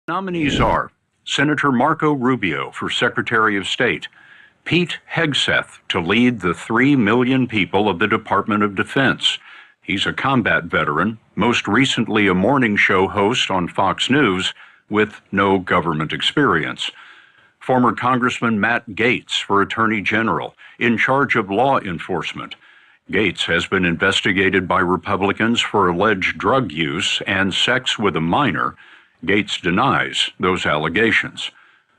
Nominees are Senator Marco Rubio for Secretary of State, Pete Hegseth to lead the 3 million people of the Department of Defense. He's a combat veteran, most recently a morning show host on Fox News with no government experience. Former Congressman Matt Gaetz for Attorney General, in charge of law enforcement. Gaetz has been investigated by Republicans for alleged drug use and sex with a minor. Gaetz denies those allegations.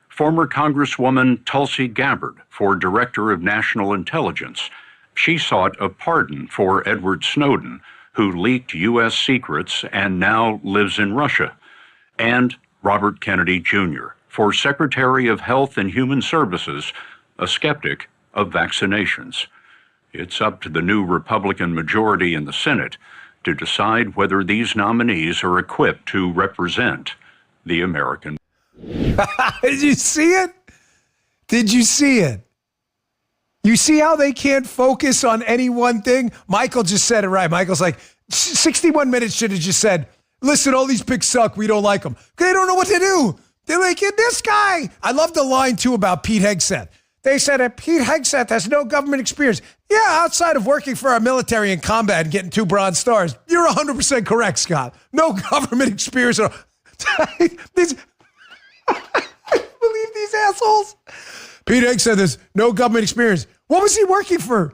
Former Congresswoman Tulsi Gabbard for Director of National Intelligence. She sought a pardon for Edward Snowden, who leaked U.S. secrets and now lives in Russia. And Robert Kennedy Jr. for Secretary of Health and Human Services, a skeptic of vaccinations. It's up to the new Republican majority in the Senate to decide whether these nominees are equipped to represent the American. Did you see it? Did you see it? You see how they can't focus on any one thing? Michael just said it right. Michael's like, 61 Minutes should have just said, listen, all these picks suck. We don't like them. They don't know what to do. They're like, this guy. I love the line, too, about Pete Hegseth. They said that Pete Hegseth has no government experience. Yeah, outside of working for our military in combat and getting 2 Bronze Stars. You're 100% correct, Scott. No government experience at all. I believe these assholes. Pete Hegseth has no government experience. What was he working for?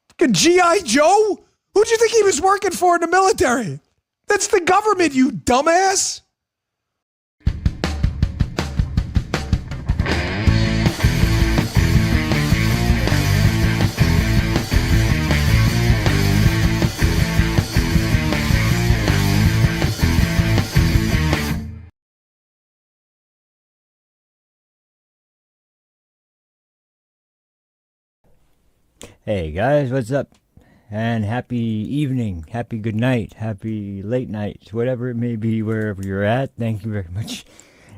Fucking G.I. Joe? Who'd you think he was working for in the military? That's the government, you dumbass. Hey guys, what's up? And happy evening, happy good night, happy late night, whatever it may be, wherever you're at. Thank you very much.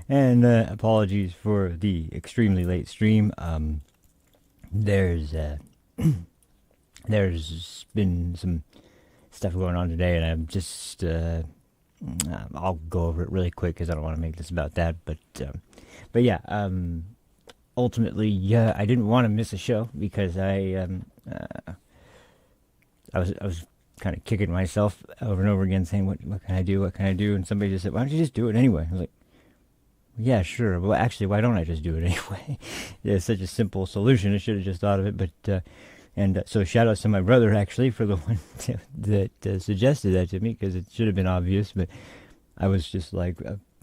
And apologies for the extremely late stream. There's been some stuff going on today, and I'm just I'll go over it really quick because I don't want to make this about that. But yeah. Ultimately, yeah, I didn't want to miss a show because I was kind of kicking myself over and over again, saying, "What can I do? What can I do?" And somebody just said, "Why don't you just do it anyway?" I was like, "Yeah, sure. Well, actually, why don't I just do it anyway?" It's such a simple solution. I should have just thought of it. But so shout out to my brother actually for the one that suggested that to me, because it should have been obvious, but I was just like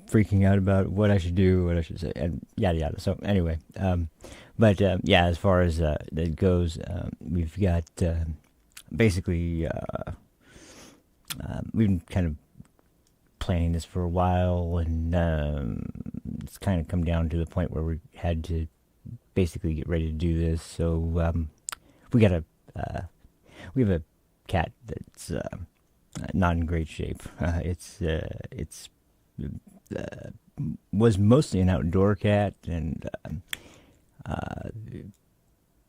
freaking out about what I should do, what I should say, and yada yada. So anyway, yeah, as far as that goes, we've got basically we've been kind of planning this for a while, and it's kind of come down to the point where we had to basically get ready to do this. So we have a cat that's not in great shape. It's was mostly an outdoor cat, and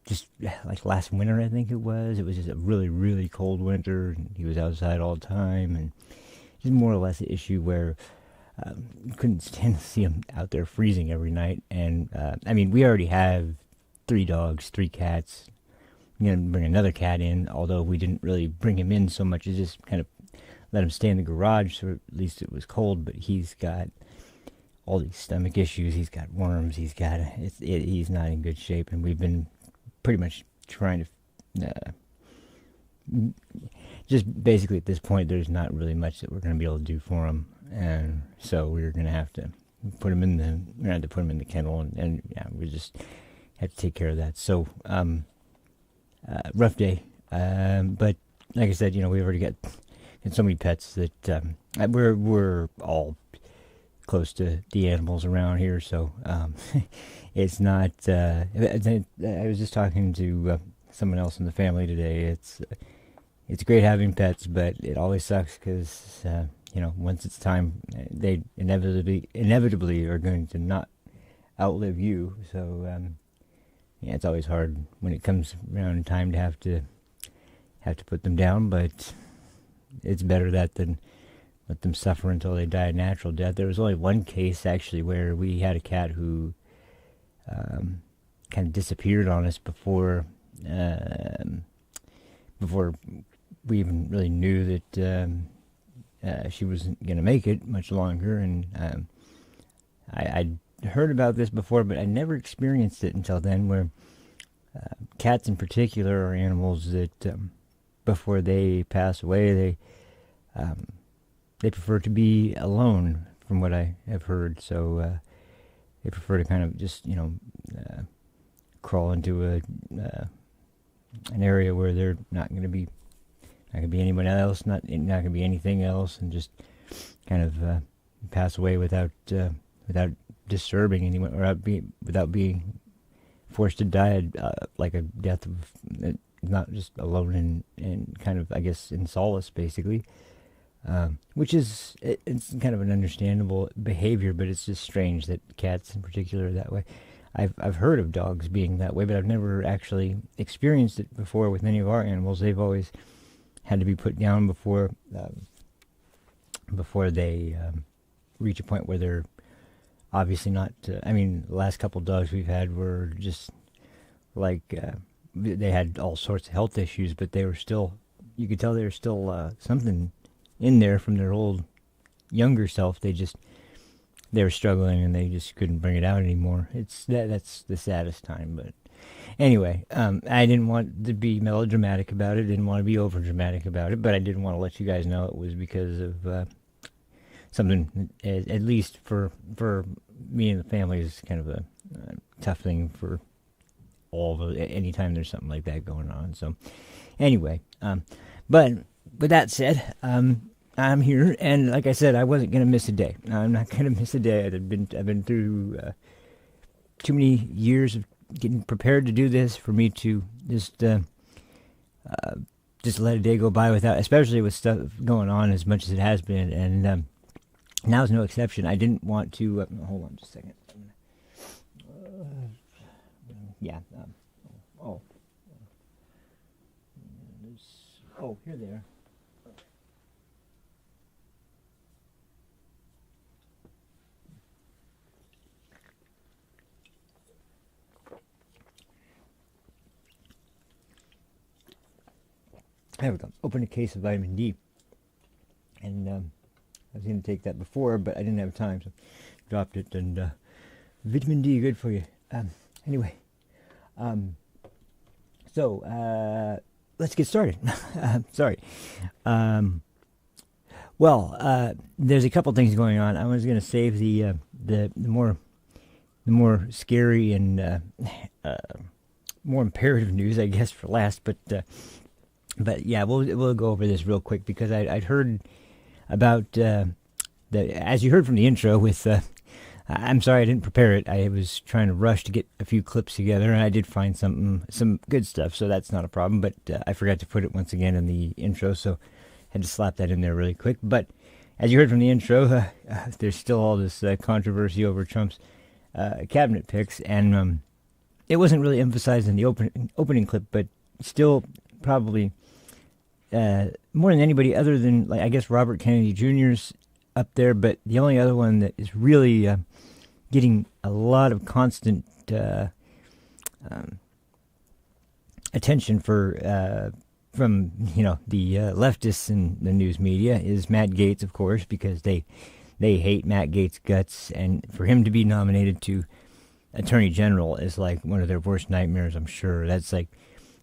just like last winter, I think it was just a really, really cold winter, and he was outside all the time, and just more or less an issue where you couldn't stand to see him out there freezing every night. And I mean, we already have 3 dogs, 3 cats. I'm going to bring another cat in, although we didn't really bring him in so much as just kind of let him stay in the garage, so at least it was cold. But he's got all these stomach issues. He's got worms. He's not in good shape, and we've been pretty much trying to just basically at this point, there's not really much that we're going to be able to do for him, and so we're going to have to put him in the kennel, and yeah, we just have to take care of that. So rough day, but like I said, we've already got so many pets that we're all close to the animals around here, so it's not. I was just talking to someone else in the family today. It's great having pets, but it always sucks because once it's time, they inevitably are going to not outlive you. So yeah, it's always hard when it comes around time to have to put them down, but it's better that than let them suffer until they die a natural death. There was only one case actually where we had a cat who kind of disappeared on us before we even really knew that she wasn't going to make it much longer. And I'd heard about this before, but I never experienced it until then, where cats in particular are animals that before they pass away, they prefer to be alone, from what I have heard. So they prefer to kind of just, crawl into an area where they're not going to be anyone else, not going to be anything else, and just kind of pass away without disturbing anyone, or without being forced to die like a death of not just alone and kind of, I guess, in solace, basically. Which is, it's kind of an understandable behavior, but it's just strange that cats in particular are that way. I've heard of dogs being that way, but I've never actually experienced it before with any of our animals. They've always had to be put down before they reach a point where they're obviously not. The last couple dogs we've had were just like they had all sorts of health issues, but they were still. You could tell they were still something in there from their old younger self. They were struggling and they just couldn't bring it out anymore. That's the saddest time. But anyway, I didn't want to be melodramatic about it, didn't want to be over dramatic about it, but I did want to let you guys know it was because of something, at least for me and the family, is kind of a tough thing for anytime there's something like that going on. So anyway, but with that said, I'm here, and like I said, I wasn't going to miss a day. I'm not going to miss a day. I've been through too many years of getting prepared to do this for me to just let a day go by without, especially with stuff going on as much as it has been, and now's no exception. I didn't want to. Hold on just a second. Here they are. There we go. Opened a case of vitamin D. And I was going to take that before, but I didn't have time, so dropped it. And vitamin D, good for you. Anyway. So, let's get started. Sorry. There's a couple things going on. I was going to save the more scary and more imperative news, I guess, for last. But yeah, we'll go over this real quick because I'd heard about as you heard from the intro with. I'm sorry I didn't prepare it. I was trying to rush to get a few clips together, and I did find some good stuff, so that's not a problem. But I forgot to put it once again in the intro, so had to slap that in there really quick. But as you heard from the intro, there's still all this controversy over Trump's cabinet picks, and it wasn't really emphasized in the opening clip, but still probably more than anybody other than, like, I guess Robert Kennedy Jr.'s up there, but the only other one that is really getting a lot of constant attention from the leftists in the news media is Matt Gaetz, of course, because they hate Matt Gaetz' guts, and for him to be nominated to Attorney General is like one of their worst nightmares. I'm sure that's like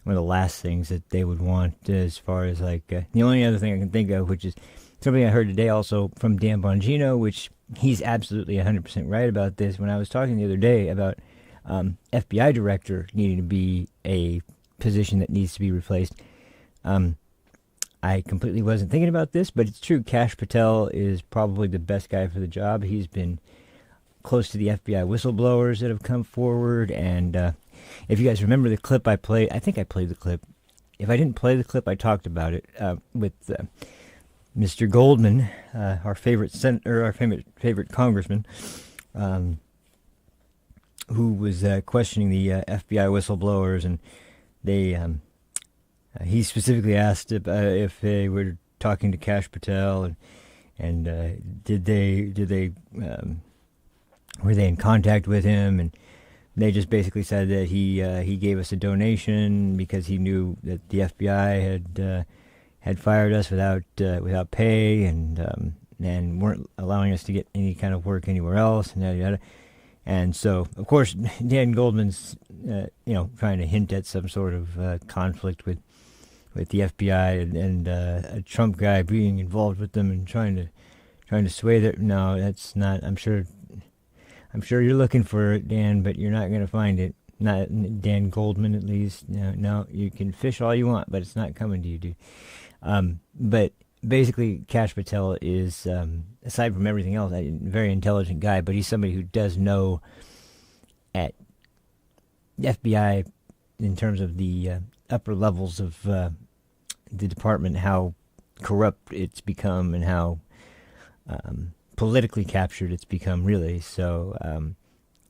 one of the last things that they would want, as far as like the only other thing I can think of, which is something I heard today also from Dan Bongino, which he's absolutely 100% right about this. When I was talking the other day about FBI director needing to be a position that needs to be replaced, I completely wasn't thinking about this, but it's true. Kash Patel is probably the best guy for the job. He's been close to the FBI whistleblowers that have come forward, and if you guys remember the clip I played, I think I played the clip. If I didn't play the clip, I talked about it with Mr. Goldman, our favorite senator, our favorite congressman, who was questioning the FBI whistleblowers, and he specifically asked if they were talking to Kash Patel, and were they in contact with him? And they just basically said that he gave us a donation because he knew that the FBI had fired us without pay, and weren't allowing us to get any kind of work anywhere else, and yada yada. And so, of course, Dan Goldman's trying to hint at some sort of conflict with the FBI and a Trump guy being involved with them and trying to sway their. No, that's not. I'm sure you're looking for it, Dan, but you're not going to find it. Not Dan Goldman, at least. No, you can fish all you want, but it's not coming to you, dude. But basically, Kash Patel is, aside from everything else, a very intelligent guy, but he's somebody who does know at the FBI, in terms of the upper levels of the department, how corrupt it's become and how politically captured it's become, really. So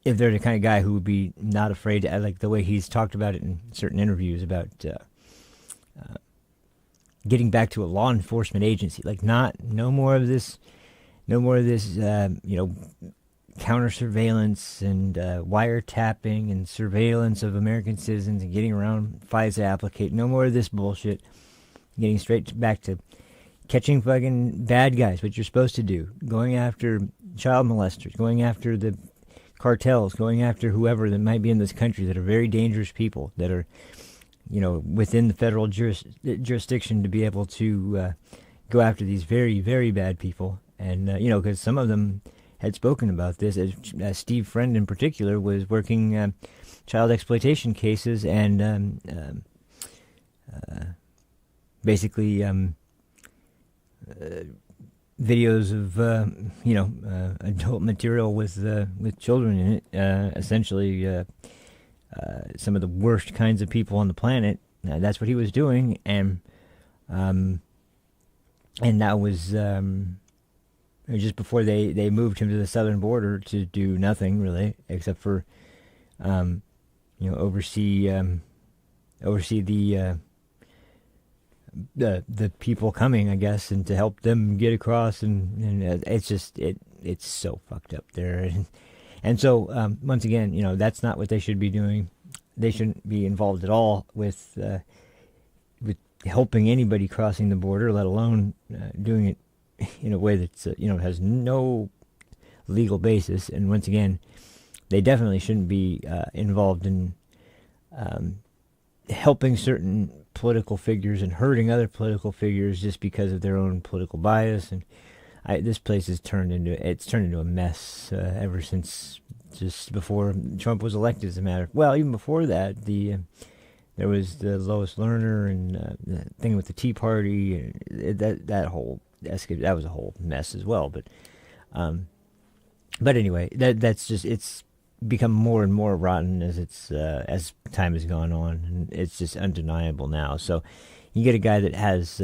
if they're the kind of guy who would be not afraid to, like the way he's talked about it in certain interviews about getting back to a law enforcement agency, like no more of this counter surveillance and wiretapping and surveillance of American citizens and getting around FISA applicate. No more of this bullshit. Getting straight back to catching fucking bad guys, what you're supposed to do. Going after child molesters, going after the cartels, going after whoever that might be in this country that are very dangerous people that are, within the federal jurisdiction to be able to go after these very, very bad people. And, because some of them had spoken about this, as Steve Friend in particular was working child exploitation cases and basically videos of adult material with children in it, essentially some of the worst kinds of people on the planet. That's what he was doing, and that was just before they moved him to the southern border to do nothing really except for oversee the people coming, I guess, and to help them get across, and it's just it's so fucked up there, and so once again, that's not what they should be doing. They shouldn't be involved at all with helping anybody crossing the border, let alone doing it in a way that's has no legal basis. And once again, they definitely shouldn't be involved in helping certain political figures and hurting other political figures just because of their own political bias. And this place has turned into a mess ever since just before Trump was elected. As a matter, well, even before that, there was the Lois Lerner and the thing with the Tea Party. That was a whole mess as well. But anyway, that's just, it's become more and more rotten as time has gone on, and it's just undeniable now. So you get a guy that has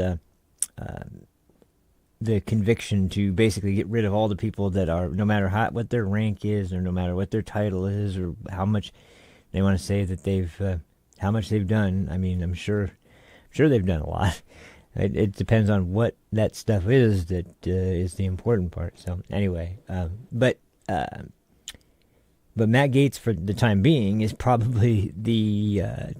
the conviction to basically get rid of all the people that are, no matter what their rank is, or no matter what their title is, or how much they want to say that how much they've done. I mean, I'm sure they've done a lot. It depends on what that stuff is that is the important part. So anyway, but Matt Gaetz, for the time being, is probably the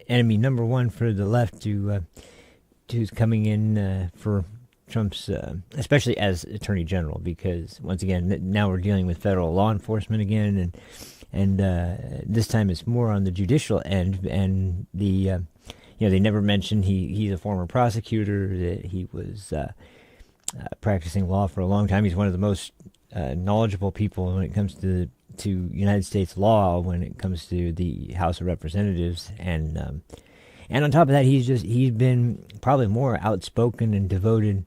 enemy number one for the left who's coming in for Trump's, especially as Attorney General, because once again, now we're dealing with federal law enforcement again, and this time it's more on the judicial end, and the they never mentioned he's a former prosecutor, that he was practicing law for a long time. He's one of the most knowledgeable people when it comes to United States law, when it comes to the House of Representatives, and on top of that, he's been probably more outspoken and devoted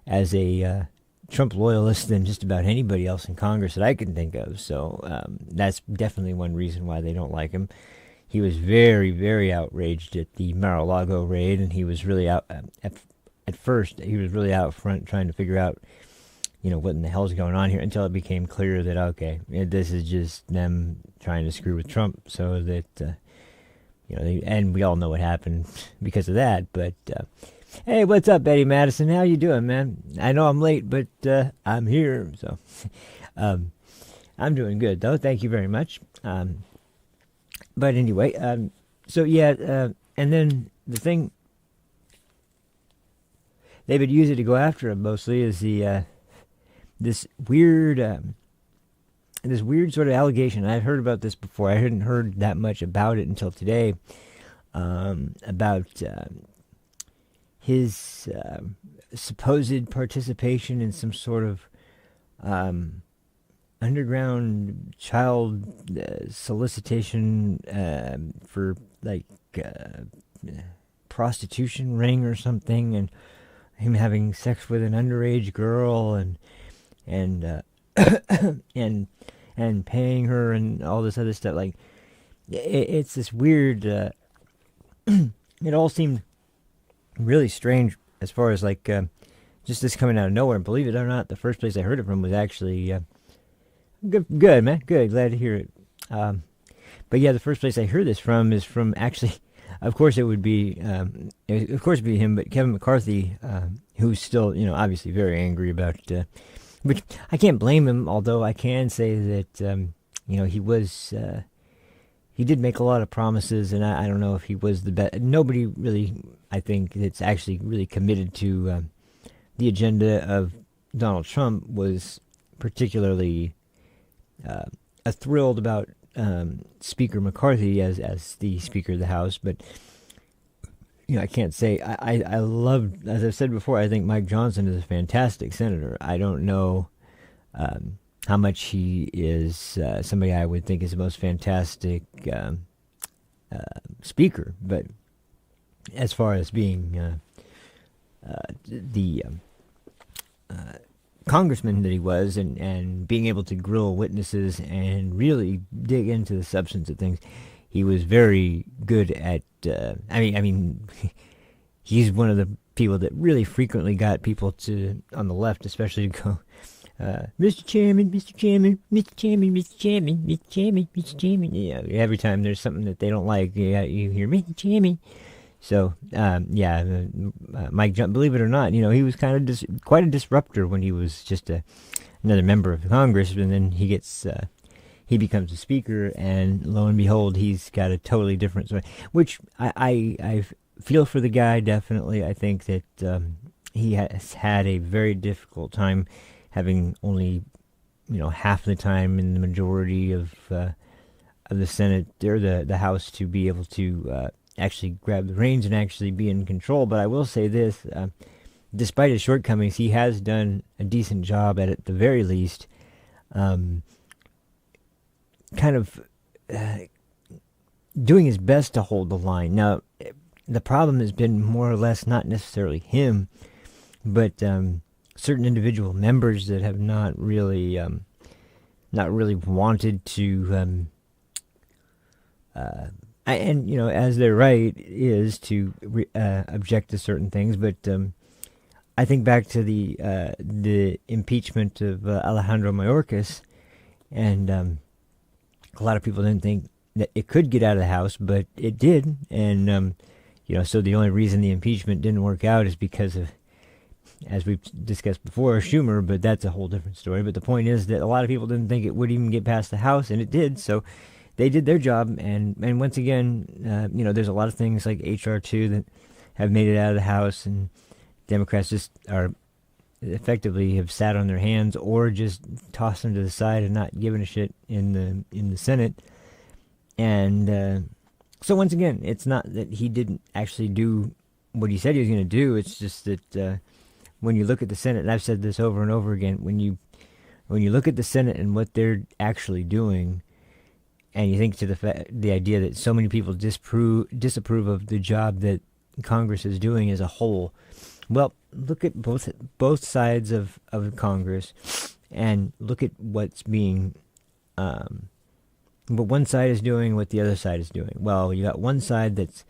as a Trump loyalist than just about anybody else in Congress that I can think of. So that's definitely one reason why they don't like him. He was very, very outraged at the Mar-a-Lago raid, and he was really out at first. He was really out front trying to figure out, what in the hell's going on here, until it became clear that, okay, this is just them trying to screw with Trump, so that, and we all know what happened because of that. But Hey, what's up, Eddie Madison? How you doing, man? I know I'm late, but I'm here, so um, I'm doing good, though. Thank you very much. But anyway, so yeah, and then the thing they would use it to go after him mostly is the this weird sort of allegation. I've heard about this before. I hadn't heard that much about it until today. About his supposed participation in some sort of underground child solicitation for like prostitution ring or something, and him having sex with an underage girl and and paying her and all this other stuff. Like it's this weird. It all seemed really strange as far as like just this coming out of nowhere. And believe it or not, the first place I heard it from was actually good, man. Good, glad to hear it. But yeah, the first place I heard this from is from actually, of course it would be him, but Kevin McCarthy, who's still, obviously very angry about, which I can't blame him, although I can say that, he did make a lot of promises, and I don't know if he was the best. Nobody really, I think, that's actually really committed to the agenda of Donald Trump was particularly thrilled about Speaker McCarthy as the Speaker of the House. But I can't say I love, as I've said before, I think Mike Johnson is a fantastic senator. I don't know how much he is somebody I would think is the most fantastic speaker, but as far as being the congressman that he was, and being able to grill witnesses and really dig into the substance of things, he was very good at. I mean, he's one of the people that really frequently got people to, on the left especially, to go, Mr. Chairman, Mr. Chairman, Mr. Chairman, Mr. Chairman, Mr. Chairman, Mr. Chairman. Yeah, every time there's something that they don't like, you hear Mr. Chairman. So, Mike, believe it or not, he was kind of quite a disruptor when he was just another member of Congress, and then he becomes a speaker, and lo and behold, he's got a totally different story, which I feel for the guy, definitely. I think that he has had a very difficult time having only, half the time in the majority of the Senate or the House to be able to actually grab the reins and actually be in control. But I will say this, despite his shortcomings, he has done a decent job at the very least, kind of doing his best to hold the line. Now, the problem has been more or less not necessarily him, but certain individual members that have not really wanted to, as their right is to object to certain things. But I think back to the impeachment of Alejandro Mayorkas, and a lot of people didn't think that it could get out of the House, but it did, and so the only reason the impeachment didn't work out is because of, as we've discussed before, Schumer, but that's a whole different story. But the point is that a lot of people didn't think it would even get past the House, and it did. So they did their job, and once again, there's a lot of things like H.R. 2 that have made it out of the House, and Democrats just are effectively have sat on their hands or just tossed them to the side and not given a shit in the Senate. And so once again, it's not that he didn't actually do what he said he was going to do. It's just that when you look at the Senate, and I've said this over and over again, when you look at the Senate and what they're actually doing, and you think to the idea that so many people disapprove of the job that Congress is doing as a whole, well, look at both sides of Congress, and look at what's being, what one side is doing, what the other side is doing. Well, you got one side that's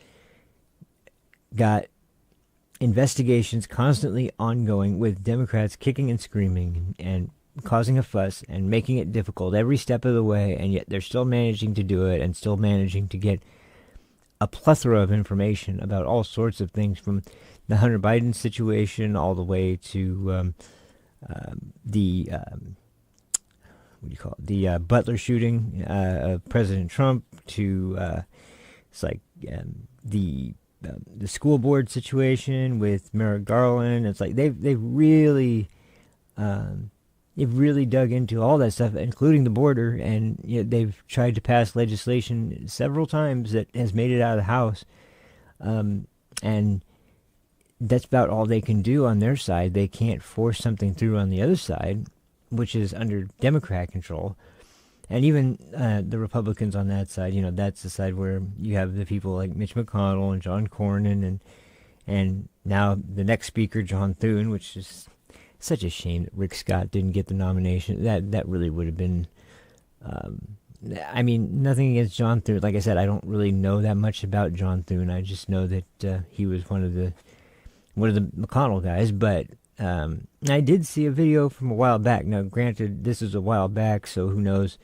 got investigations constantly ongoing with Democrats kicking and screaming and causing a fuss and making it difficult every step of the way, and yet they're still managing to do it and still managing to get a plethora of information about all sorts of things, from the Hunter Biden situation, all the way to the what do you call it? The Butler shooting of President Trump, to it's like the school board situation with Merrick Garland. It's like they've really dug into all that stuff, including the border, and they've tried to pass legislation several times that has made it out of the House, and that's about all they can do on their side. They can't force something through on the other side, which is under Democrat control. And even the Republicans on that side, that's the side where you have the people like Mitch McConnell and John Cornyn, and now the next speaker, John Thune, which is such a shame that Rick Scott didn't get the nomination. That really would have been, I mean, nothing against John Thune. Like I said, I don't really know that much about John Thune. I just know that he was one of the McConnell guys, but I did see a video from a while back. Now, granted, this is a while back, so who knows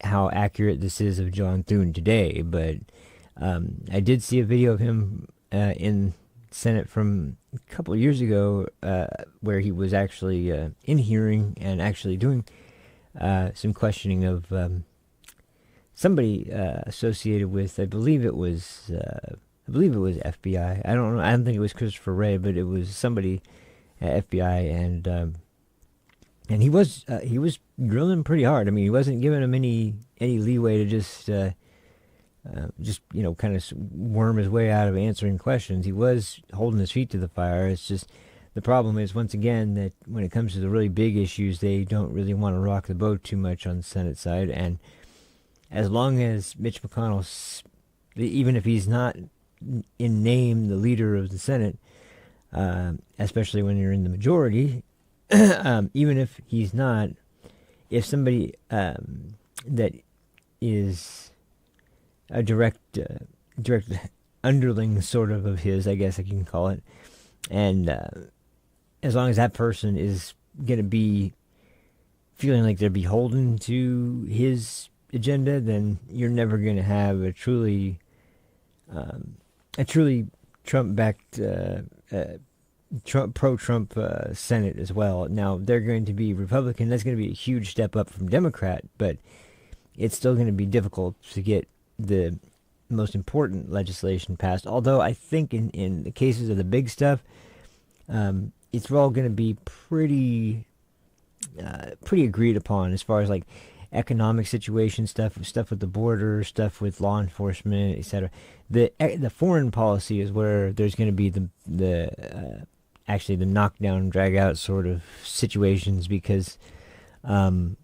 how accurate this is of John Thune today, but I did see a video of him in Senate from a couple of years ago where he was actually in hearing and actually doing some questioning of somebody associated with, I believe it was FBI. I don't know. I don't think it was Christopher Wray, but it was somebody at FBI, and he was grilling pretty hard. I mean, he wasn't giving him any leeway to just kind of worm his way out of answering questions. He was holding his feet to the fire. It's just the problem is, once again, that when it comes to the really big issues, they don't really want to rock the boat too much on the Senate side. And as long as Mitch McConnell, even if he's not in name the leader of the Senate, especially when you're in the majority, even if he's not, if somebody that is a direct underling sort of his, I guess I can call it, and as long as that person is going to be feeling like they're beholden to his agenda, then you're never going to have a truly Trump-backed, pro-Trump Senate as well. Now, they're going to be Republican. That's going to be a huge step up from Democrat, but it's still going to be difficult to get the most important legislation passed. Although I think in the cases of the big stuff, it's all going to be pretty agreed upon, as far as like economic situation stuff with the border, stuff with law enforcement, etc. The foreign policy is where there's going to be the knockdown, drag out sort of situations, because the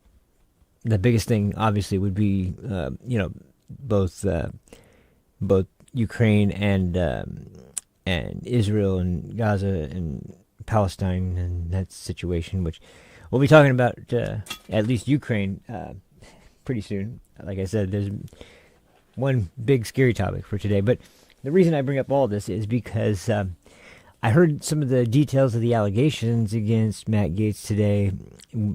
biggest thing obviously would be both Ukraine and Israel and Gaza and Palestine and that situation, which we'll be talking about at least Ukraine pretty soon. Like I said, there's one big scary topic for today. But the reason I bring up all this is because I heard some of the details of the allegations against Matt Gaetz today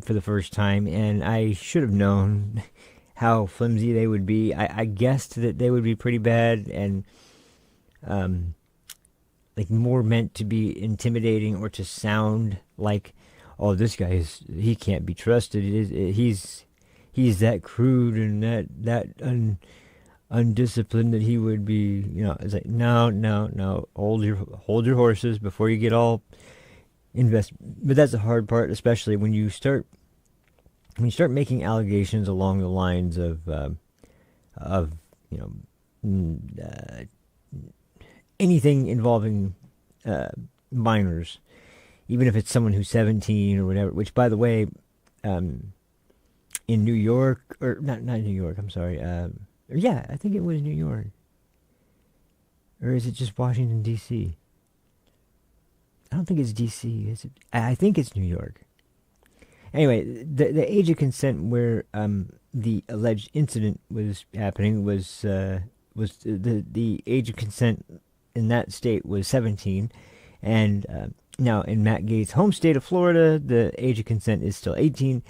for the first time, and I should have known how flimsy they would be. I guessed that they would be pretty bad and like more meant to be intimidating or to sound like, oh, this guy he can't be trusted. He's that crude and that undisciplined that he would be. It's like no. Hold your horses before you get all invested. But that's the hard part, especially when you start making allegations along the lines of anything involving minors, even if it's someone who's 17 or whatever. Which, by the way, in New York, or not New York, I'm sorry. Yeah, I think it was New York. Or is it just Washington, D.C.? I don't think it's D.C. Is it? I think it's New York. Anyway, the age of consent where the alleged incident was happening was the age of consent in that state was 17, and now in Matt Gaetz' home state of Florida, the age of consent is still 18.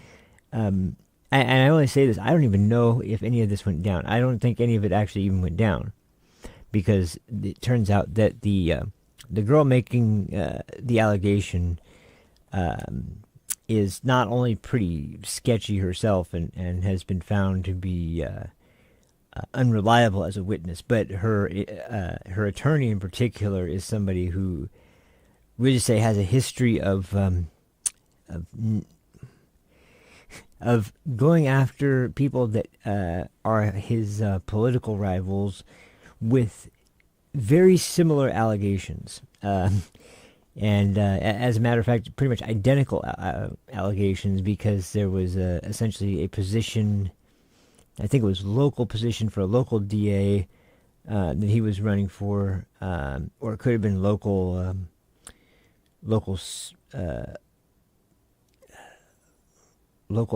And I only say this, I don't even know if any of this went down. I don't think any of it actually even went down, because it turns out that the the girl making the allegation is not only pretty sketchy herself and has been found to be unreliable as a witness, but her attorney in particular is somebody who, we just say, has a history of going after people that are his political rivals with very similar allegations. And as a matter of fact, pretty much identical allegations, because there was essentially a position, I think it was local position for a local DA that he was running for, or it could have been local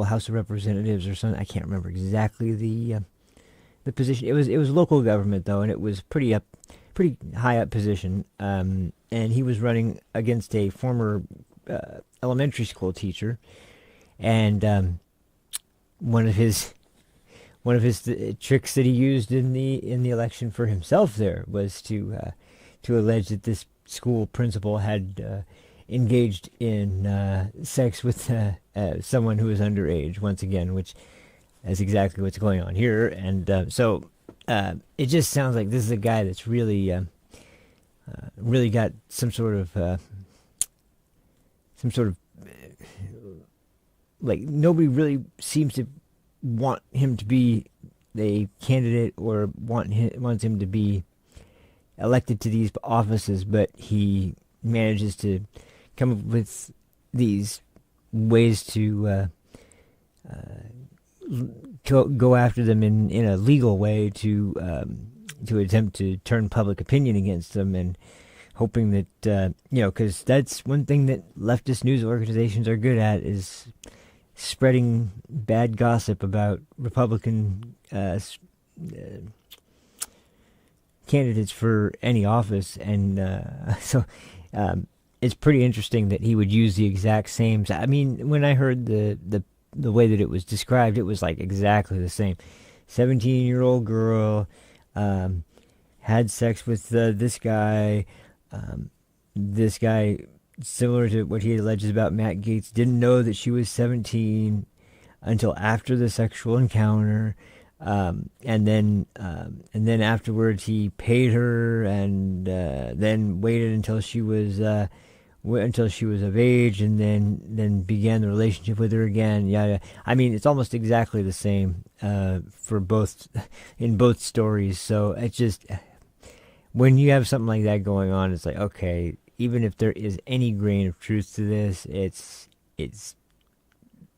House of Representatives or something. I can't remember exactly the position. It was local government though, and it was pretty high up position. And he was running against a former elementary school teacher, and one of his tricks that he used in the election for himself there was to allege that this school principal had engaged in sex with someone who was underage, once again, which is exactly what's going on here. And so it just sounds like this is a guy that's really got some sort of like, nobody really seems to want him to be a candidate or wants him to be elected to these offices, but he manages to come up with these ways to go after them in a legal way to attempt to turn public opinion against them, and hoping that because that's one thing that leftist news organizations are good at, is spreading bad gossip about Republican candidates for any office. And so it's pretty interesting that he would use the exact same. I mean, when I heard the way that it was described, it was like exactly the same. 17-year-old girl had sex with this guy. This guy, similar to what he alleges about Matt Gaetz, didn't know that she was 17 until after the sexual encounter. And then afterwards he paid her, and then waited until she was of age, and then began the relationship with her again. Yeah, I mean, it's almost exactly the same for both in both stories. So it's just, when you have something like that going on, it's like, okay, even if there is any grain of truth to this, it's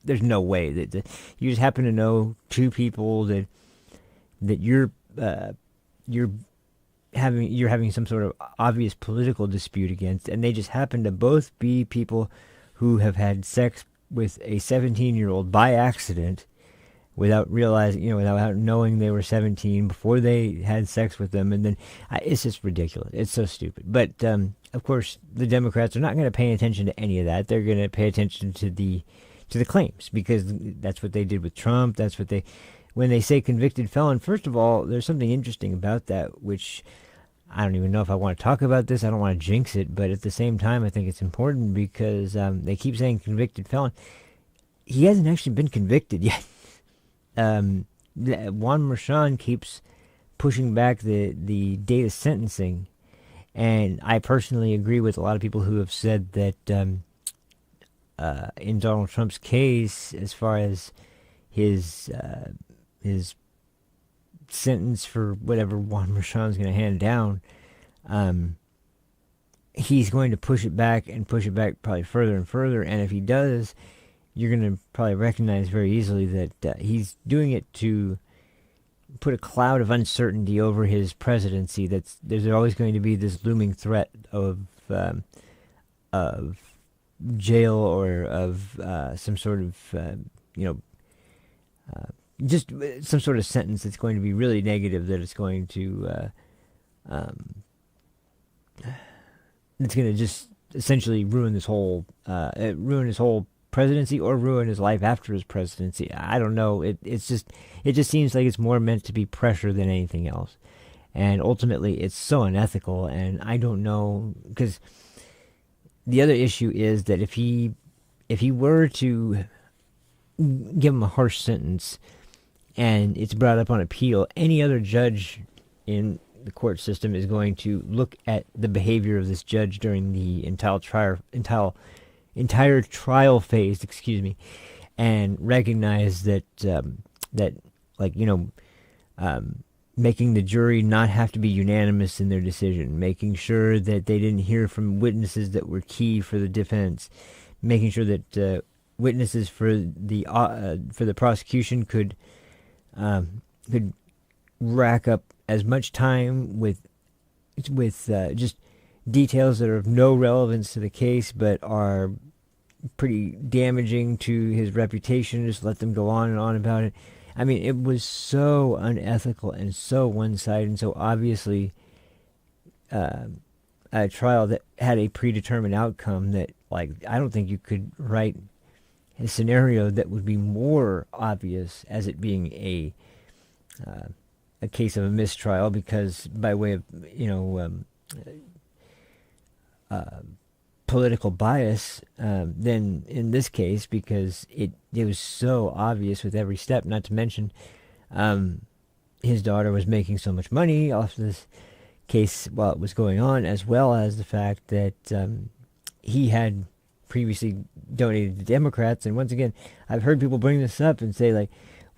there's no way that you just happen to know two people that you're having some sort of obvious political dispute against, and they just happen to both be people who have had sex with a 17-year-old by accident, without realizing, without knowing they were 17 before they had sex with them. And then it's just ridiculous. It's so stupid. But of course, the Democrats are not going to pay attention to any of that. They're going to pay attention to the claims, because that's what they did with Trump. That's what when they say convicted felon, first of all, there's something interesting about that, which I don't even know if I want to talk about this. I don't want to jinx it, but at the same time, I think it's important, because they keep saying convicted felon. He hasn't actually been convicted yet. Juan Merchan keeps pushing back the date of sentencing, and I personally agree with a lot of people who have said that in Donald Trump's case, as far as his sentence for whatever Juan Merchan's going to hand down, he's going to push it back probably further and further. And if he does, you're going to probably recognize very easily that he's doing it to put a cloud of uncertainty over his presidency. There's always going to be this looming threat of jail, or of some sort of just some sort of sentence that's going to be really negative, that it's going to it's going to just essentially ruin his whole presidency, or ruin his life after his presidency. I don't know. It just seems like it's more meant to be pressure than anything else. And ultimately, it's so unethical. And I don't know, because the other issue is that if he were to give him a harsh sentence and it's brought up on appeal, any other judge in the court system is going to look at the behavior of this judge during the entire trial phase, and recognize that making the jury not have to be unanimous in their decision, making sure that they didn't hear from witnesses that were key for the defense, making sure that witnesses for the prosecution could rack up as much time with just details that are of no relevance to the case but are pretty damaging to his reputation. Just let them go on and on about it. I mean, it was so unethical and so one-sided and so obviously a trial that had a predetermined outcome that, like, I don't think you could write a scenario that would be more obvious as it being a case of a mistrial, because by way of, political bias, than in this case, because it was so obvious with every step. Not to mention, his daughter was making so much money off this case while it was going on, as well as the fact that he had previously donated to Democrats. And once again, I've heard people bring this up and say, like,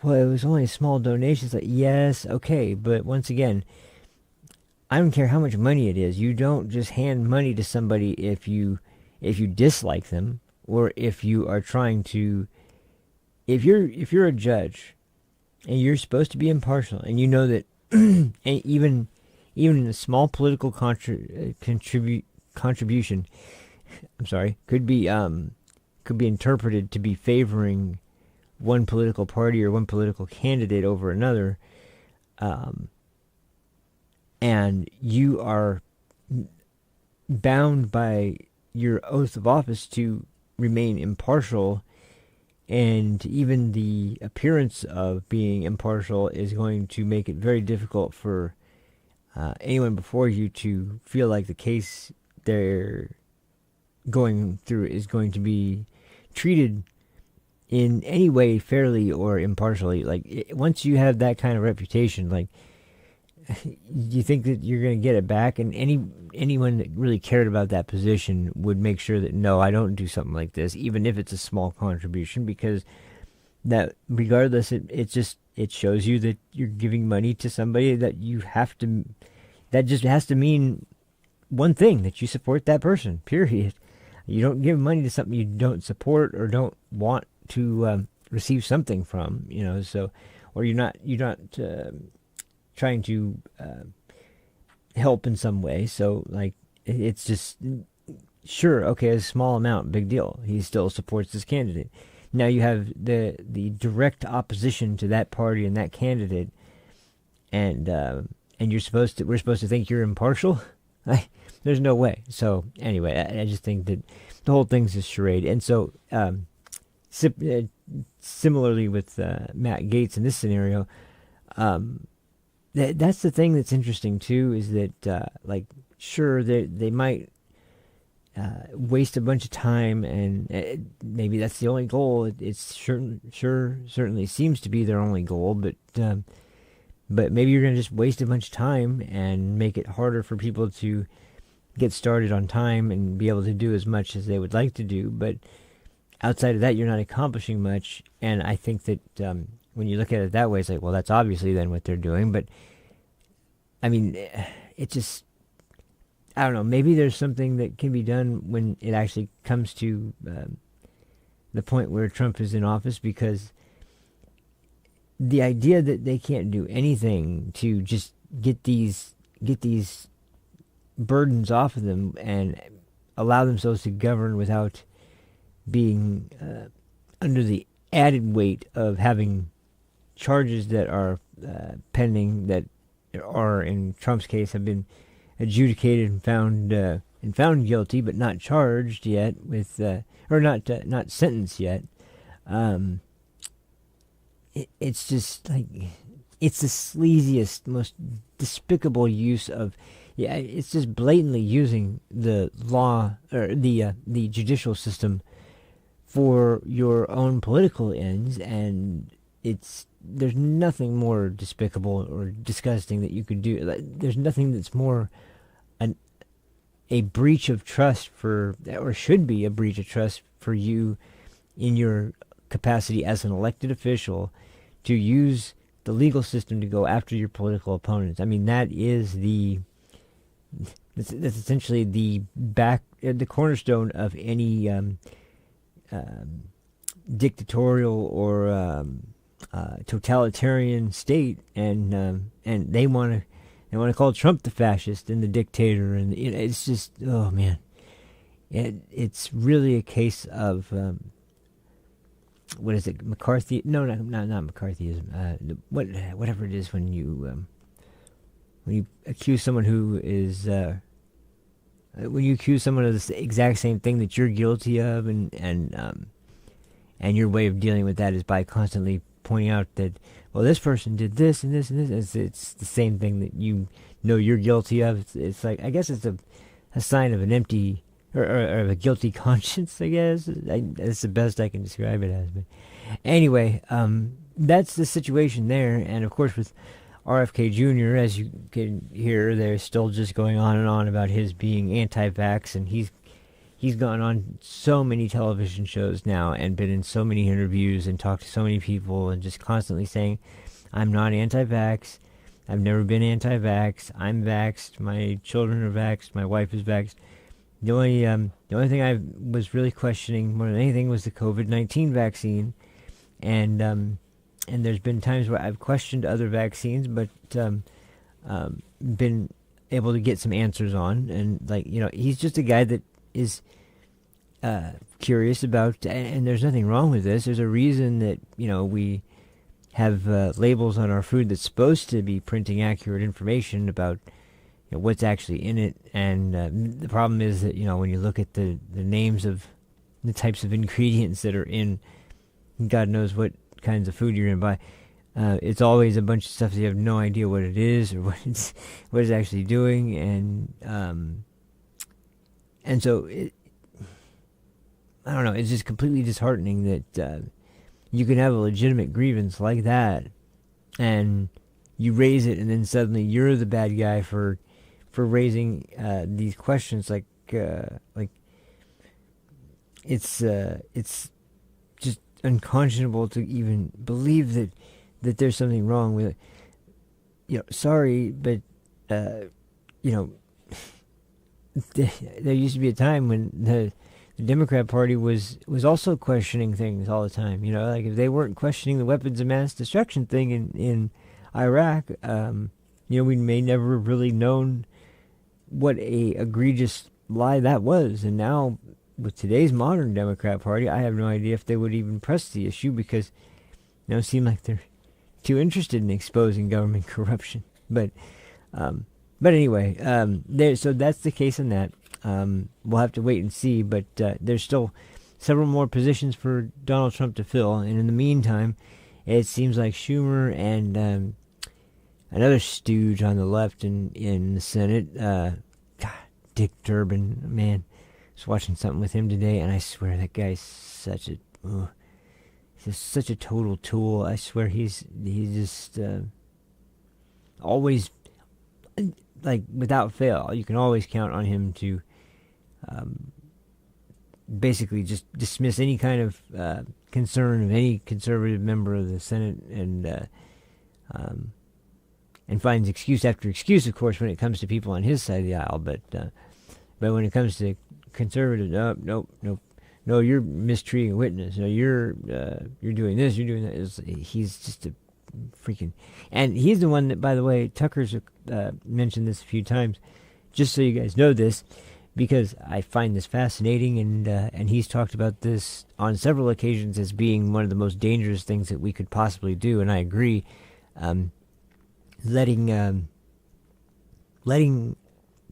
well, it was only a small donation. It's like, yes, okay, but once again, I don't care how much money it is. You don't just hand money to somebody if you dislike them, or if you are trying to. If you're a judge, and you're supposed to be impartial, and you know that even in a small political contribution, could be interpreted to be favoring one political party or one political candidate over another. And you are bound by your oath of office to remain impartial, and even the appearance of being impartial is going to make it very difficult for anyone before you to feel like the case they're going through is going to be treated in any way fairly or impartially. Like, once you have that kind of reputation, like, you think that you're going to get it back? And anyone that really cared about that position would make sure that, no, I don't do something like this, even if it's a small contribution, because that, regardless, it shows you that you're giving money to somebody that that just has to mean one thing, that you support that person, period. You don't give money to something you don't support or don't want to receive something from, or you're not trying to help in some way. So, like, it's just, sure, okay, a small amount, big deal. He still supports this candidate. Now you have the direct opposition to that party and that candidate, and we're supposed to think you're impartial. There's no way. So anyway, I just think that the whole thing's a charade. And so similarly with Matt Gaetz in this scenario, that's the thing that's interesting too, is that sure, they might waste a bunch of time, and maybe that's the only goal. It's certainly seems to be their only goal, but maybe you're going to just waste a bunch of time and make it harder for people to get started on time and be able to do as much as they would like to do. But outside of that, you're not accomplishing much. And I think that when you look at it that way, it's like, well, that's obviously then what they're doing. But I mean, it just, I don't know, maybe there's something that can be done when it actually comes to the point where Trump is in office, because the idea that they can't do anything to just get these burdens off of them and allow themselves to govern without being under the added weight of having charges that are pending, that are, in Trump's case, have been adjudicated and found guilty, but not charged yet with, or not sentenced yet. It's just like, it's the sleaziest, most despicable use of. Yeah, it's just blatantly using the law or the judicial system for your own political ends, and there's nothing more despicable or disgusting that you could do. There's nothing that's more a breach of trust or should be a breach of trust for you in your capacity as an elected official to use the legal system to go after your political opponents. I mean, that's essentially the cornerstone of any dictatorial or totalitarian state, and they want to call Trump the fascist and the dictator, and it's just, oh man, it's really a case of what is it, McCarthy? No, not McCarthyism. Whatever it is when you accuse someone who is when you accuse someone of the exact same thing that you're guilty of, and your way of dealing with that is by constantly pointing out that, well, this person did this and this and this. It's the same thing that you're guilty of. It's like, I guess it's a sign of an empty or of a guilty conscience, I guess. That's the best I can describe it as. But anyway, that's the situation there. And of course, with RFK Jr., as you can hear, they're still just going on and on about his being anti-vax, and he's gone on so many television shows now and been in so many interviews and talked to so many people and just constantly saying, I'm not anti-vax. I've never been anti-vax. I'm vaxxed. My children are vaxxed. My wife is vaxxed. The only thing I was really questioning more than anything was the COVID-19 vaccine, and there's been times where I've questioned other vaccines, but been able to get some answers on, and he's just a guy that is curious about, and there's nothing wrong with this. There's a reason that we have labels on our food that's supposed to be printing accurate information about what's actually in it, and the problem is that when you look at the names of the types of ingredients that are in God knows what kinds of food you're going to buy, it's always a bunch of stuff that you have no idea what it is or what it's actually doing, and so I don't know, it's just completely disheartening that you can have a legitimate grievance like that, and you raise it, and then suddenly you're the bad guy for raising these questions. Like it's just unconscionable to even believe that there's something wrong with it. Sorry, but there used to be a time when the Democrat Party was also questioning things all the time. Like if they weren't questioning the weapons of mass destruction thing in Iraq, we may never have really known what a egregious lie that was. And now with today's modern Democrat Party, I have no idea if they would even press the issue, because it seems like they're too interested in exposing government corruption. But anyway, so that's the case on that. We'll have to wait and see, but there's still several more positions for Donald Trump to fill, and in the meantime, it seems like Schumer and another stooge on the left in the Senate, Dick Durbin, man, I was watching something with him today, and I swear that guy's he's just such a total tool. I swear he's just always, like, without fail, you can always count on him to basically just dismiss any kind of concern of any conservative member of the Senate, and finds excuse after excuse, of course, when it comes to people on his side of the aisle. But when it comes to conservatives, no, you're mistreating a witness. No, you're doing this, you're doing that. He's just a freaking, and he's the one that, by the way, Tucker's mentioned this a few times, just so you guys know this, because I find this fascinating, and he's talked about this on several occasions as being one of the most dangerous things that we could possibly do, and I agree. Letting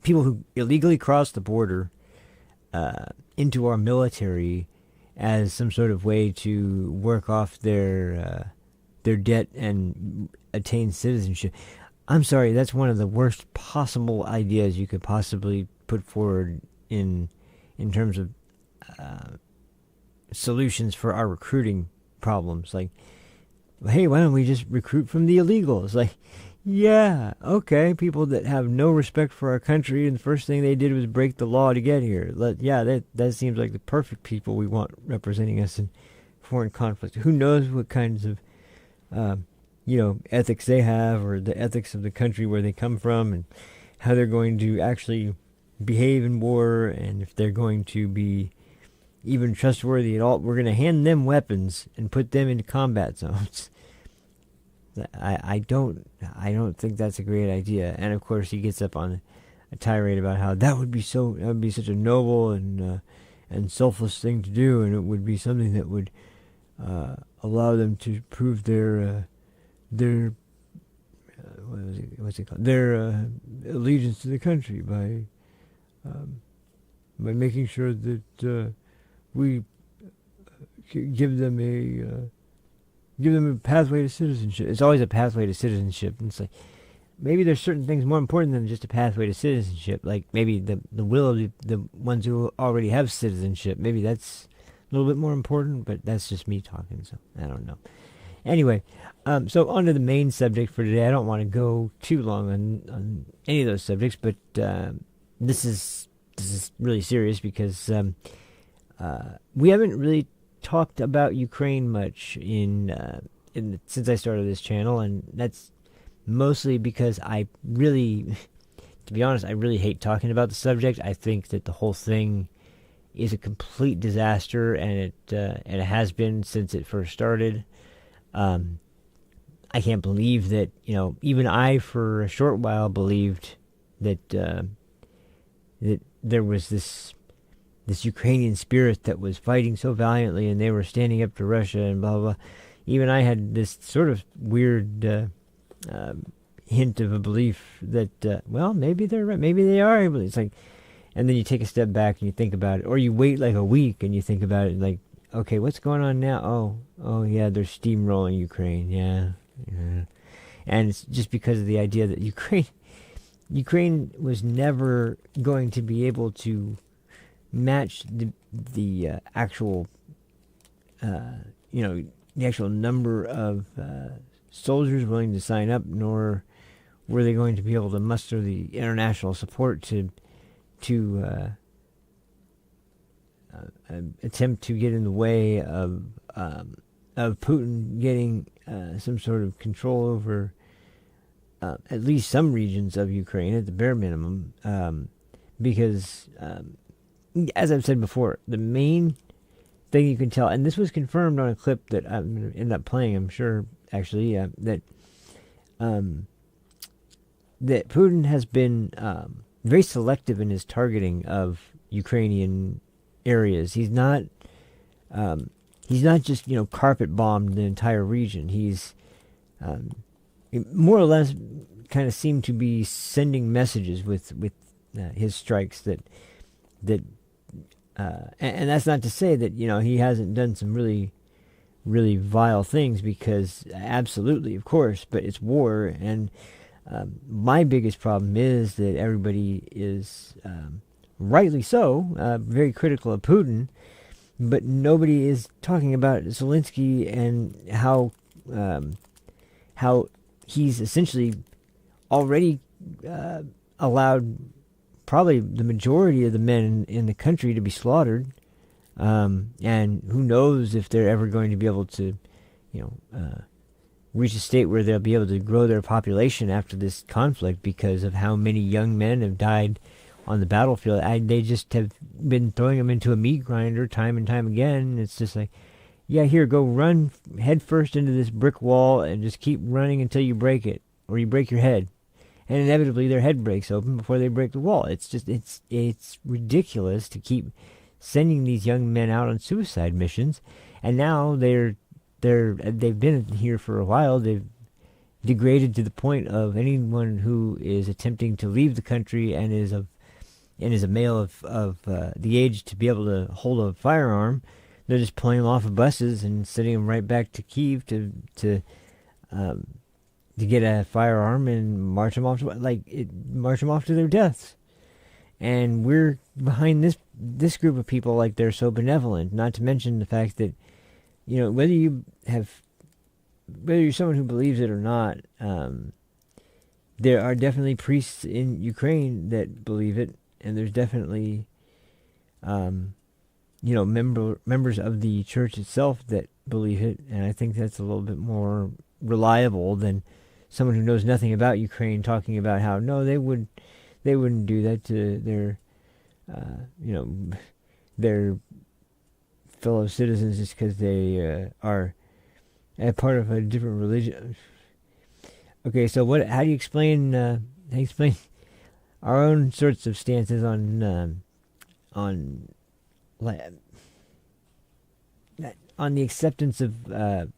people who illegally cross the border into our military as some sort of way to work off their their debt and attain citizenship. I'm sorry, that's one of the worst possible ideas you could possibly put forward in terms of solutions for our recruiting problems. Like, hey, why don't we just recruit from the illegals? Like, yeah, okay, people that have no respect for our country, and the first thing they did was break the law to get here. That seems like the perfect people we want representing us in foreign conflict. Who knows what kinds of ethics they have, or the ethics of the country where they come from, and how they're going to actually behave in war, and if they're going to be even trustworthy at all. We're going to hand them weapons and put them into combat zones. I don't think that's a great idea. And of course, he gets up on a tirade about how that would be such a noble and selfless thing to do, and it would be something that would allow them to prove their allegiance to the country by making sure that we give them a pathway to citizenship. It's always a pathway to citizenship. And it's like, maybe there's certain things more important than just a pathway to citizenship. Like maybe the will of the ones who already have citizenship. Maybe that's a little bit more important, but that's just me talking, so I don't know. Anyway, so on to the main subject for today. I don't want to go too long on any of those subjects, but this is really serious because we haven't really talked about Ukraine much since I started this channel, and that's mostly because I really, to be honest, I really hate talking about the subject. I think that the whole thing is a complete disaster, and it has been since it first started. I can't believe that, even I, for a short while, believed that that there was this Ukrainian spirit that was fighting so valiantly, and they were standing up to Russia and blah, blah, blah. Even I had this sort of weird hint of a belief that, maybe they're right, maybe they are able. It's like, and then you take a step back and you think about it, or you wait like a week and you think about it, and like, okay, what's going on now? Oh yeah, they're steamrolling Ukraine, yeah. And it's just because of the idea that Ukraine was never going to be able to match the actual the actual number of soldiers willing to sign up, nor were they going to be able to muster the international support to attempt to get in the way of Putin getting some sort of control over at least some regions of Ukraine at the bare minimum, because as I've said before, the main thing you can tell, and this was confirmed on a clip that I'm going to end up playing, I'm sure, actually, that Putin has been very selective in his targeting of Ukrainian areas. He's not just carpet bombed the entire region. He's more or less kind of seemed to be sending messages with his strikes that and that's not to say that he hasn't done some really really vile things, because absolutely, of course, but it's war. And my biggest problem is that everybody is rightly so very critical of Putin, but nobody is talking about Zelensky and how he's essentially already allowed probably the majority of the men in the country to be slaughtered, and who knows if they're ever going to be able to, reach a state where they'll be able to grow their population after this conflict, because of how many young men have died on the battlefield. They just have been throwing them into a meat grinder time and time again. It's just like, yeah, here, go run head first into this brick wall and just keep running until you break it, or you break your head. And inevitably their head breaks open before they break the wall. It's just, it's ridiculous to keep sending these young men out on suicide missions. And now they've been here for a while. They've degraded to the point of anyone who is attempting to leave the country and is a male of the age to be able to hold a firearm. They're just pulling them off of buses and sending them right back to Kyiv to to get a firearm and march them off to their deaths. And we're behind this group of people like they're so benevolent. Not to mention the fact that, whether you're someone who believes it or not, there are definitely priests in Ukraine that believe it, and there's definitely, members of the church itself that believe it, and I think that's a little bit more reliable than someone who knows nothing about Ukraine talking about how no, they wouldn't do that to their fellow citizens just because they are a part of a different religion. Okay, so how do you explain our own sorts of stances on the acceptance of a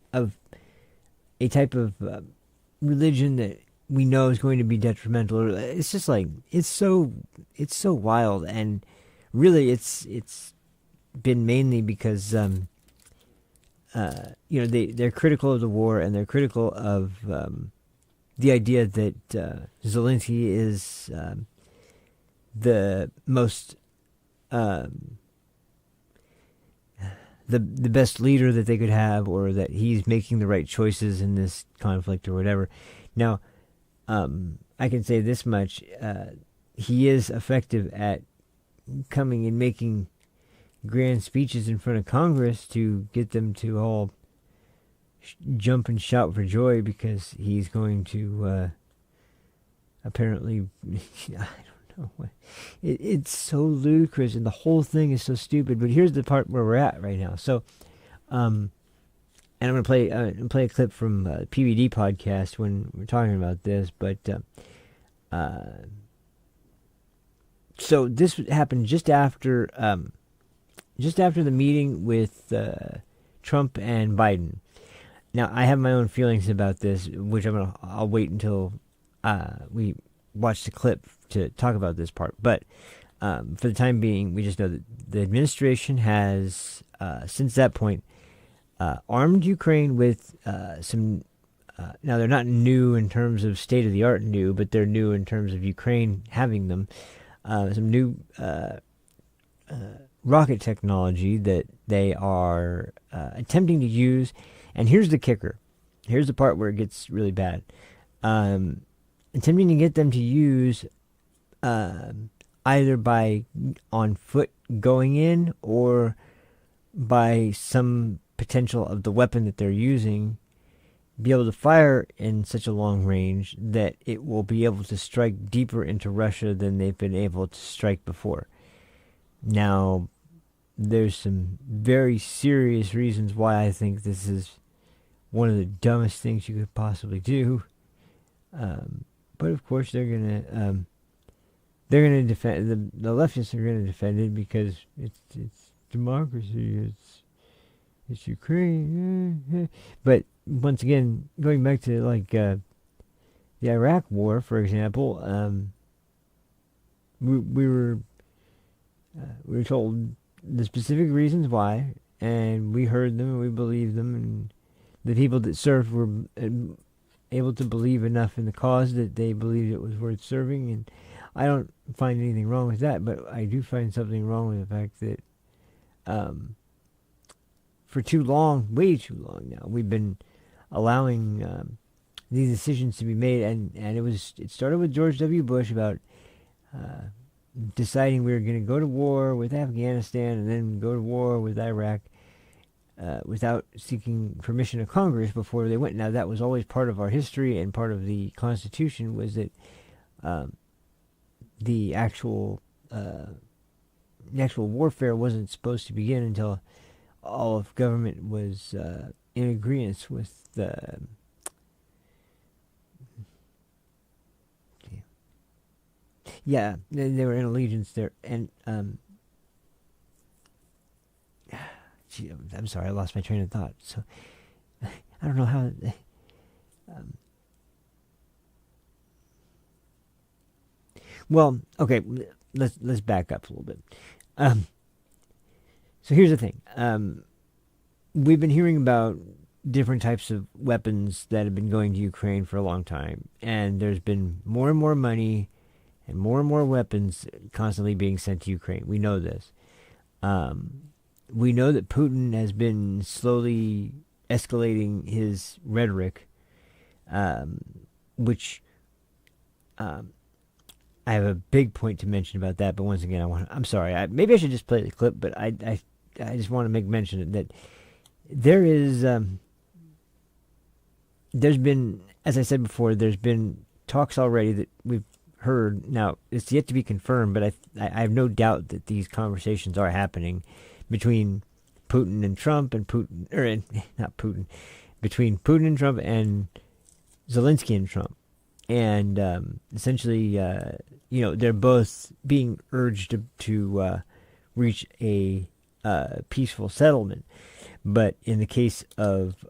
type of religion that we know is going to be detrimental? It's just like it's so wild, and really it's been mainly because they're critical of the war, and they're critical of the idea that Zelensky is the most the best leader that they could have, or that he's making the right choices in this conflict or whatever. Now, I can say this much: he is effective at coming and making grand speeches in front of Congress to get them to all jump and shout for joy because he's going to apparently, I don't know what. It's so ludicrous, and the whole thing is so stupid. But here's the part where we're at right now. So, and I'm going to play a clip from PVD podcast when we're talking about this. But so this happened just after the meeting with Trump and Biden. Now, I have my own feelings about this, which I'll wait until we watch the clip to talk about this part. But for the time being, we just know that the administration has, since that point, armed Ukraine with some. Now, they're not new in terms of state-of-the-art new, but they're new in terms of Ukraine having them. Some new rocket technology that they are attempting to use. And here's the kicker. Here's the part where it gets really bad. Attempting to get them to use either by on foot going in or by some potential of the weapon that they're using, be able to fire in such a long range that it will be able to strike deeper into Russia than they've been able to strike before. Now, there's some very serious reasons why I think this is one of the dumbest things you could possibly do. But of course, they're gonna defend the leftists are gonna defend it because it's democracy. It's Ukraine. But once again, going back to the Iraq War, for example, we were told the specific reasons why, and we heard them and we believed them, and the people that served were able to believe enough in the cause that they believed it was worth serving, and I don't find anything wrong with that, but I do find something wrong with the fact that for too long, way too long now, we've been allowing these decisions to be made, and it started with George W. Bush about deciding we were going to go to war with Afghanistan and then go to war with Iraq without seeking permission of Congress before they went. Now, that was always part of our history, and part of the Constitution was that the actual warfare wasn't supposed to begin until all of government was in agreement with the. Yeah, they were in allegiance there, and gee, I'm sorry, I lost my train of thought. So I don't know how. Well, okay, let's back up a little bit. So here's the thing: we've been hearing about different types of weapons that have been going to Ukraine for a long time, and there's been more and more money and more weapons constantly being sent to Ukraine. We know this. We know that Putin has been slowly escalating his rhetoric, which I have a big point to mention about that. But once again, I'm sorry. Maybe I should just play the clip, but I just want to make mention that there is. There's been, as I said before, there's been talks already that we've heard. Now, it's yet to be confirmed, but I have no doubt that these conversations are happening between Putin and Trump and between Putin and Trump and Zelensky and Trump. And essentially, they're both being urged to reach a peaceful settlement. But in the case of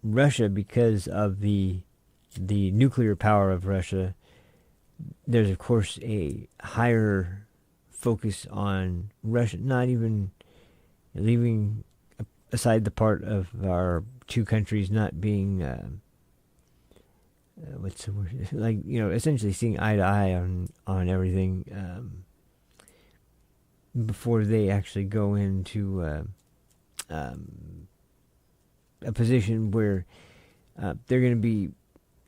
Russia, because of the nuclear power of Russia, there's of course a higher focus on Russia, not even leaving aside the part of our two countries not being what's the word, essentially seeing eye to eye on everything before they actually go into a position where they're going to be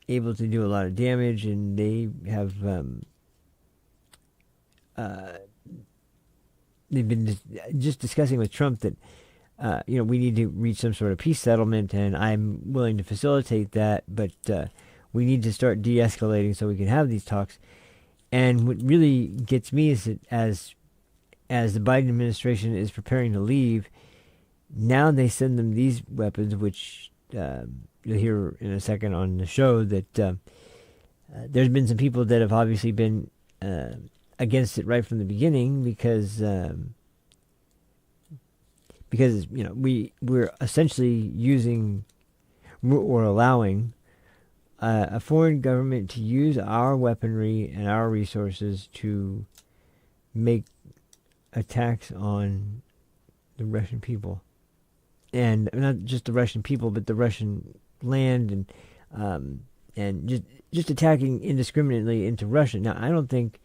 able to do a lot of damage, and they have they've been just discussing with Trump that we need to reach some sort of peace settlement, and I'm willing to facilitate that, but we need to start de-escalating so we can have these talks. And what really gets me is that as the Biden administration is preparing to leave, now they send them these weapons, which you'll hear in a second on the show, that there's been some people that have obviously been against it right from the beginning because we're essentially using or allowing a foreign government to use our weaponry and our resources to make attacks on the Russian people. And not just the Russian people, but the Russian land, and just attacking indiscriminately into Russia. Now, I don't think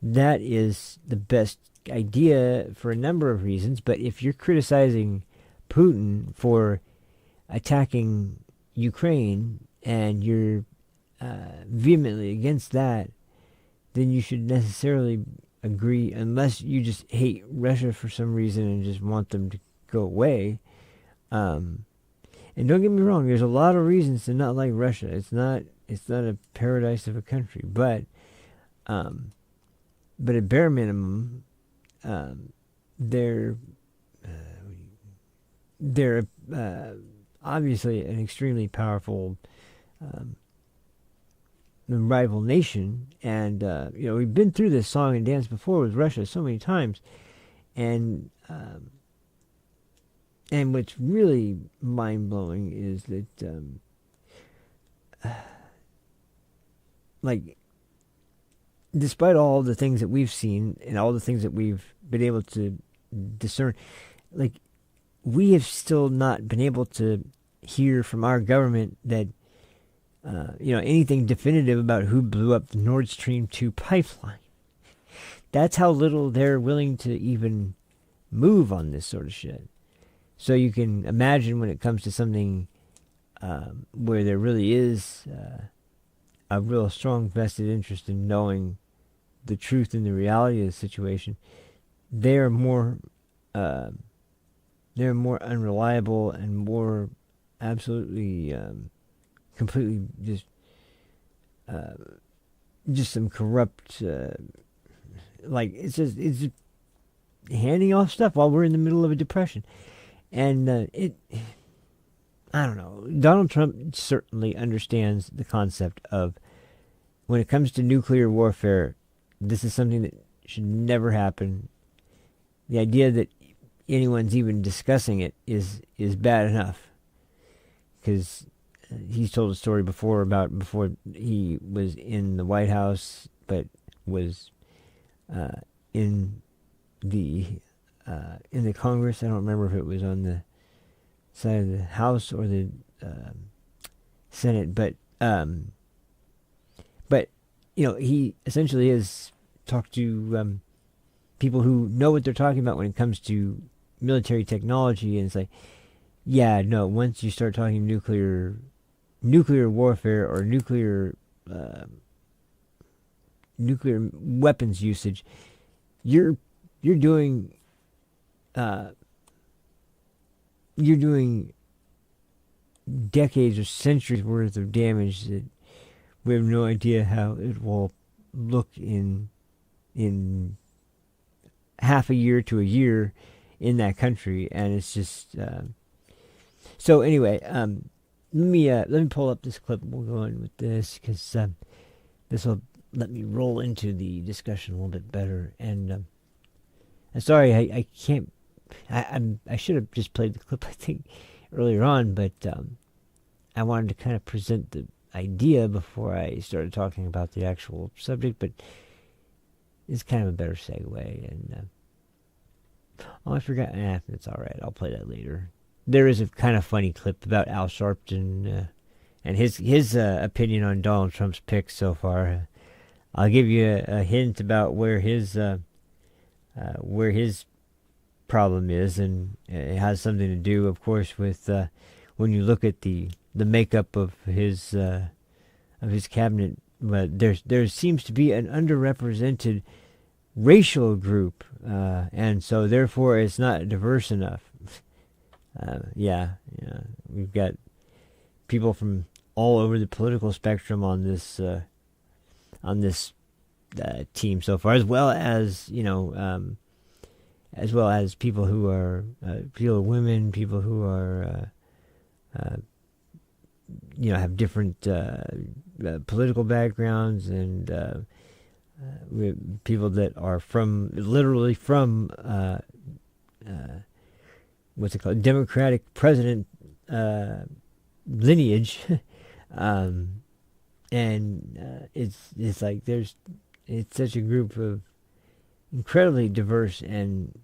that is the best idea for a number of reasons, but if you're criticizing Putin for attacking Ukraine and you're vehemently against that, then you should necessarily agree, unless you just hate Russia for some reason and just want them to go away. And don't get me wrong, there's a lot of reasons to not like Russia. It's not a paradise of a country, but at bare minimum, they're obviously an extremely powerful rival nation, and we've been through this song and dance before with Russia so many times, and what's really mind-blowing is that despite all the things that we've seen and all the things that we've been able to discern, we have still not been able to hear from our government that anything definitive about who blew up the Nord Stream 2 pipeline. That's how little they're willing to even move on this sort of shit. So you can imagine when it comes to something where there really is a real strong vested interest in knowing the truth and the reality of the situation, they're more unreliable and more absolutely completely just some corrupt it's just handing off stuff while we're in the middle of a depression. And I don't know. Donald Trump certainly understands the concept of, when it comes to nuclear warfare, this is something that should never happen. The idea that anyone's even discussing it is bad enough. Because he's told a story before he was in the White House, but was in the Congress. I don't remember if it was on the side of the House or the Senate, but he essentially has talked to people who know what they're talking about when it comes to military technology, and it's like, yeah, no, once you start talking nuclear warfare or nuclear weapons usage, you're doing decades or centuries worth of damage that we have no idea how it will look in half a year to a year in that country. And it's just so anyway, let me pull up this clip. We'll go on with this because this will let me roll into the discussion a little bit better. And I'm sorry, I can't. I should have just played the clip, I think, earlier on, but I wanted to kind of present the idea before I started talking about the actual subject, but it's kind of a better segue. And I forgot. It's all right. I'll play that later. There is a kind of funny clip about Al Sharpton and his opinion on Donald Trump's picks so far. I'll give you a hint about where his problem is, and it has something to do, of course, with when you look at the makeup of his cabinet. But there seems to be an underrepresented racial group, and so therefore it's not diverse enough. Yeah, we've got people from all over the political spectrum on this team so far, as well as people who are women, people who are have different political backgrounds, and people that are literally from what's it called, Democratic president lineage, and it's like it's such a group of incredibly diverse and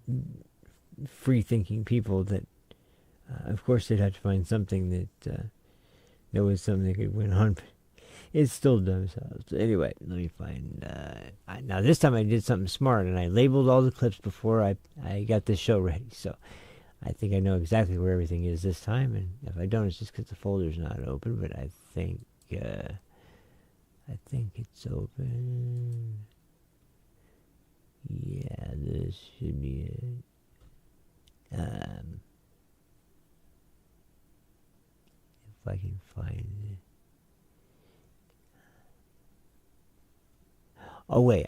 free-thinking people that, of course, they'd have to find something that was something they could win on. But it's still dumb. So anyway, let me find. Now this time I did something smart, and I labeled all the clips before I got this show ready. So I think I know exactly where everything is this time, and if I don't, it's just because the folder's not open. But I think it's open. Yeah, this should be it. If I can find it. Oh wait,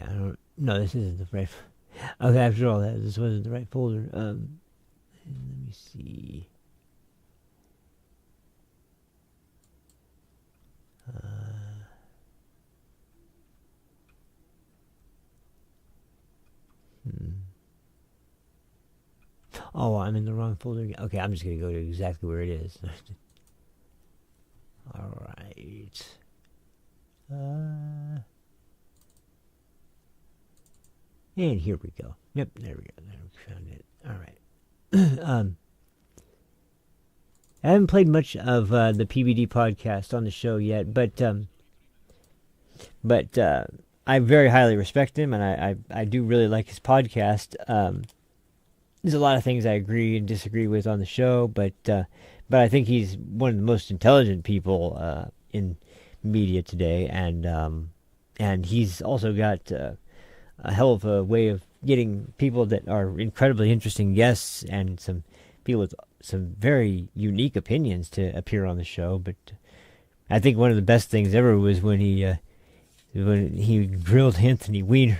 no, this isn't the right. Okay, after all that, this wasn't the right folder. Let me see. Oh, I'm in the wrong folder again. Okay, I'm just going to go to exactly where it is. All right. And here we go. Yep, there we go. There we found it. All right. I haven't played much of the PBD podcast on the show yet, but I very highly respect him, and I do really like his podcast. There's a lot of things I agree and disagree with on the show, but I think he's one of the most intelligent people in media today, and he's also got a hell of a way of getting people that are incredibly interesting guests and some people with some very unique opinions to appear on the show. But I think one of the best things ever was when he grilled Anthony Weiner.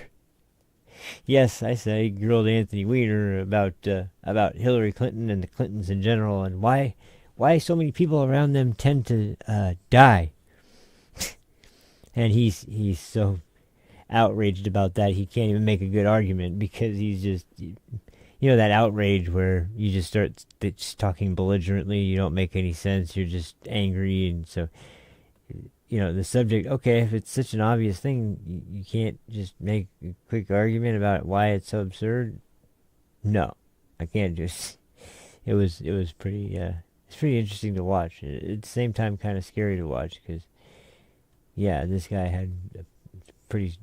Yes, I say grilled Anthony Weiner about Hillary Clinton and the Clintons in general, and why so many people around them tend to die. And he's so outraged about that he can't even make a good argument, because he's just, that outrage where you just start talking belligerently, you don't make any sense, you're just angry, and so the subject, okay, if it's such an obvious thing, you can't just make a quick argument about why it's so absurd. No, I can't just. It was pretty it's pretty interesting to watch. At the same time, kind of scary to watch because, yeah, this guy had a pretty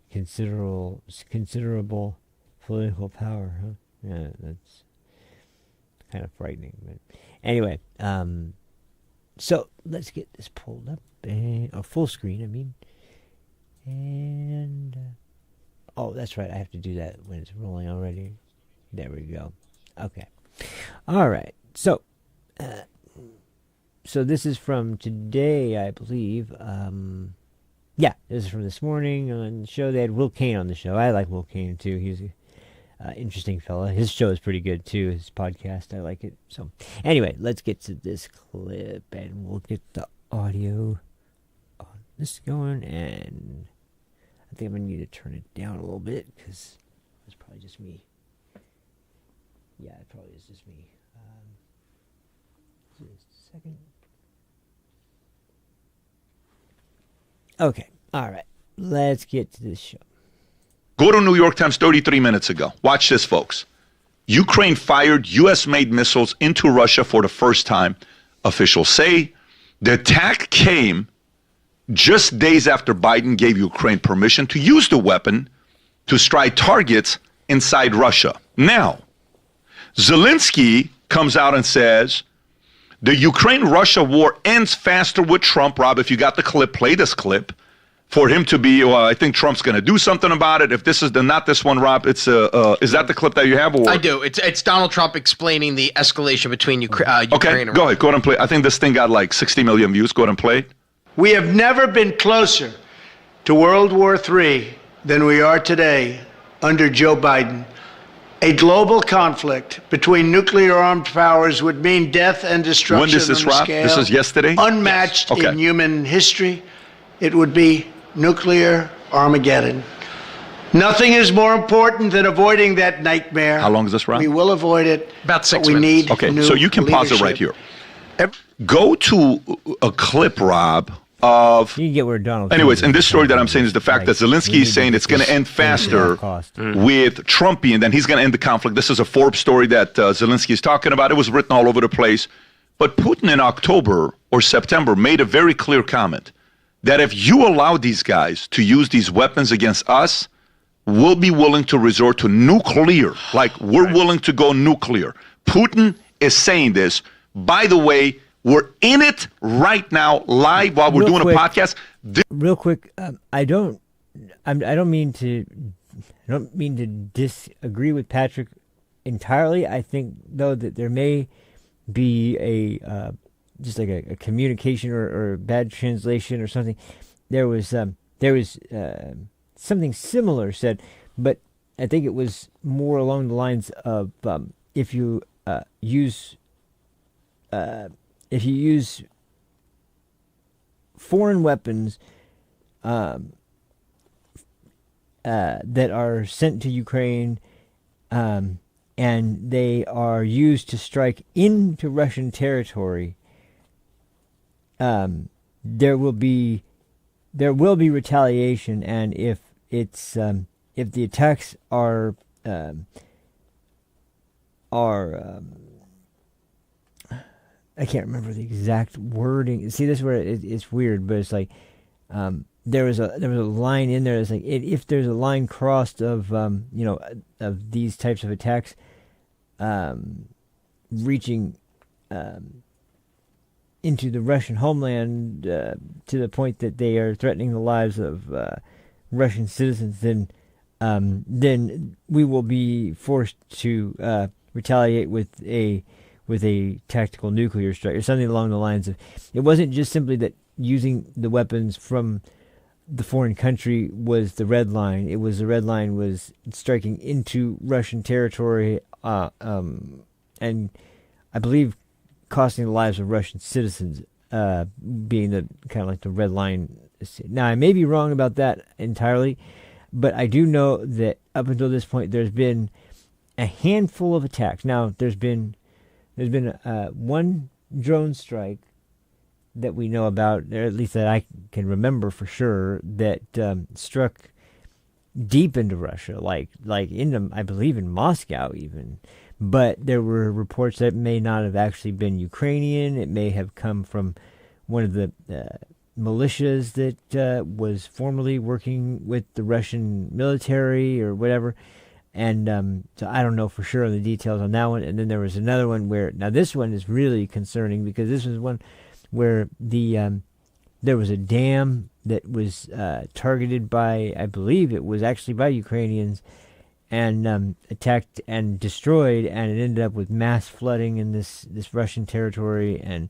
considerable political power, huh? Yeah, that's kind of frightening. But anyway, so let's get this pulled up, full screen, I mean. And, oh, that's right, I have to do that when it's rolling already. There we go. Okay. All right. So this is from today, I believe. Yeah, this is from this morning on the show. They had Will Kane on the show. I like Will Kane, too. He's an interesting fella. His show is pretty good, too. His podcast, I like it. So, anyway, let's get to this clip, and we'll get the audio on this going. And I think I'm going to need to turn it down a little bit, because it's probably just me. Yeah, it probably is just me. Just a second. Okay, all right. Let's get to this show. Go to New York Times 33 minutes ago. Watch this, folks. Ukraine fired U.S.-made missiles into Russia for the first time. Officials say the attack came just days after Biden gave Ukraine permission to use the weapon to strike targets inside Russia. Now, Zelensky comes out and says the Ukraine-Russia war ends faster with Trump. Rob, if you got the clip, play this clip. For him to be, well, I think Trump's going to do something about it. If this is not this one, Rob, it's is that the clip that you have? Or? I do. It's Donald Trump explaining the escalation between Ukraine and Russia. Okay, go ahead and play. I think this thing got like 60 million views. Go ahead and play it. We have never been closer to World War III than we are today under Joe Biden. A global conflict between nuclear-armed powers would mean death and destruction. When is this, on a Rob? scale This is yesterday? unmatched Yes. Okay. in human history. It would be nuclear Armageddon. Nothing is more important than avoiding that nightmare. How long is this, Rob? We will avoid it. About 6 but we minutes. need Okay, new so you can pause it right leadership. here. Go to a clip, Rob, of... You can get where Donald. Anyways, Trump and this is story that going. I'm saying is the fact that Like, Zelensky we is saying need it's going to this end thing at faster all cost. with Trump, and then he's going to end the conflict. This is a Forbes story that Zelensky is talking about. It was written all over the place. But Putin in October or September made a very clear comment that if you allow these guys to use these weapons against us, we'll be willing to resort to nuclear. Like, we're willing to go nuclear. Putin is saying this. By the way, we're in it right now, live, while we're Real doing quick. a podcast. Real quick, I don't mean to disagree with Patrick entirely. I think though that there may be a just like a communication or a bad translation or something. There was something similar said, but I think it was more along the lines of if you use foreign weapons that are sent to Ukraine and they are used to strike into Russian territory, there will be retaliation, and if the attacks are I can't remember the exact wording. See, this is where it's weird, but it's like there was a line in there that's like if there's a line crossed of of these types of attacks reaching into the Russian homeland to the point that they are threatening the lives of Russian citizens, then we will be forced to retaliate with a tactical nuclear strike or something along the lines of. It wasn't just simply that using the weapons from the foreign country was the red line. It was the red line was striking into Russian territory, and I believe costing the lives of Russian citizens, being the kind of like the red line. Now, I may be wrong about that entirely, but I do know that up until this point, there's been a handful of attacks. Now, there's been one drone strike that we know about, or at least that I can remember for sure, that struck deep into Russia, like into, I believe, in Moscow even. But there were reports that it may not have actually been Ukrainian. It may have come from one of the militias that was formerly working with the Russian military or whatever. And so I don't know for sure the details on that one. And then there was another one where, now this one is really concerning because this was one where there was a dam that was targeted by, I believe it was actually by Ukrainians, and attacked and destroyed, and it ended up with mass flooding in this Russian territory, and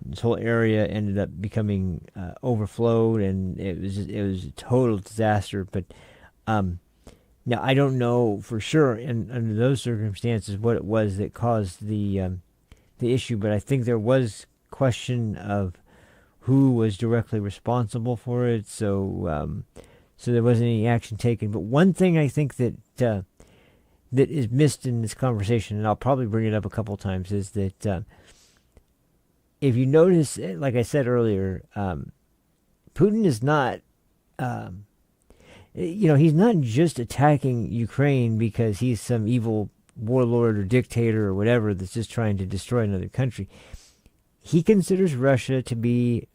this whole area ended up becoming overflowed, and it was a total disaster. But now I don't know for sure, and under those circumstances, what it was that caused the issue. But I think there was question of who was directly responsible for it. So there wasn't any action taken. But one thing I think that is missed in this conversation, and I'll probably bring it up a couple times, is that if you notice, like I said earlier, Putin is not, he's not just attacking Ukraine because he's some evil warlord or dictator or whatever that's just trying to destroy another country. He considers Russia to be,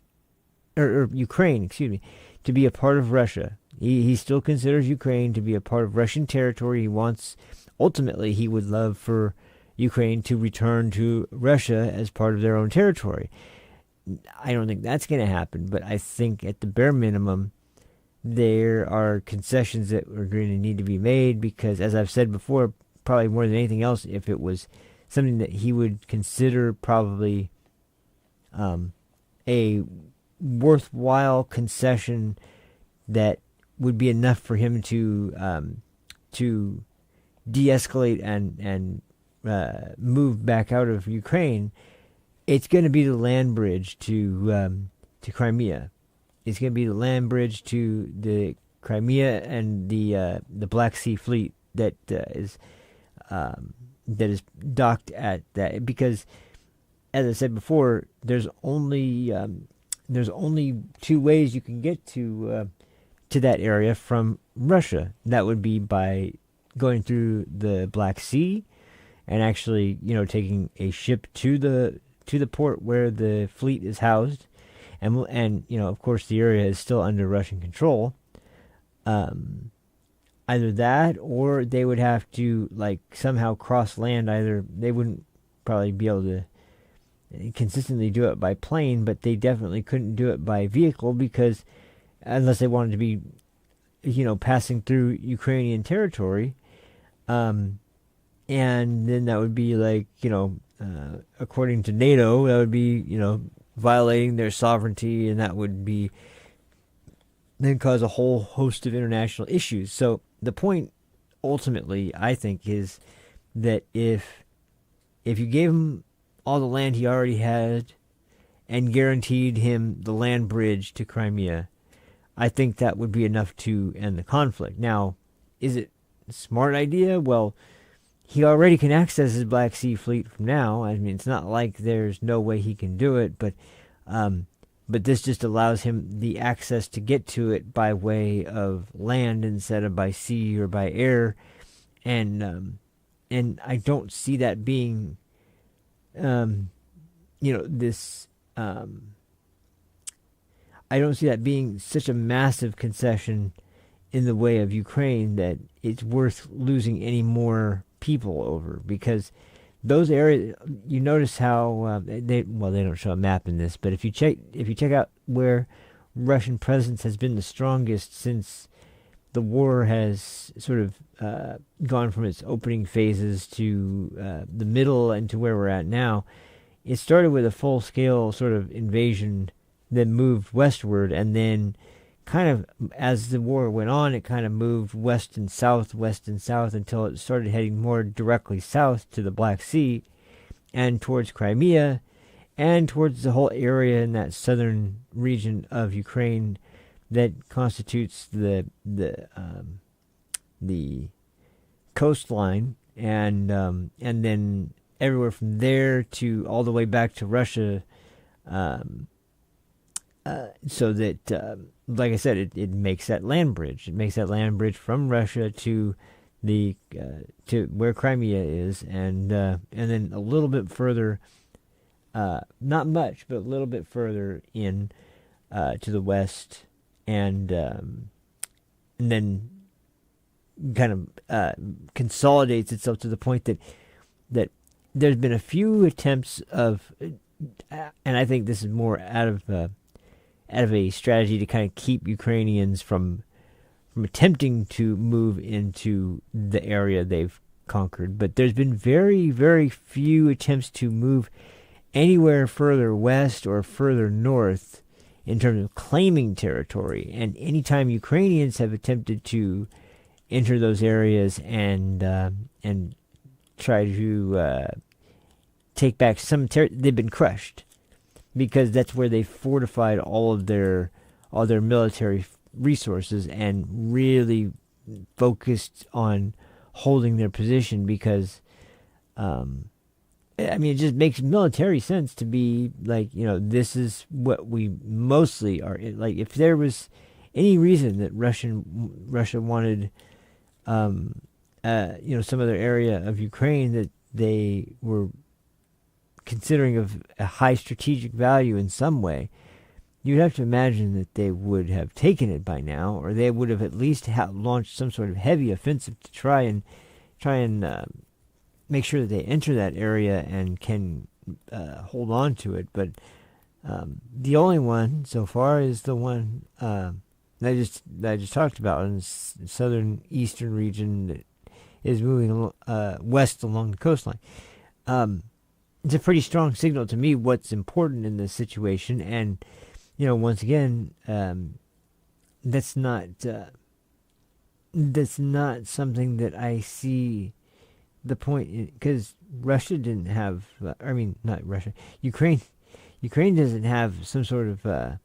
or Ukraine, excuse me, to be a part of Russia. He still considers Ukraine to be a part of Russian territory. He wants, ultimately, he would love for Ukraine to return to Russia as part of their own territory. I don't think that's going to happen, but I think at the bare minimum, there are concessions that are going to need to be made because, as I've said before, probably more than anything else, if it was something that he would consider probably a worthwhile concession that would be enough for him to de-escalate and move back out of Ukraine, it's going to be the land bridge to Crimea. It's going to be the land bridge to the Crimea and the Black Sea Fleet that is docked at that, because, as I said before, there's only two ways you can get to that area from Russia. That would be by going through the Black Sea and actually, taking a ship to the port where the fleet is housed, and of course the area is still under Russian control. Either that, or they would have to somehow cross land. Either they wouldn't probably be able to consistently do it by plane, but they definitely couldn't do it by vehicle, because unless they wanted to be, passing through Ukrainian territory, and then that would be according to NATO, that would be, violating their sovereignty, and that would be then cause a whole host of international issues. So the point ultimately, I think, is that if you gave him all the land he already had and guaranteed him the land bridge to Crimea, I think that would be enough to end the conflict. Now, is it a smart idea? Well, he already can access his Black Sea Fleet from now. I mean, it's not like there's no way he can do it, but this just allows him the access to get to it by way of land instead of by sea or by air, and I don't see that being, I don't see that being such a massive concession in the way of Ukraine that it's worth losing any more people over, because those areas, you notice how they don't show a map in this, but if you check out where Russian presence has been the strongest since the war has sort of gone from its opening phases to the middle and to where we're at now, it started with a full-scale sort of invasion, then moved westward, and then kind of, as the war went on, it kind of moved west and south, until it started heading more directly south to the Black Sea and towards Crimea and towards the whole area in that southern region of Ukraine that constitutes the coastline, and then everywhere from there to all the way back to Russia, so that, like I said, it makes that land bridge. It makes that land bridge from Russia to to where Crimea is, and then a little bit further, not much, but a little bit further in to the west, and then kind of consolidates itself to the point that there's been a few attempts of, and I think this is more out of a strategy to kind of keep Ukrainians from attempting to move into the area they've conquered. But there's been very, very few attempts to move anywhere further west or further north in terms of claiming territory. And anytime Ukrainians have attempted to enter those areas and try to take back some territory, they've been crushed, because that's where they fortified all their military resources and really focused on holding their position, because I mean, it just makes military sense to be like, this is what we mostly are. Like, if there was any reason that Russia wanted, some other area of Ukraine that they were considering of a high strategic value in some way, you'd have to imagine that they would have taken it by now, or they would have at least launched some sort of heavy offensive to try and make sure that they enter that area and can hold on to it. But the only one so far is the one that I just talked about in the southern eastern region that is moving west along the coastline. It's a pretty strong signal to me what's important in this situation, and once again, that's not something that I see the point, because Russia didn't have. Not Russia. Ukraine doesn't have some sort of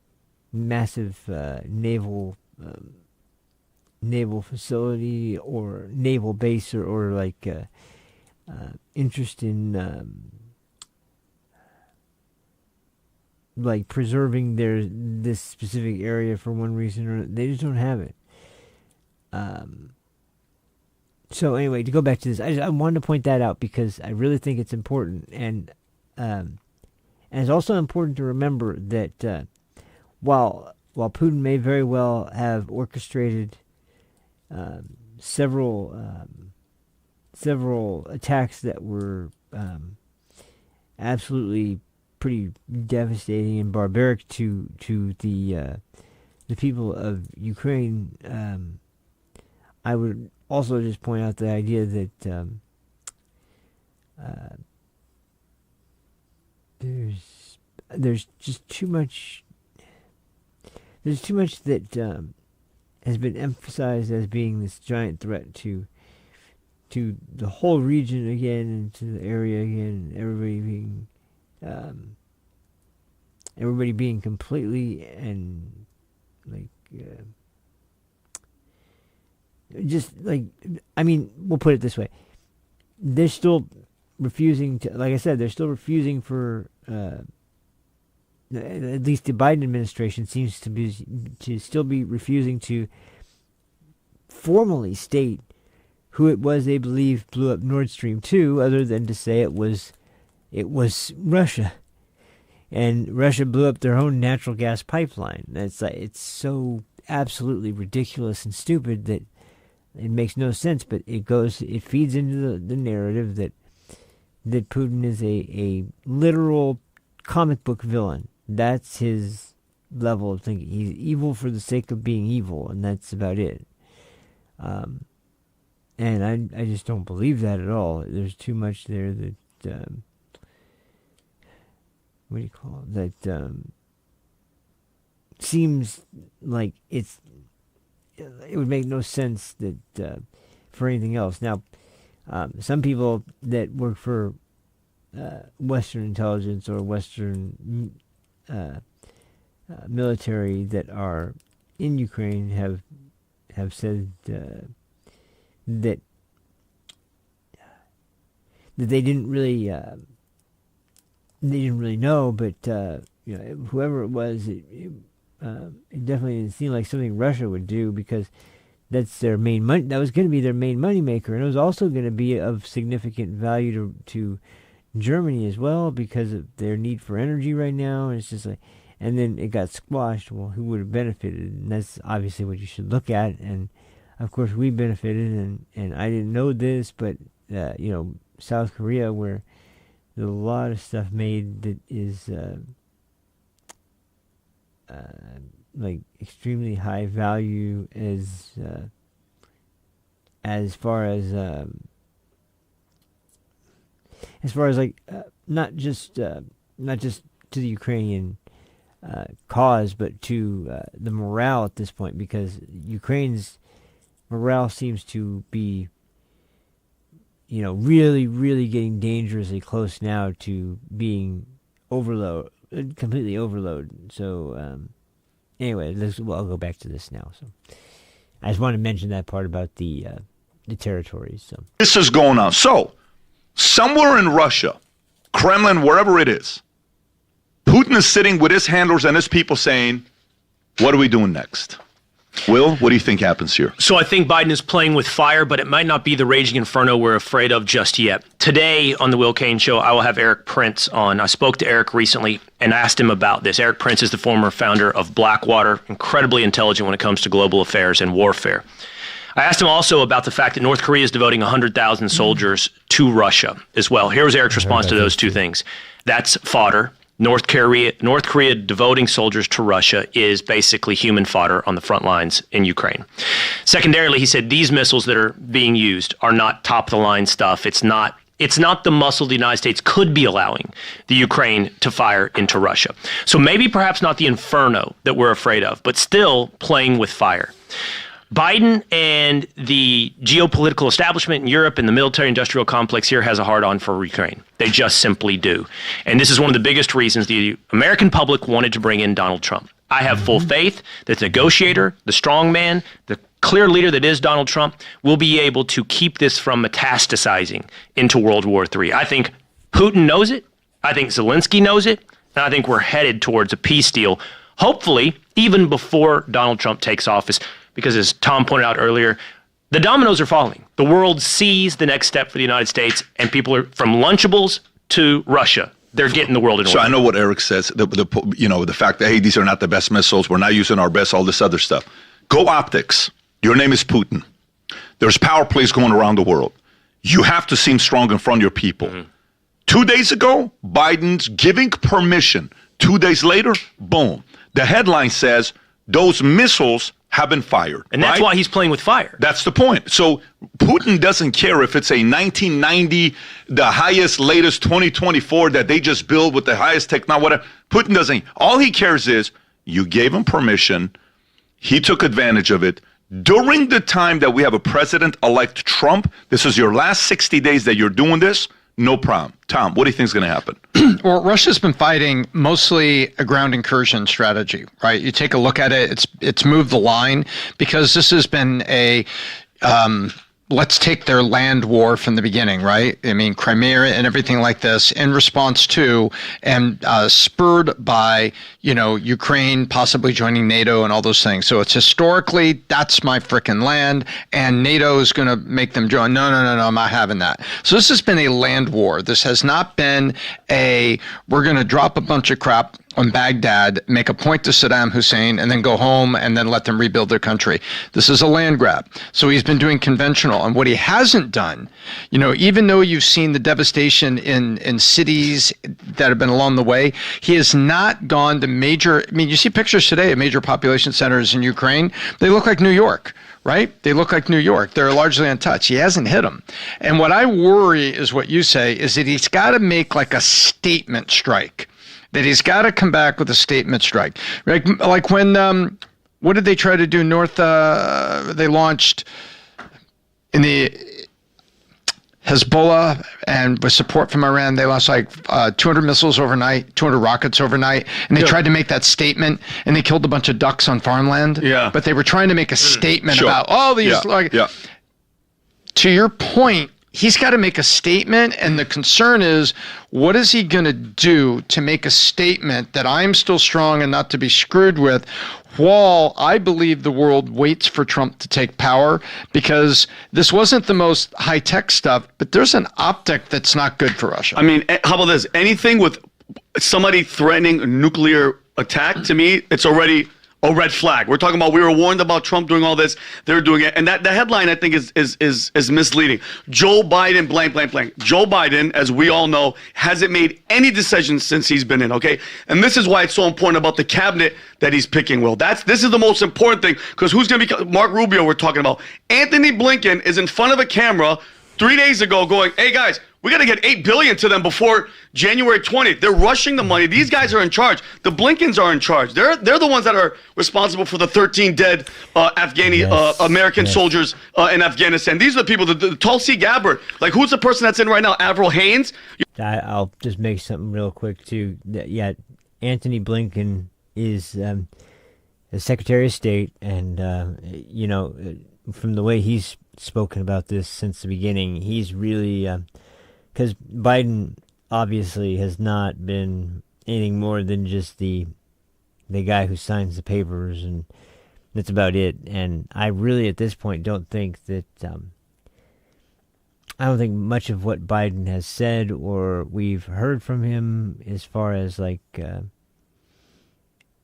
massive naval facility or naval base or like interest in like preserving this specific area for one reason or another. They just don't have it. So anyway, to go back to this, I wanted to point that out because I really think it's important, and it's also important to remember that while Putin may very well have orchestrated several attacks that were absolutely pretty devastating and barbaric to the people of Ukraine, I would also just point out the idea that there's just too much. There's too much that has been emphasized as being this giant threat to the whole region again, and to the area again. Everybody being completely and like. Just like, we'll put it this way. They're still refusing to, like I said, they're still refusing for, at least the Biden administration seems to still be refusing to formally state who it was they believe blew up Nord Stream 2, other than to say it was Russia. And Russia blew up their own natural gas pipeline. It's so absolutely ridiculous and stupid that it makes no sense, but it feeds into the narrative that Putin is a literal comic book villain. That's his level of thinking. He's evil for the sake of being evil, and that's about it. And I just don't believe that at all. There's too much there that what do you call it? That seems like it would make no sense that for anything else. Now, some people that work for Western intelligence or Western military that are in Ukraine have said that they didn't really know, but whoever it was, it definitely didn't seem like something Russia would do, because that's their main money. That was going to be their main moneymaker, and it was also going to be of significant value to Germany as well because of their need for energy right now. And it's just like, and then it got squashed. Well, who would have benefited? And that's obviously what you should look at. And of course, we benefited. And I didn't know this, but South Korea, where there's a lot of stuff made that is like extremely high value as far as like not just to the Ukrainian cause, but to the morale at this point, because Ukraine's morale seems to be really, really getting dangerously close now to being completely overloaded. So anyway, I'll go back to this now. So I just want to mention that part about the territories. So this is going on. So somewhere in Russia, Kremlin, wherever it is, Putin is sitting with his handlers and his people saying, what are we doing next? Will, what do you think happens here? So I think Biden is playing with fire, but it might not be the raging inferno we're afraid of just yet. Today on the Will Cain Show, I will have Eric Prince on. I spoke to Eric recently and asked him about this. Eric Prince is the former founder of Blackwater, incredibly intelligent when it comes to global affairs and warfare. I asked him also about the fact that North Korea is devoting 100,000 soldiers to Russia as well. Here was Eric's response to those two things. That's fodder. North Korea devoting soldiers to Russia is basically human fodder on the front lines in Ukraine. Secondarily, he said these missiles that are being used are not top-of-the-line stuff. It's not the muscle the United States could be allowing the Ukraine to fire into Russia. So maybe perhaps not the inferno that we're afraid of, but still playing with fire. Biden and the geopolitical establishment in Europe and the military-industrial complex here has a hard-on for Ukraine. They just simply do. And this is one of the biggest reasons the American public wanted to bring in Donald Trump. I have full faith that the negotiator, the strong man, the clear leader that is Donald Trump will be able to keep this from metastasizing into World War III. I think Putin knows it. I think Zelensky knows it. And I think we're headed towards a peace deal, hopefully even before Donald Trump takes office. Because as Tom pointed out earlier, the dominoes are falling. The world sees the next step for the United States, and people are from Lunchables to Russia. They're getting the world in order. So I know what Eric says, the fact that, hey, these are not the best missiles, we're not using our best, all this other stuff. Go optics. Your name is Putin. There's power plays going around the world. You have to seem strong in front of your people. Mm-hmm. 2 days ago, Biden's giving permission. 2 days later, boom. The headline says those missiles have been fired. And that's why he's playing with fire. That's the point. So Putin doesn't care if it's a 1990, the highest, latest 2024 that they just build with the highest technology, whatever. Putin doesn't. All he cares is you gave him permission. He took advantage of it. During the time that we have a president-elect Trump, this is your last 60 days that you're doing this, no problem. Tom, what do you think is going to happen? Well, Russia's been fighting mostly a ground incursion strategy, right? You take a look at it, it's moved the line because this has been a let's take their land war from the beginning, right? I mean, Crimea and everything like this in response to and spurred by, Ukraine possibly joining NATO and all those things. So it's historically, that's my frickin' land, and NATO is going to make them join. No, I'm not having that. So this has been a land war. This has not been we're going to drop a bunch of crap on Baghdad, make a point to Saddam Hussein, and then go home and then let them rebuild their country. This is a land grab. So he's been doing conventional. And what he hasn't done, even though you've seen the devastation in cities that have been along the way, he has not gone to you see pictures today of major population centers in Ukraine. They look like New York. Right? They look like New York. They're largely untouched. He hasn't hit them. And what I worry is what you say, is that he's got to make like a statement strike. That he's got to come back with a statement strike. Like when, what did they try to do they launched in the Hezbollah and with support from Iran, they launched 200 missiles overnight, 200 rockets overnight, and they tried to make that statement, and they killed a bunch of ducks on farmland. Yeah. But they were trying to make a statement about all these. To your point he's got to make a statement, and the concern is, what is he going to do to make a statement that I'm still strong and not to be screwed with, while I believe the world waits for Trump to take power? Because this wasn't the most high-tech stuff, but there's an optic that's not good for Russia. I mean, how about this? Anything with somebody threatening a nuclear attack, to me, it's already a red flag. We're talking about, we were warned about Trump doing all this. They're doing it. And that the headline, I think, is misleading. Joe Biden, blank, blank, blank. Joe Biden, as we all know, hasn't made any decisions since he's been in, okay? And this is why it's so important about the cabinet that he's picking, Will. This is the most important thing, because who's going to be, Mark Rubio we're talking about. Anthony Blinken is in front of a camera 3 days ago going, hey, guys, we got to get $8 billion to them before January 20th. They're rushing the money. These guys are in charge. The Blinkens are in charge. They're the ones that are responsible for the 13 dead American soldiers in Afghanistan. These are the people, the Tulsi Gabbard. Like, who's the person that's in right now? Avril Haines? I'll just make something real quick, too. Yeah, Anthony Blinken is the Secretary of State, and, from the way he's spoken about this since the beginning, he's really... because Biden obviously has not been anything more than just the guy who signs the papers, and that's about it. And I really, at this point, don't think that I don't think much of what Biden has said or we've heard from him, as far as like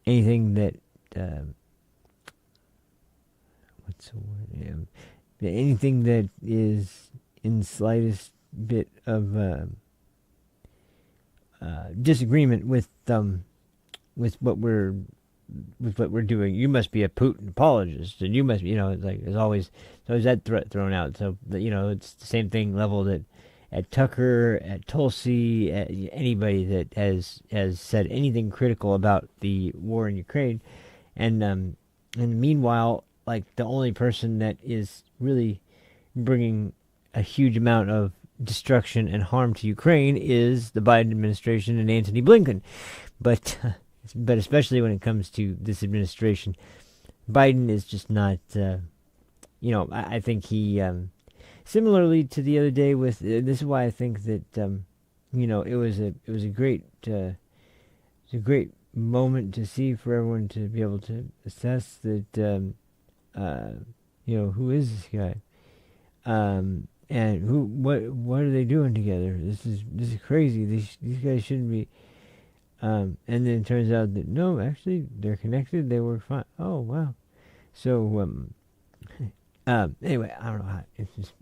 anything that what's the word? Anything that is in the slightest bit of disagreement with what we're doing. You must be a Putin apologist, and you must, it's like there's always that threat thrown out. So it's the same thing leveled at Tucker, at Tulsi, at anybody that has said anything critical about the war in Ukraine, and meanwhile, like the only person that is really bringing a huge amount of destruction and harm to Ukraine is the Biden administration and Anthony Blinken. But especially when it comes to this administration, Biden is just not, I think he, similarly to the other day with, this is why I think that, it was a great moment to see for everyone to be able to assess that, who is this guy? And what are they doing together? This is crazy. These guys shouldn't be. And then it turns out that no, actually they're connected. They work fine. Oh wow. So anyway, I don't know how it's just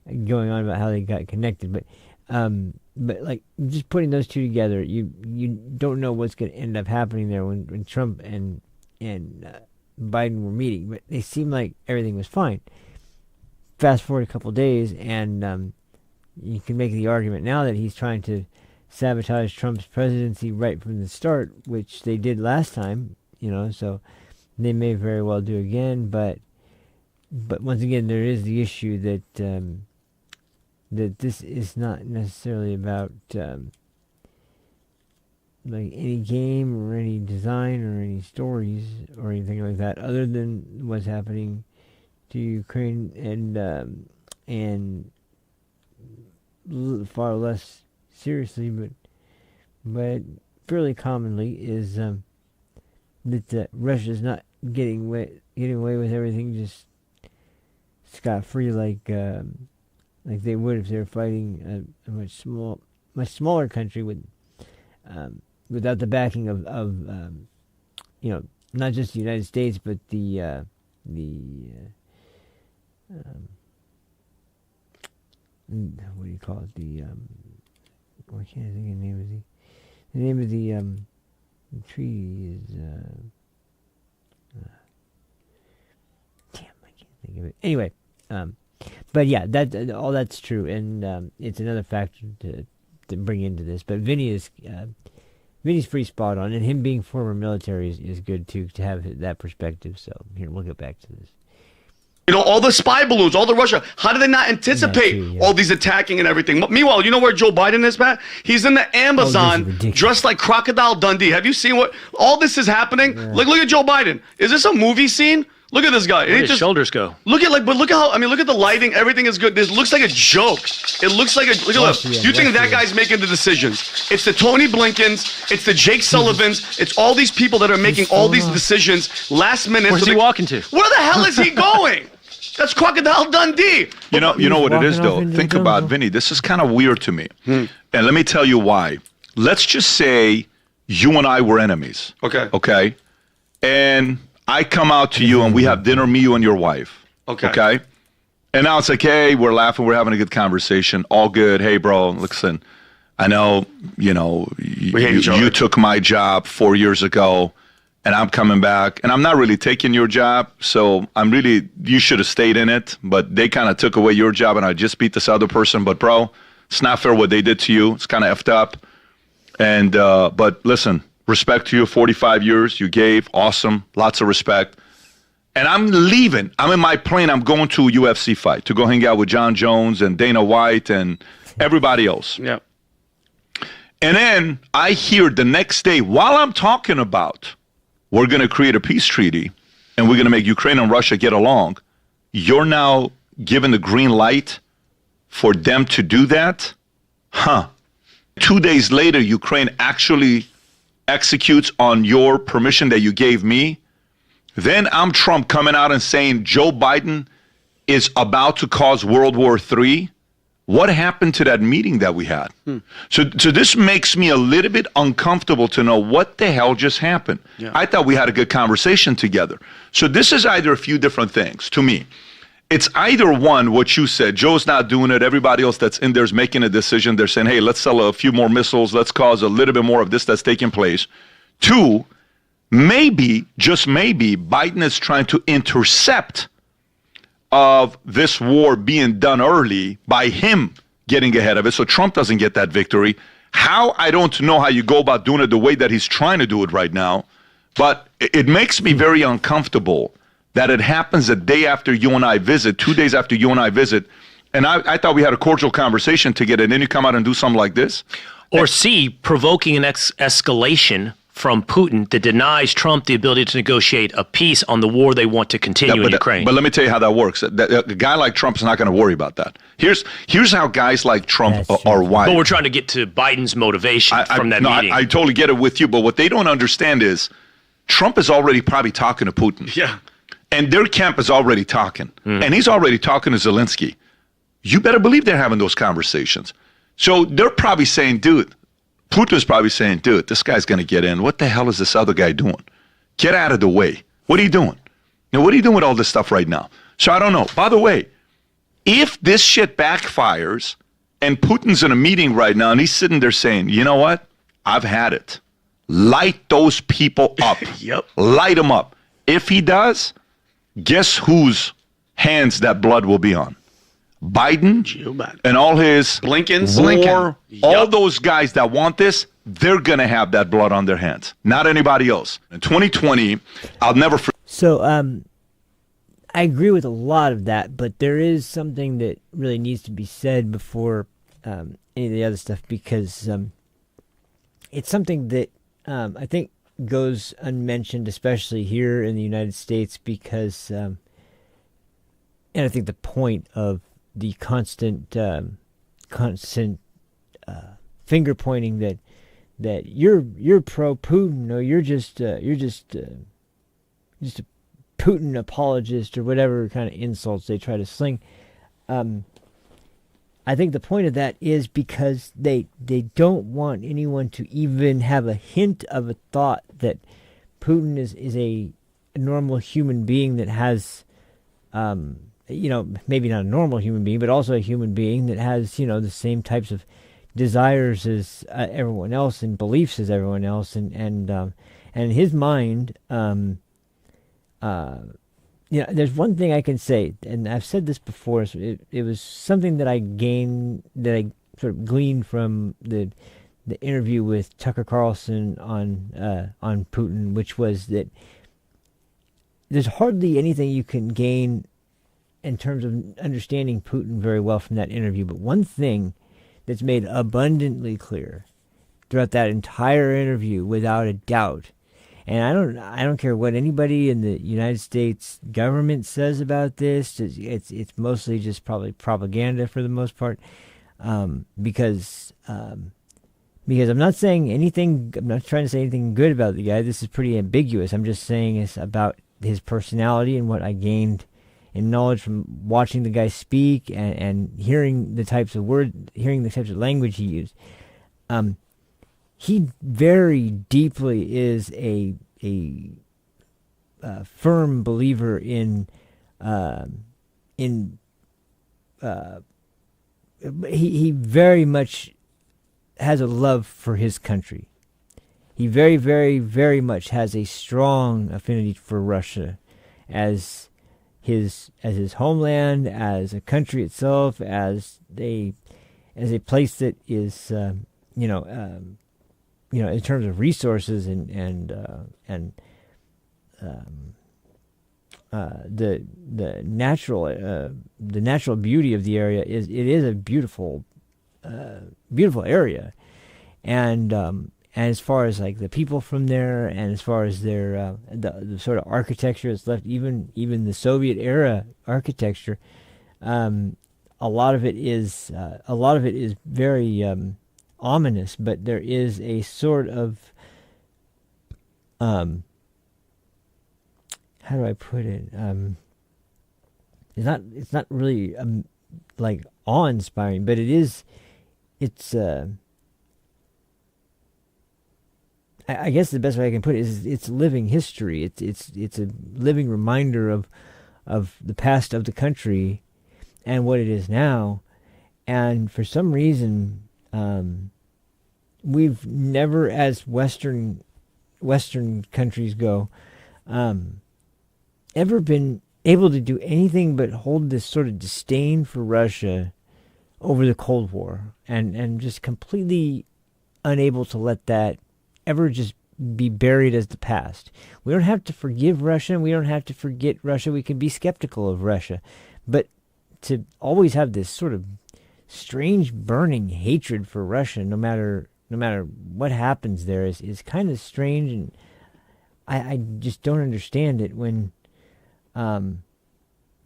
going on about how they got connected, but like just putting those two together, you don't know what's going to end up happening there when Trump and Biden were meeting, but they seemed like everything was fine. Fast forward a couple days, and you can make the argument now that he's trying to sabotage Trump's presidency right from the start, which they did last time, so they may very well do again. But once again, there is the issue that that this is not necessarily about like any game or any design or any stories or anything like that, other than what's happening to Ukraine, and far less seriously, but fairly commonly is that Russia's not getting away with everything just scot-free like they would if they were fighting a much smaller country without the backing of not just the United States, but the what do you call it? Why can't I think of the name of the name of the treaty is damn, I can't think of it. Anyway, but yeah, all that's true, and it's another factor to bring into this. But Vinny's pretty spot on, and him being former military is good too, to have that perspective. So here, we'll get back to this. All the spy balloons, all the Russia. How did they not anticipate all these attacking and everything? Meanwhile, you know where Joe Biden is, Matt? He's in the Amazon dressed like Crocodile Dundee. Have you seen what all this is happening? Yeah. Look at Joe Biden. Is this a movie scene? Look at this guy. Where his shoulders go. Look at look at the lighting. Everything is good. This looks like a joke. It looks like look at Yeah, you think that guy's making the decisions? It's the Tony Blinkens. It's the Jake Sullivans. It's all these people that are making all these decisions last minute. Where's he walking to? Where the hell is he going? That's Crocodile Dundee. You know what it is, walking off though? into Think the about, jungle. Vinny, this is kind of weird to me. And let me tell you why. Let's just say you and I were enemies. Okay? And I come out to you and we have dinner, me, you, and your wife. Okay? And now it's like, hey, we're laughing, we're having a good conversation, all good. Hey, bro, listen, I know, you took my job 4 years ago, and I'm coming back, and I'm not really taking your job, so you should have stayed in it, but they kind of took away your job, and I just beat this other person. But, bro, it's not fair what they did to you. It's kind of effed up. And but listen, respect to you, 45 years you gave, awesome, lots of respect. And I'm leaving. I'm in my plane. I'm going to a UFC fight to go hang out with John Jones and Dana White and everybody else. Yeah. And then I hear the next day, while I'm talking about we're going to create a peace treaty and we're going to make Ukraine and Russia get along, you're now given the green light for them to do that? 2 days later, Ukraine actually executes on your permission that you gave me. Then I'm Trump coming out and saying Joe Biden is about to cause World War III. What happened to that meeting that we had? So this makes me a little bit uncomfortable to know what the hell just happened. Yeah. I thought we had a good conversation together. So this is either a few different things to me. It's either one, what you said, Joe's not doing it. Everybody else that's in there is making a decision. They're saying, hey, let's sell a few more missiles. Let's cause a little bit more of this that's taking place. Two, maybe, just maybe, Biden is trying to intercept of this war being done early by him getting ahead of it, so Trump doesn't get that victory. How? I don't know how you go about doing it the way that he's trying to do it right now, but it makes me very uncomfortable that it happens a day after you and I visit, 2 days after you and I visit, and I thought we had a cordial conversation together, and then you come out and do something like this? Or C, provoking an escalation from Putin that denies Trump the ability to negotiate a peace on the war they want to continue in Ukraine. But let me tell you how that works. A guy like Trump is not going to worry about that. Here's how guys like Trump are wired. But we're trying to get to Biden's motivation from that meeting. I totally get it with you, but what they don't understand is Trump is already probably talking to Putin. Yeah. And their camp is already talking. And he's already talking to Zelensky. You better believe they're having those conversations. So they're probably saying, dude, Putin's probably saying, dude, this guy's going to get in. What the hell is this other guy doing? Get out of the way. What are you doing? What are you doing with all this stuff right now? So I don't know. By the way, if this shit backfires and Putin's in a meeting right now and he's sitting there saying, you know what? I've had it. Light those people up. Yep. Light them up. If he does, guess whose hands that blood will be on? Biden and all his Blinkens, all those guys that want this, they're going to have that blood on their hands, not anybody else. In 2020, I'll never forget. So I agree with a lot of that, but there is something that really needs to be said before any of the other stuff, because it's something that I think goes unmentioned, especially here in the United States, because, and I think the point of the constant finger pointing that you're pro Putin, or you're just a Putin apologist, or whatever kind of insults they try to sling. I think the point of that is because they don't want anyone to even have a hint of a thought that Putin is a normal human being that has maybe not a normal human being, but also a human being that has, the same types of desires as everyone else and beliefs as everyone else. And in his mind, there's one thing I can say, and I've said this before, so it was something that I sort of gleaned from the interview with Tucker Carlson on Putin, which was that there's hardly anything you can gain in terms of understanding Putin very well from that interview. But one thing that's made abundantly clear throughout that entire interview, without a doubt, And I don't care what anybody in the United States government says about this. It's mostly just probably propaganda for the most part, because I'm not saying anything. I'm not trying to say anything good about the guy. This is pretty ambiguous. I'm just saying it's about his personality and what I gained in knowledge from watching the guy speak and hearing the types of language he used. He very deeply is a firm believer in he very much has a love for his country. He very, very, very much has a strong affinity for Russia as his homeland, as a country itself, as a place that is in terms of resources and the natural beauty of the area is a beautiful area, and as far as like the people from there, and as far as their the sort of architecture that's left, even the Soviet era architecture, a lot of it is very ominous, but there is a sort of how do I put it? It's not really like awe-inspiring, but it's I guess the best way I can put it is it's living history. It's a living reminder of the past of the country and what it is now. And for some reason, we've never, as Western countries go, ever been able to do anything but hold this sort of disdain for Russia over the Cold War, and just completely unable to let that ever just be buried as the past. We don't have to forgive Russia, and we don't have to forget Russia. We can be skeptical of Russia, but to always have this sort of strange burning hatred for Russia, no matter what happens there, is kind of strange, and I just don't understand it when at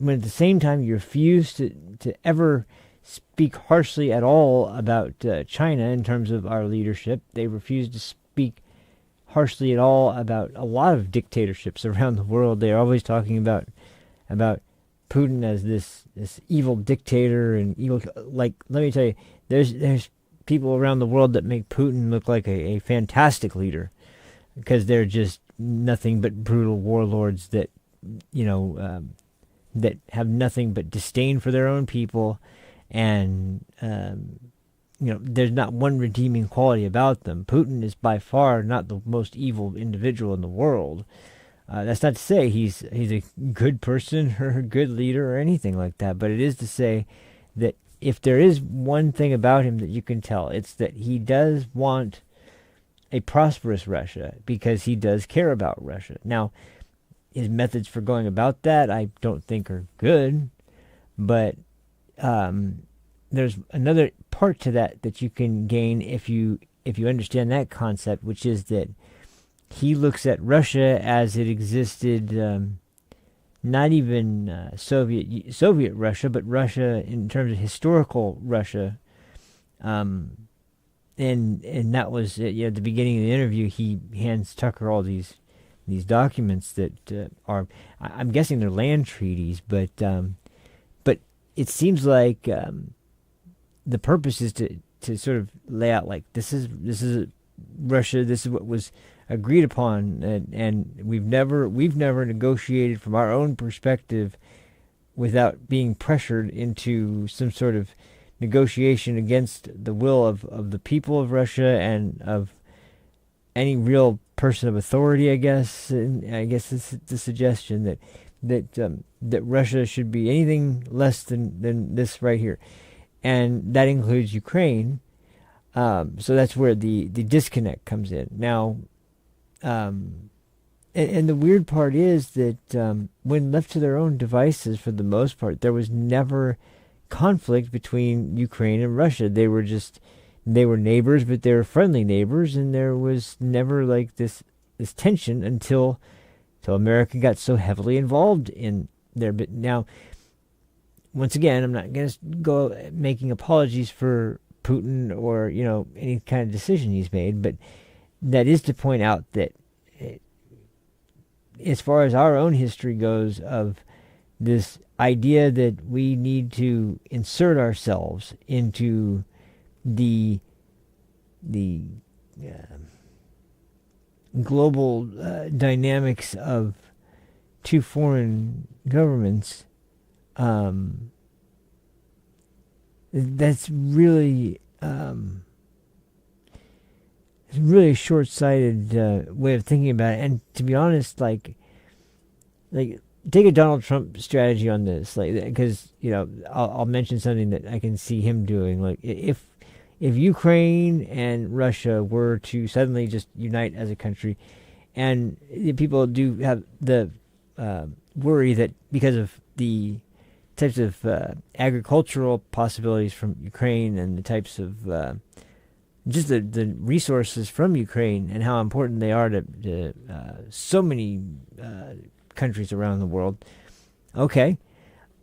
the same time you refuse to ever speak harshly at all about China in terms of our leadership. They refuse to speak harshly at all about a lot of dictatorships around the world. They're always talking about Putin as this evil dictator and evil. Like, let me tell you, there's people around the world that make Putin look like a fantastic leader, because they're just nothing but brutal warlords that that have nothing but disdain for their own people, and there's not one redeeming quality about them. Putin is by far not the most evil individual in the world. That's not to say he's a good person or a good leader or anything like that, but it is to say that if there is one thing about him that you can tell, it's that he does want a prosperous Russia, because he does care about Russia. Now, his methods for going about that I don't think are good, but there's another part to that you can gain if you understand that concept, which is that he looks at Russia as it existed, not even Soviet Russia, but Russia in terms of historical Russia. And that was at the beginning of the interview. He hands Tucker all these documents that are, I'm guessing they're land treaties, but it seems like the purpose is to sort of lay out, like, this is Russia. This is what was agreed upon, and we've never negotiated from our own perspective without being pressured into some sort of negotiation against the will of the people of Russia and of any real person of authority, I guess. And I guess it's the suggestion that Russia should be anything less than this right here, and that includes Ukraine. So that's where the disconnect comes in now. And the weird part is that when left to their own devices, for the most part, there was never conflict between Ukraine and Russia. They were neighbors, but they were friendly neighbors, and there was never like this tension until America got so heavily involved in there. But now, once again, I'm not going to go making apologies for Putin or any kind of decision he's made, but that is to point out that as far as our own history goes, of this idea that we need to insert ourselves into the global dynamics of two foreign governments, that's really it's really a short-sighted way of thinking about it. And to be honest, like take a Donald Trump strategy on this, because I'll mention something that I can see him doing. Like if Ukraine and Russia were to suddenly just unite as a country, and people do have the worry that because of the types of agricultural possibilities from Ukraine and the types of just the resources from Ukraine and how important they are to so many countries around the world. Okay,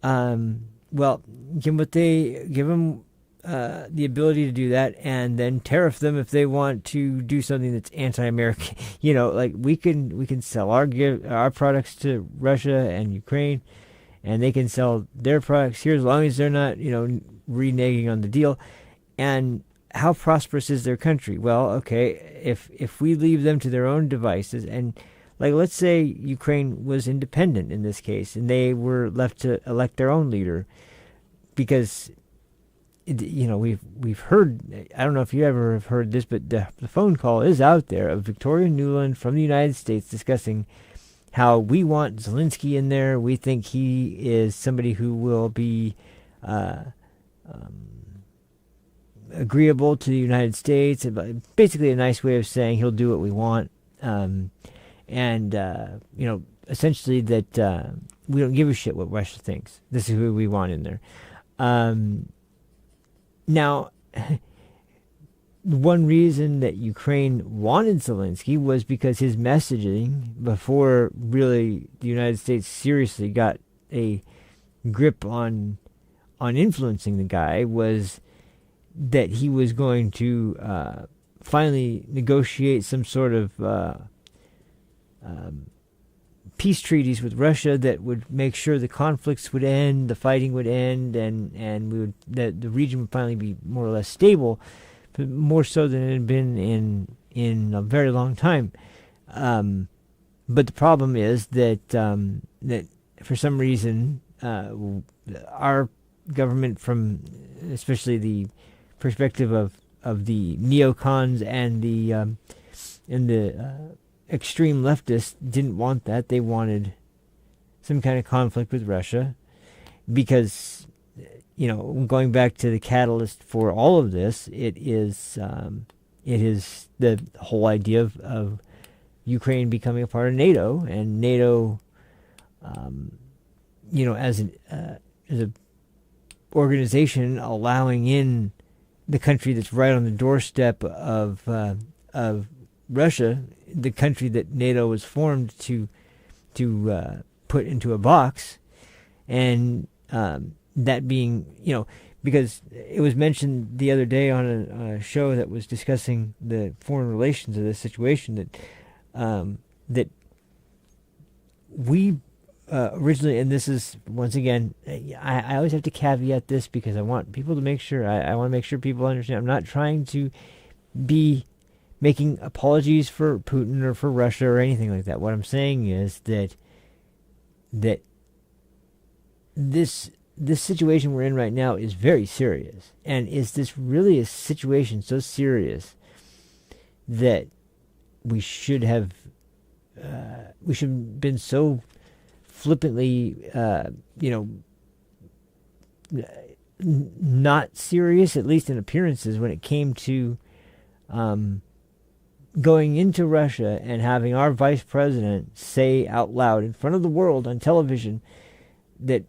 well, give them the ability to do that, and then tariff them if they want to do something that's anti-American. Like we can sell our products to Russia and Ukraine, and they can sell their products here as long as they're not reneging on the deal. And how prosperous is their country? Well, okay, if we leave them to their own devices, and let's say Ukraine was independent in this case, and they were left to elect their own leader, because we've heard, I don't know if you ever have heard this, but the phone call is out there of Victoria Nuland from the United States discussing how we want Zelensky in there. We think he is somebody who will be agreeable to the United States. Basically a nice way of saying he'll do what we want. Essentially that we don't give a shit what Russia thinks. This is who we want in there. Now, one reason that Ukraine wanted Zelensky was because his messaging, before really the United States seriously got a grip on influencing the guy, was that he was going to finally negotiate some sort of peace treaties with Russia that would make sure the conflicts would end, the fighting would end, and the region would finally be more or less stable, but more so than it had been in a very long time. But the problem is that that for some reason our government, from especially the perspective of the neocons and the extreme leftists, didn't want that. They wanted some kind of conflict with Russia because, going back to the catalyst for all of this, it is the whole idea of Ukraine becoming a part of NATO, and NATO, as a organization allowing in the country that's right on the doorstep of Russia, the country that NATO was formed to put into a box, and that being, because it was mentioned the other day on a show that was discussing the foreign relations of this situation, that we originally, and this is, once again, I always have to caveat this because I want people to make sure, I want to make sure people understand, I'm not trying to be making apologies for Putin or for Russia or anything like that. What I'm saying is that this situation we're in right now is very serious. And is this really a situation so serious that we should have been so flippantly, not serious, at least in appearances, when it came to going into Russia and having our vice president say out loud in front of the world on television that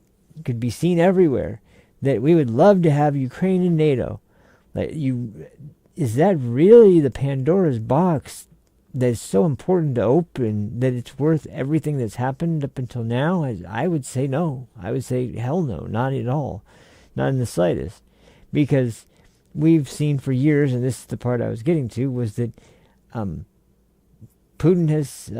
could be seen everywhere that we would love to have Ukraine in NATO. Is that really the Pandora's box that's so important to open that it's worth everything that's happened up until now? I would say no. I would say hell no, not at all, not in the slightest, because we've seen for years, and this is the part I was getting to, was that Putin has,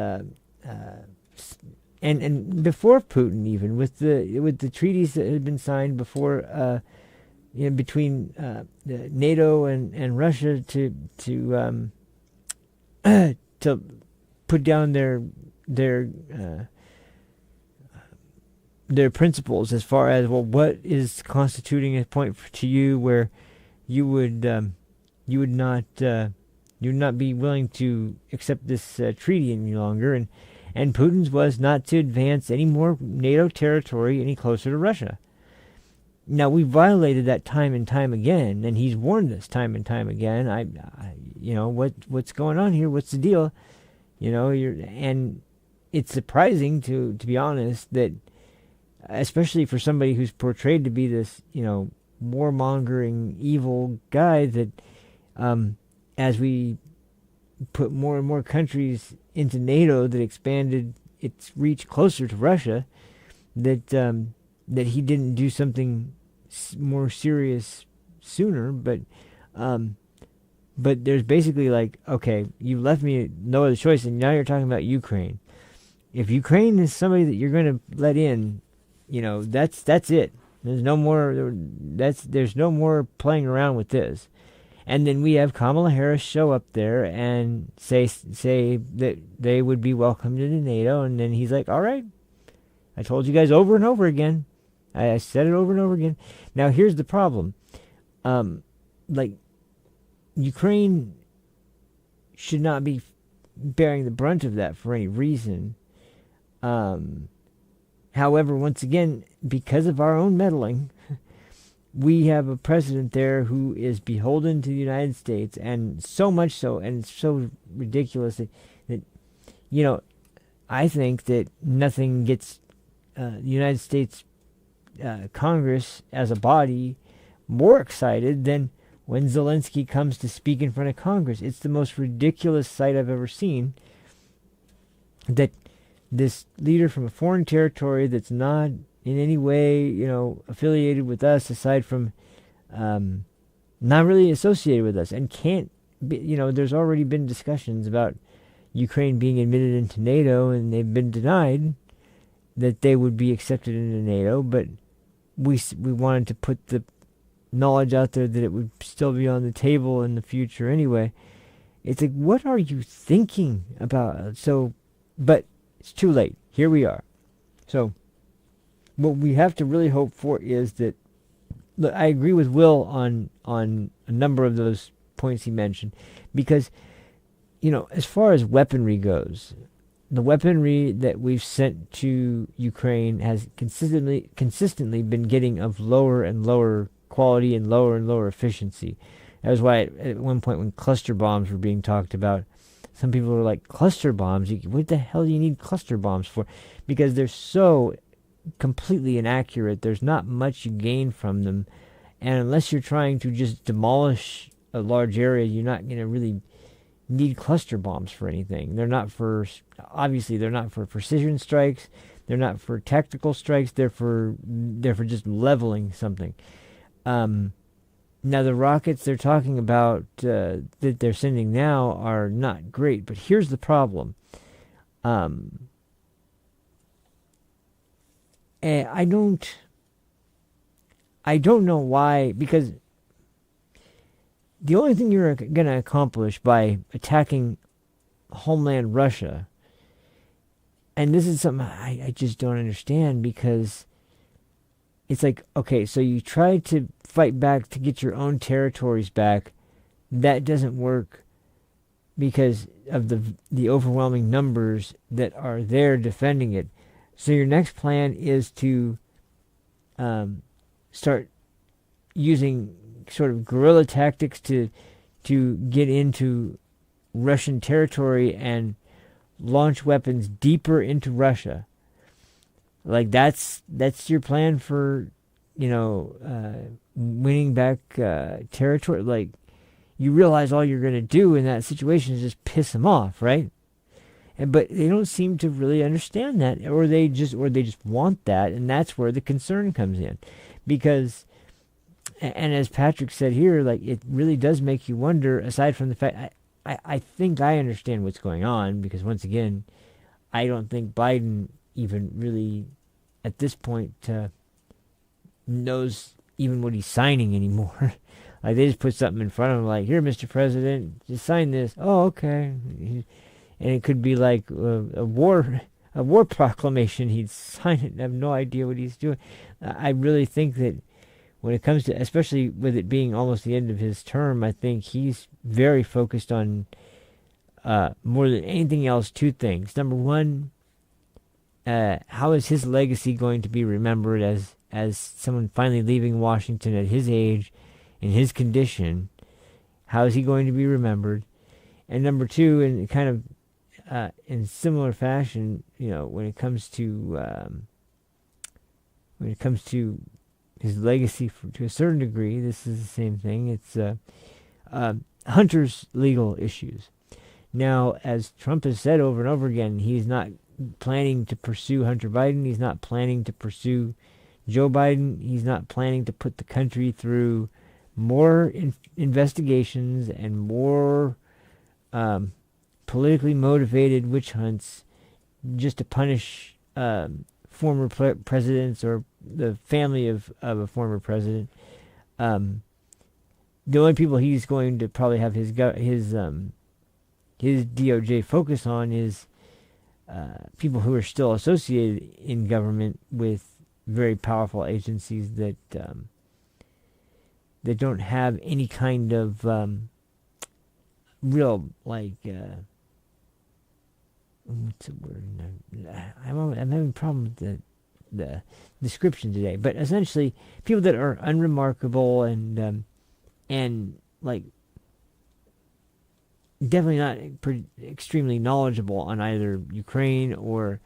and before Putin even, with the treaties that had been signed before, between NATO and Russia to to put down their principles as far as, well, what is constituting a point to you where you would not be willing to accept this treaty any longer, and Putin's was not to advance any more NATO territory any closer to Russia. Now, we violated that time and time again, and he's warned us time and time again. What's going on here? What's the deal? And it's surprising, to be honest, that especially for somebody who's portrayed to be this, warmongering, evil guy, that as we put more and more countries into NATO that expanded its reach closer to Russia, that he didn't do something more serious sooner. But there's basically like, okay, you left me no other choice, and now you're talking about Ukraine. If Ukraine is somebody that you're going to let in, that's it. There's no more playing around with this. And then we have Kamala Harris show up there and say that they would be welcomed into NATO, and then he's like, all right, I told you guys over and over again. I said it over and over again. Now, here's the problem. Ukraine should not be bearing the brunt of that for any reason. However, once again, because of our own meddling, we have a president there who is beholden to the United States, and so much so, and it's so ridiculous that I think that nothing gets the United States Congress as a body more excited than when Zelensky comes to speak in front of Congress. It's the most ridiculous sight I've ever seen, that this leader from a foreign territory that's not in any way, affiliated with us, aside from not really associated with us, and can't be, there's already been discussions about Ukraine being admitted into NATO, and they've been denied that they would be accepted into NATO, but we wanted to put the knowledge out there that it would still be on the table in the future anyway. It's like, what are you thinking about? So, but it's too late. Here we are. So what we have to really hope for is that, look, I agree with Will on a number of those points he mentioned, because, as far as weaponry goes, the weaponry that we've sent to Ukraine has consistently been getting of lower and lower quality and lower efficiency. That was why at one point when cluster bombs were being talked about, some people were like, cluster bombs? What the hell do you need cluster bombs for? Because they're so completely inaccurate. There's not much you gain from them. And unless you're trying to just demolish a large area, you're not going to really need cluster bombs for anything. They're not for precision strikes. They're not for tactical strikes. They're for just leveling something. Now, the rockets they're talking about that they're sending now are not great, but here's the problem. I don't know why, because the only thing you're going to accomplish by attacking homeland Russia, and this is something I just don't understand, because it's like, okay, so you try to fight back to get your own territories back. That doesn't work because of the overwhelming numbers that are there defending it. So your next plan is to start using sort of guerrilla tactics to get into Russian territory and launch weapons deeper into Russia. Like that's your plan for winning back territory. Like, you realize all you're going to do in that situation is just piss them off, right? But they don't seem to really understand that, or they just want that, and that's where the concern comes in, because, and as Patrick said here, like, it really does make you wonder. Aside from the fact, I think I understand what's going on, because once again, I don't think Biden even really, at this point, knows even what he's signing anymore. Like, they just put something in front of him, like, here, Mr. President, just sign this. Oh, okay. And it could be like a war proclamation. He'd sign it and have no idea what he's doing. I really think that when it comes to, especially with it being almost the end of his term, I think he's very focused on, more than anything else, two things. Number one, how is his legacy going to be remembered as someone finally leaving Washington at his age, in his condition? How is he going to be remembered? And number two, and kind of in similar fashion, when it comes to his legacy to a certain degree, this is the same thing. It's Hunter's legal issues. Now, as Trump has said over and over again, he's not planning to pursue Hunter Biden. He's not planning to pursue Joe Biden. He's not planning to put the country through more investigations and more politically motivated witch hunts just to punish former presidents or the family of a former president. The only people he's going to probably have his DOJ focus on is people who are still associated in government with very powerful agencies that don't have any kind of real, like, what's the word? I'm having a problem with the description today, but essentially people that are unremarkable and like definitely not extremely knowledgeable on either Ukraine or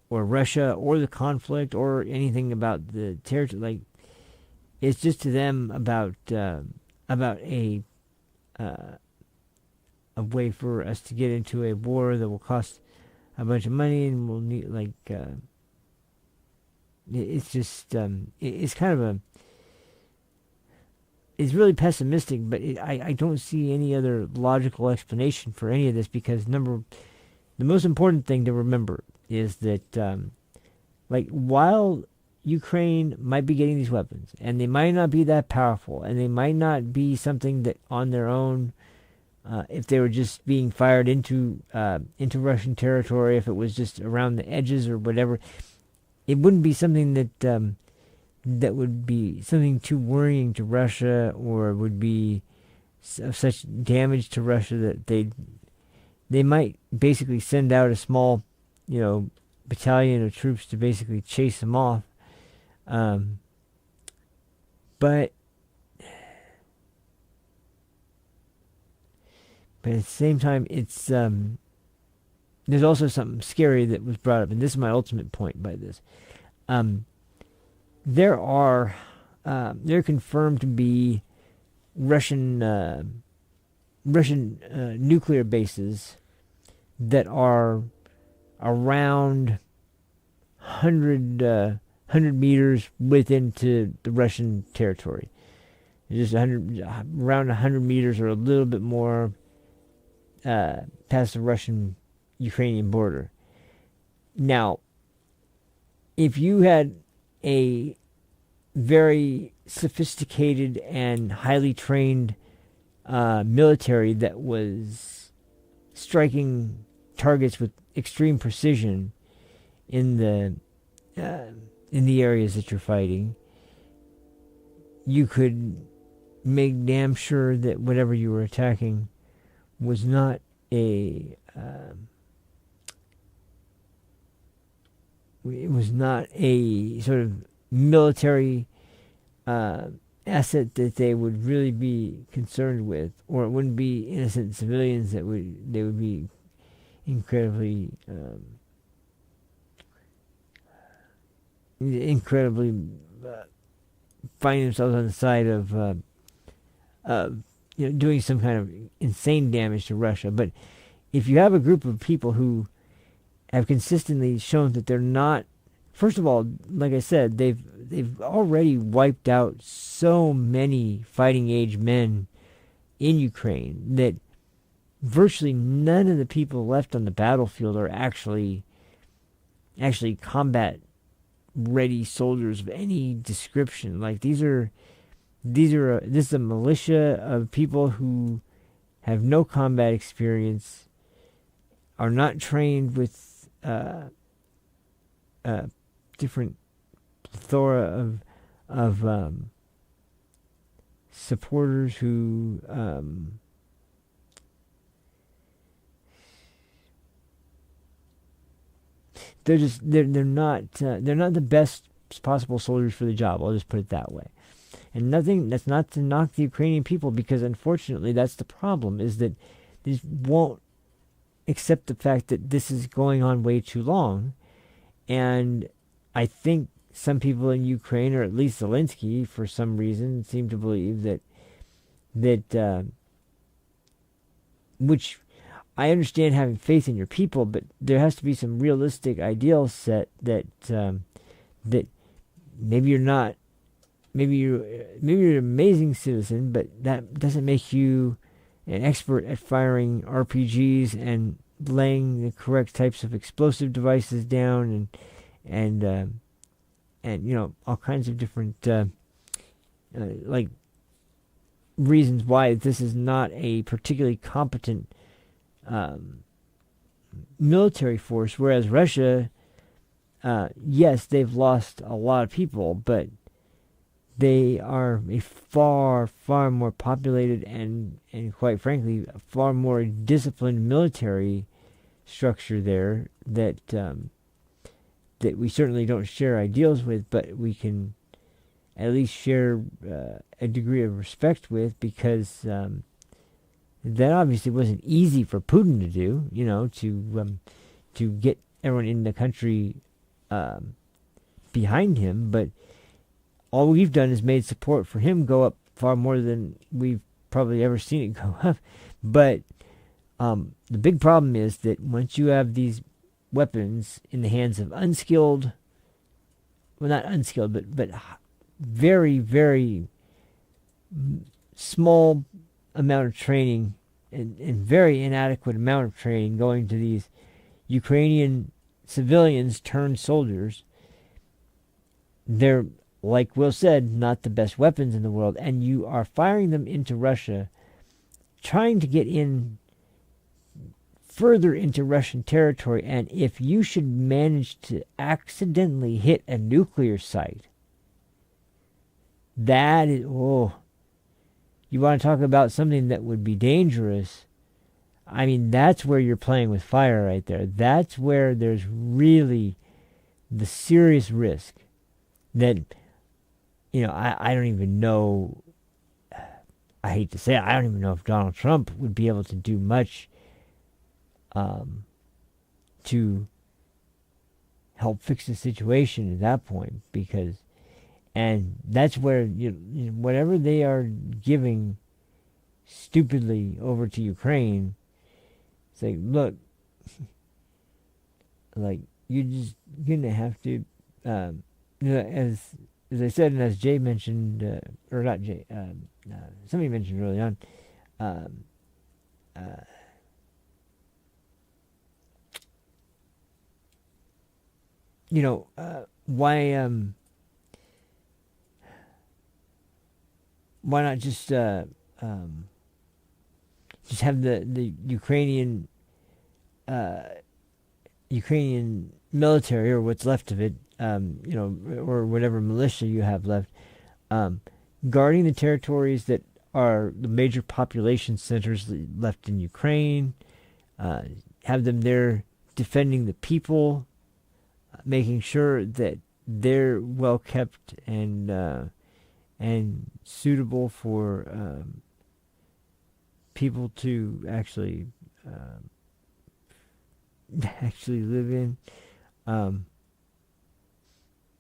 Russia or the conflict or anything about the territory. Like, it's just to them about a way for us to get into a war that will cost a bunch of money and we'll need, like, it's just it's kind of it's really pessimistic, but I don't see any other logical explanation for any of this, because the most important thing to remember is that like, while Ukraine might be getting these weapons, and they might not be that powerful, and they might not be something that on their own, if they were just being fired into Russian territory, if it was just around the edges or whatever, it wouldn't be something that that would be something too worrying to Russia, or would be of such damage to Russia that they might basically send out a small, battalion of troops to basically chase them off. But at the same time, it's there's also something scary that was brought up, and this is my ultimate point by this. There are confirmed to be Russian nuclear bases that are around 100 meters within to the Russian territory. Just around 100 meters or a little bit more past the Russian-Ukrainian border. Now, if you had a very sophisticated and highly trained military that was striking targets with extreme precision in the areas that you're fighting, you could make damn sure that whatever you were attacking was not a sort of military asset that they would really be concerned with, or it wouldn't be innocent civilians they would be incredibly finding themselves on the side of doing some kind of insane damage to Russia. But if you have a group of people who have consistently shown that they're not, first of all, like I said, they've already wiped out so many fighting age men in Ukraine that virtually none of the people left on the battlefield are actually combat ready soldiers of any description. Like this is a militia of people who have no combat experience, are not trained with different plethora of supporters who they're not the best possible soldiers for the job. I'll just put it that way. And that's not to knock the Ukrainian people, because unfortunately that's the problem, is that they won't accept the fact that this is going on way too long. And I think some people in Ukraine, or at least Zelensky, for some reason, seem to believe that which I understand having faith in your people, but there has to be some realistic ideal set that maybe you're not, maybe you're an amazing citizen, but that doesn't make you an expert at firing RPGs and laying the correct types of explosive devices down, and all kinds of different like reasons why this is not a particularly competent military force. Whereas Russia, yes, they've lost a lot of people, but they are a far, far more populated and quite frankly, a far more disciplined military structure there that we certainly don't share ideals with, but we can at least share a degree of respect with, because that obviously wasn't easy for Putin to do, to get everyone in the country behind him, but all we've done is made support for him go up far more than we've probably ever seen it go up. But the big problem is that once you have these weapons in the hands of unskilled, well, not unskilled, but very, very small amount of training and very inadequate amount of training going to these Ukrainian civilians turned soldiers, they're, like Will said, not the best weapons in the world, and you are firing them into Russia, trying to get in further into Russian territory. And if you should manage to accidentally hit a nuclear site, that is, you want to talk about something that would be dangerous. I mean, that's where you're playing with fire right there. That's where there's really the serious risk that, I don't even know, I hate to say it, I don't even know if Donald Trump would be able to do much to help fix the situation at that point, and that's where, whatever they are giving stupidly over to Ukraine, it's like, look, like, you're just going to have to, as I said, and as Jay mentioned, or not Jay, somebody mentioned early on, why not just have the Ukrainian military, or what's left of it, or whatever militia you have left, guarding the territories that are the major population centers left in Ukraine, have them there defending the people, making sure that they're well kept and suitable for people to actually live in,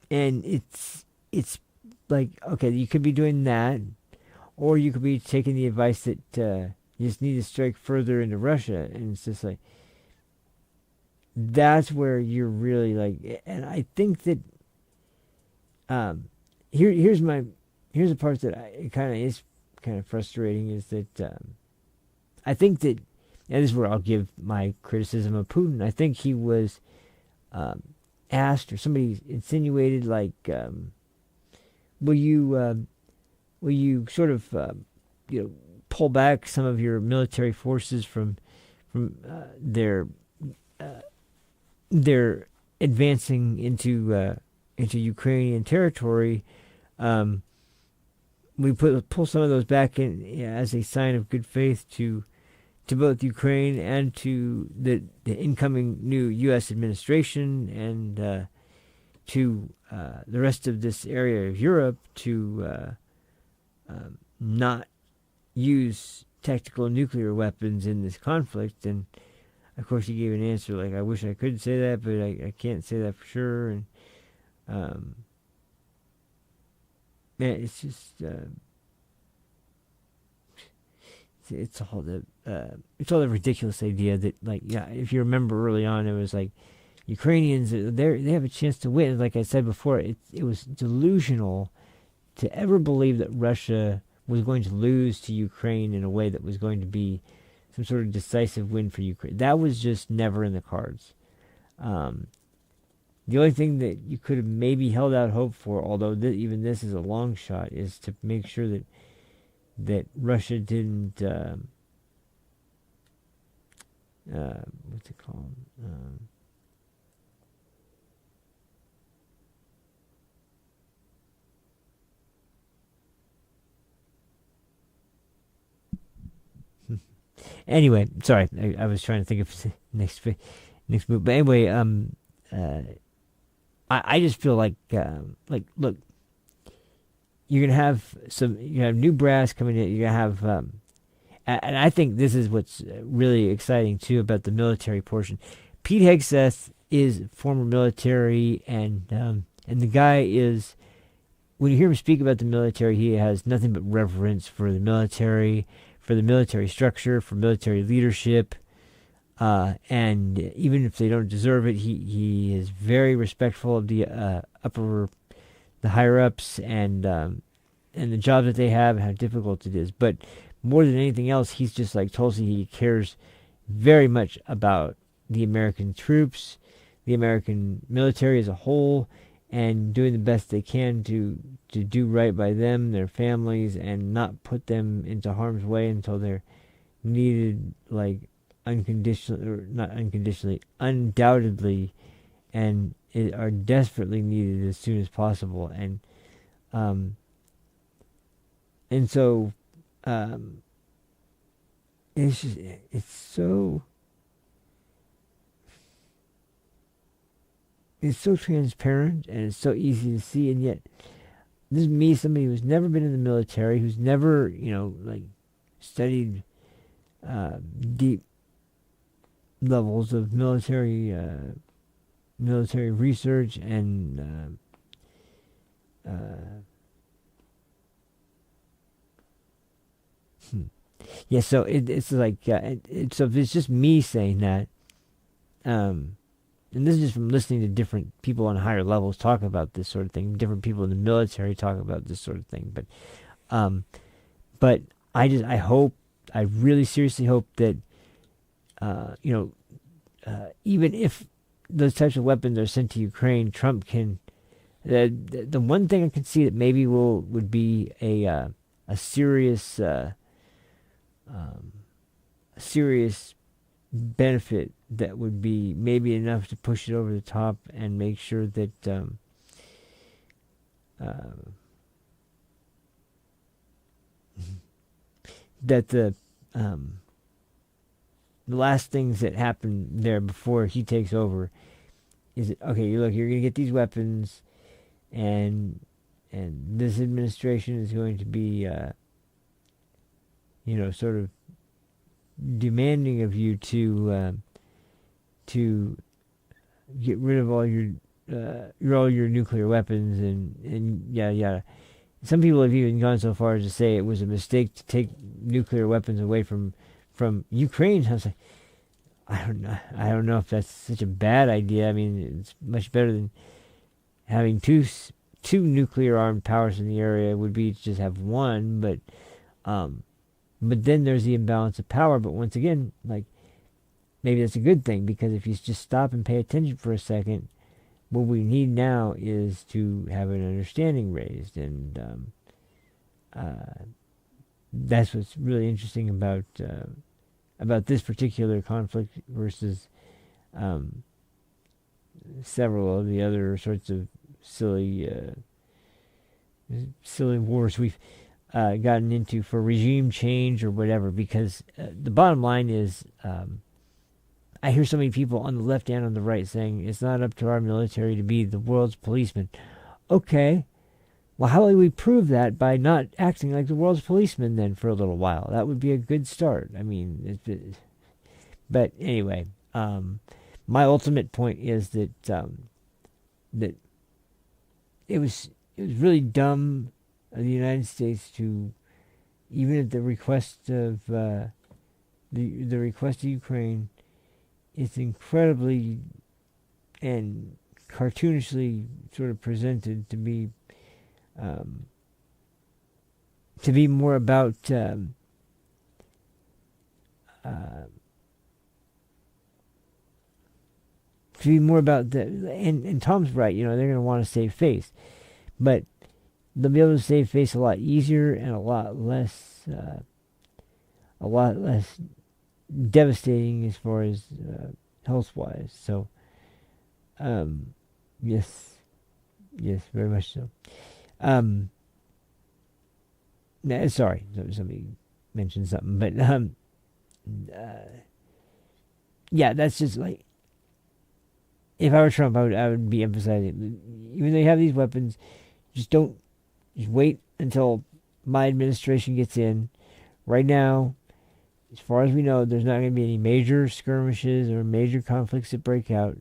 and it's like, okay, you could be doing that, or you could be taking the advice that you just need to strike further into Russia, and it's just like that's where you're really like. And I think that here's the part that it kind of is kind of frustrating is that I think that, and this is where I'll give my criticism of Putin. I think he was asked, or somebody insinuated, like, will you sort of pull back some of your military forces from their advancing into Ukrainian territory? We pull some of those back in as a sign of good faith to both Ukraine and to the incoming new U.S. administration, and to the rest of this area of Europe to not use tactical nuclear weapons in this conflict. And of course, he gave an answer like, "I wish I could say that, but I can't say that for sure." And man, it's just it's all the ridiculous idea that, like, yeah, if you remember early on, it was like Ukrainians, they have a chance to win. Like I said before, it was delusional to ever believe that Russia was going to lose to Ukraine in a way that was going to be some sort of decisive win for Ukraine. That was just never in the cards. The only thing that you could have maybe held out hope for, although even this is a long shot, is to make sure that Russia didn't what's it called? Anyway, sorry, I was trying to think of next move. But anyway, I just feel like look, you're gonna have new brass coming in. You're gonna have, and I think this is what's really exciting too about the military portion. Pete Hegseth is former military, and the guy is, when you hear him speak about the military, he has nothing but reverence for the military structure, for military leadership. And even if they don't deserve it, he is very respectful of the higher ups and the job that they have and how difficult it is. But more than anything else, he's just like Tulsi. He cares very much about the American troops, the American military as a whole, and doing the best they can to do right by them, their families, and not put them into harm's way until they're needed, like, unconditionally, or not unconditionally, undoubtedly, and are desperately needed as soon as possible. And so it's so transparent, and it's so easy to see. And yet, this is me, somebody who's never been in the military, who's never, studied deep levels of military research and yeah. So it's like so if it's just me saying that, and this is just from listening to different people on higher levels talk about this sort of thing, different people in the military talk about this sort of thing, but I really seriously hope that even if those types of weapons are sent to Ukraine, Trump can. The one thing I can see that maybe would be a serious benefit that would be maybe enough to push it over the top and make sure that that the last things that happen there before he takes over is, okay, look, you're going to get these weapons, and this administration is going to be sort of demanding of you to get rid of all your nuclear weapons and yada yada. some people have even gone so far as to say it was a mistake to take nuclear weapons away from Ukraine. I was like, I don't know if that's such a bad idea. I mean, it's much better than having two nuclear armed powers in the area. It would be to just have one, but then there's the imbalance of power. But once again, like, maybe that's a good thing, because if you just stop and pay attention for a second, what we need now is to have an understanding raised, and that's what's really interesting about this particular conflict versus several of the other sorts of silly wars we've gotten into for regime change or whatever. Because the bottom line is, I hear so many people on the left and on the right saying it's not up to our military to be the world's policeman. Okay, well, how will we prove that? By not acting like the world's policeman then for a little while. That would be a good start. I mean, but anyway, my ultimate point is that that it was really dumb of the United States to, even at the request of the request of Ukraine, it's incredibly and cartoonishly sort of presented to be more about and Tom's right, they're going to want to save face, but they'll be able to save face a lot easier and a lot less devastating as far as health-wise. So, yes, very much so. Sorry, somebody mentioned something, but yeah, that's just like, if I were Trump, I would be emphasizing, even though you have these weapons, just wait until my administration gets in. Right now, as far as we know, there's not going to be any major skirmishes or major conflicts that break out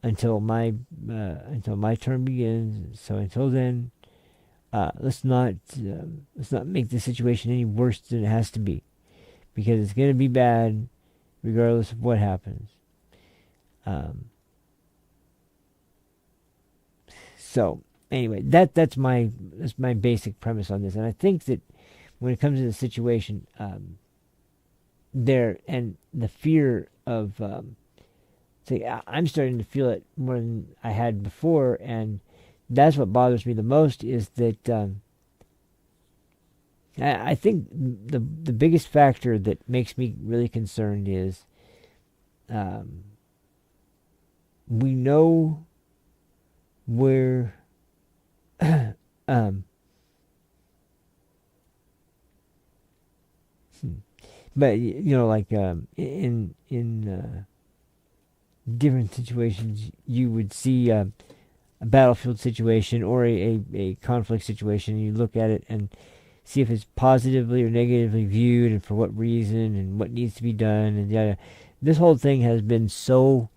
until my term begins. So until then, let's not make the situation any worse than it has to be, because it's going to be bad regardless of what happens. So anyway, that's my basic premise on this, and I think that when it comes to the situation, there and the fear of, I'm starting to feel it more than I had before, and that's what bothers me the most. Is that I think the biggest factor that makes me really concerned is we know where but like in different situations, you would see a battlefield situation or a conflict situation, and you look at it and see if it's positively or negatively viewed, and for what reason, and what needs to be done, and yeah, this whole thing has been so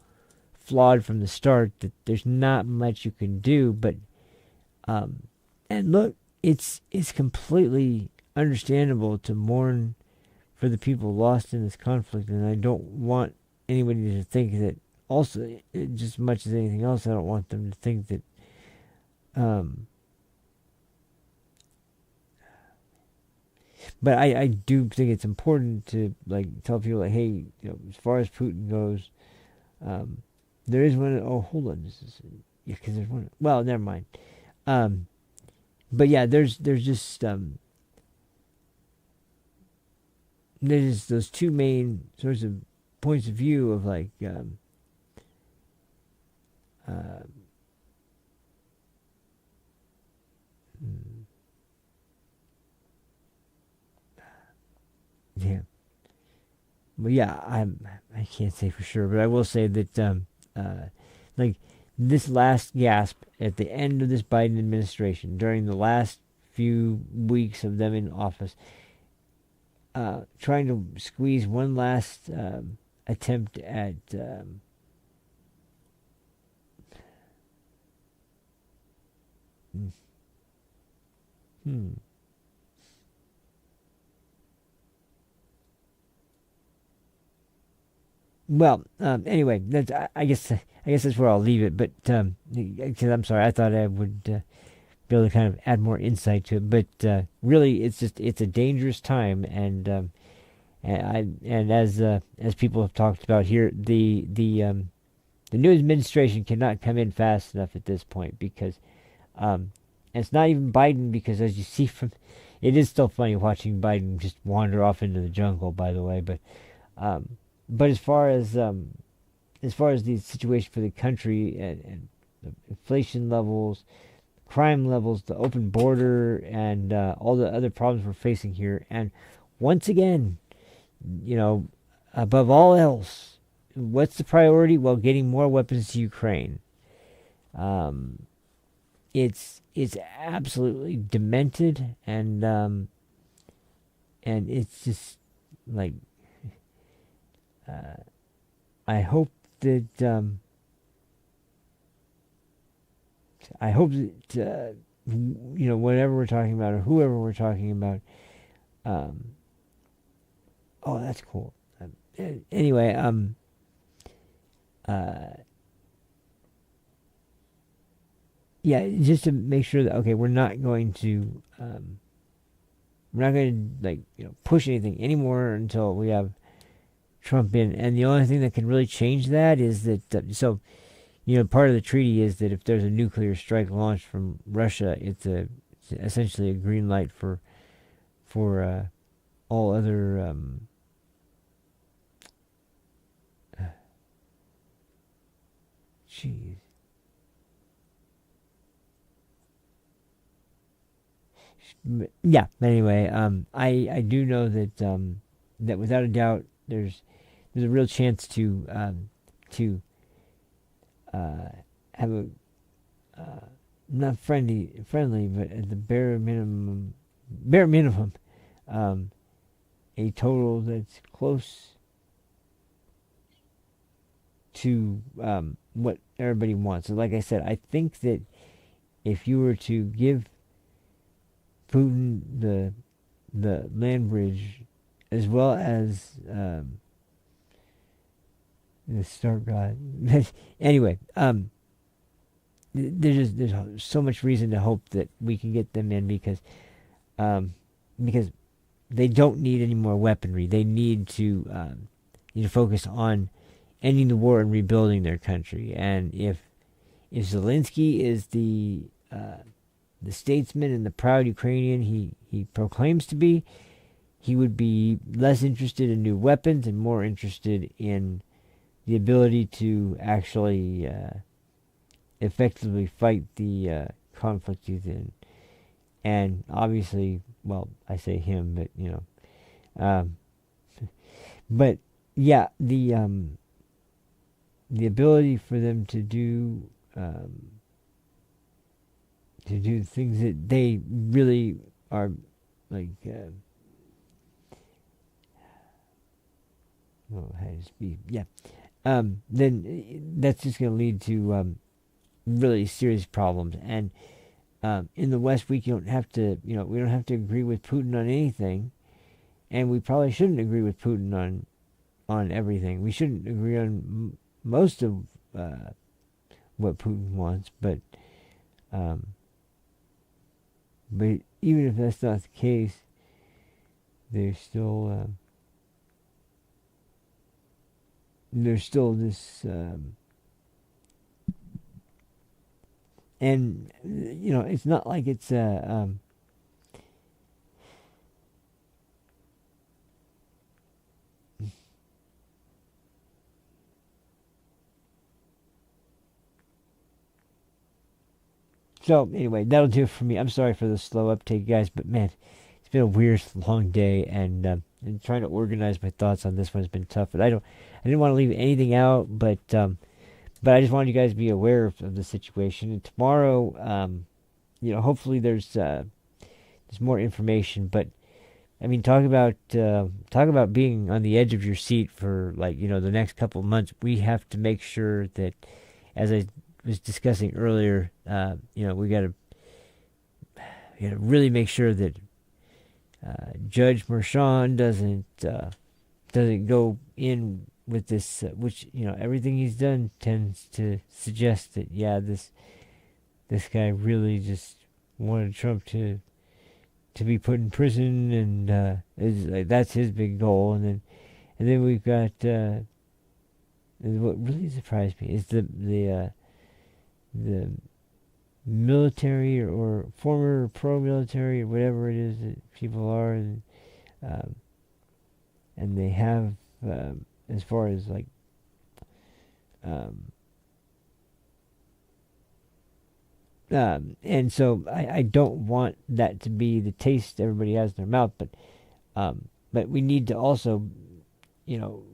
flawed from the start that there's not much you can do. But and look, it's completely understandable to mourn for the people lost in this conflict, and I don't want anybody to think that. Also, just as much as anything else, I don't want them to think that but I do think it's important to tell people hey, as far as Putin goes, there is one. Oh, hold on, because there's one. Well, never mind. But yeah, there's just there's those two main sorts of points of view of yeah. Well, yeah, I can't say for sure, but I will say that this last gasp at the end of this Biden administration, during the last few weeks of them in office, trying to squeeze one last attempt at Well, anyway, I guess that's where I'll leave it. But because I'm sorry, I thought I would be able to kind of add more insight to it. But really, it's a dangerous time, and as people have talked about here, the new administration cannot come in fast enough at this point because, and it's not even Biden, because as you see from, it is still funny watching Biden just wander off into the jungle. By the way, but as far as the situation for the country and the inflation levels, crime levels, the open border, and all the other problems we're facing here, and once again, above all else, what's the priority? Well, getting more weapons to Ukraine. It's absolutely demented, and it's just like, I hope that whatever we're talking about or whoever we're talking about. Oh, that's cool. Anyway, yeah, just to make sure that we're not going to push anything anymore until we have Trump in. And the only thing that can really change that is that part of the treaty is that if there's a nuclear strike launched from Russia, it's essentially a green light for all other jeez. Yeah. Anyway, I do know that that without a doubt there's a real chance to have a not friendly, but at the bare minimum, a total that's close to what everybody wants. So like I said, I think that if you were to give Putin the land bridge as well as the Stark God. Anyway, there's so much reason to hope that we can get them in because they don't need any more weaponry. They need to focus on ending the war and rebuilding their country. And if Zelensky is the statesman and the proud Ukrainian he proclaims to be, he would be less interested in new weapons and more interested in the ability to actually effectively fight the conflict he's in. And obviously, well, I say him, but but yeah, the ability for them to do things that they really are like. Then that's just going to lead to really serious problems. And in the West, we don't have to agree with Putin on anything, and we probably shouldn't agree with Putin on everything. We shouldn't agree on most of what Putin wants, but even if that's not the case, there's still this, and it's not like it's so anyway, that'll do it for me. I'm sorry for the slow uptake, guys, but man, it's been a weird, long day, and trying to organize my thoughts on this one has been tough. But I didn't want to leave anything out, but I just wanted you guys to be aware of the situation. And tomorrow, hopefully there's more information. But I mean, talk about being on the edge of your seat for the next couple of months. We have to make sure that, as I was discussing earlier, we got to really make sure that Judge Merchan doesn't go in with this, which everything he's done tends to suggest that this guy really just wanted Trump to be put in prison, and that's his big goal. And then we've got what really surprised me is the military or former pro-military or whatever it is that people are, and they have as far as like and so I don't want that to be the taste everybody has in their mouth, but we need to also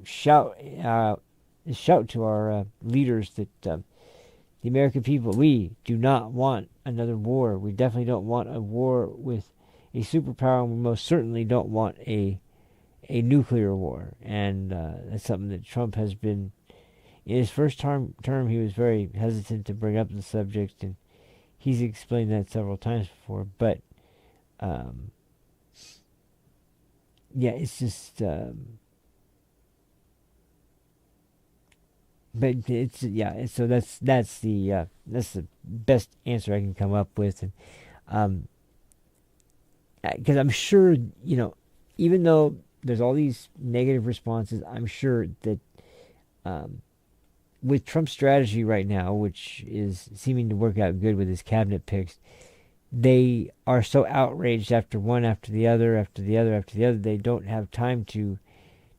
shout to our leaders that the American people, we do not want another war. We definitely don't want a war with a superpower, and we most certainly don't want a nuclear war. And that's something that Trump has been, in his first term, he was very hesitant to bring up the subject, and he's explained that several times before. But it's just but it's so that's the best answer I can come up with. And because I'm sure even though there's all these negative responses, I'm sure that with Trump's strategy right now, which is seeming to work out good with his cabinet picks, they are so outraged after one after the other after the other after the other, they don't have time to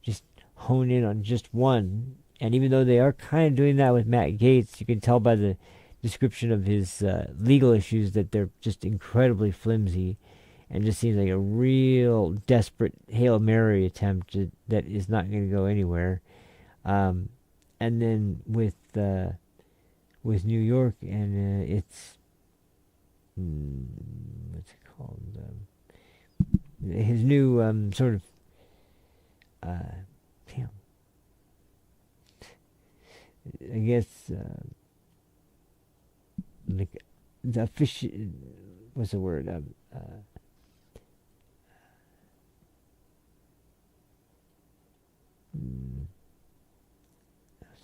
just hone in on just one. And even though they are kind of doing that with Matt Gaetz, you can tell by the description of his legal issues that they're just incredibly flimsy, and just seems like a real desperate Hail Mary attempt that is not going to go anywhere. And then with New York, and it's what's it called? His new sort of damn. I guess like the fish. What's the word?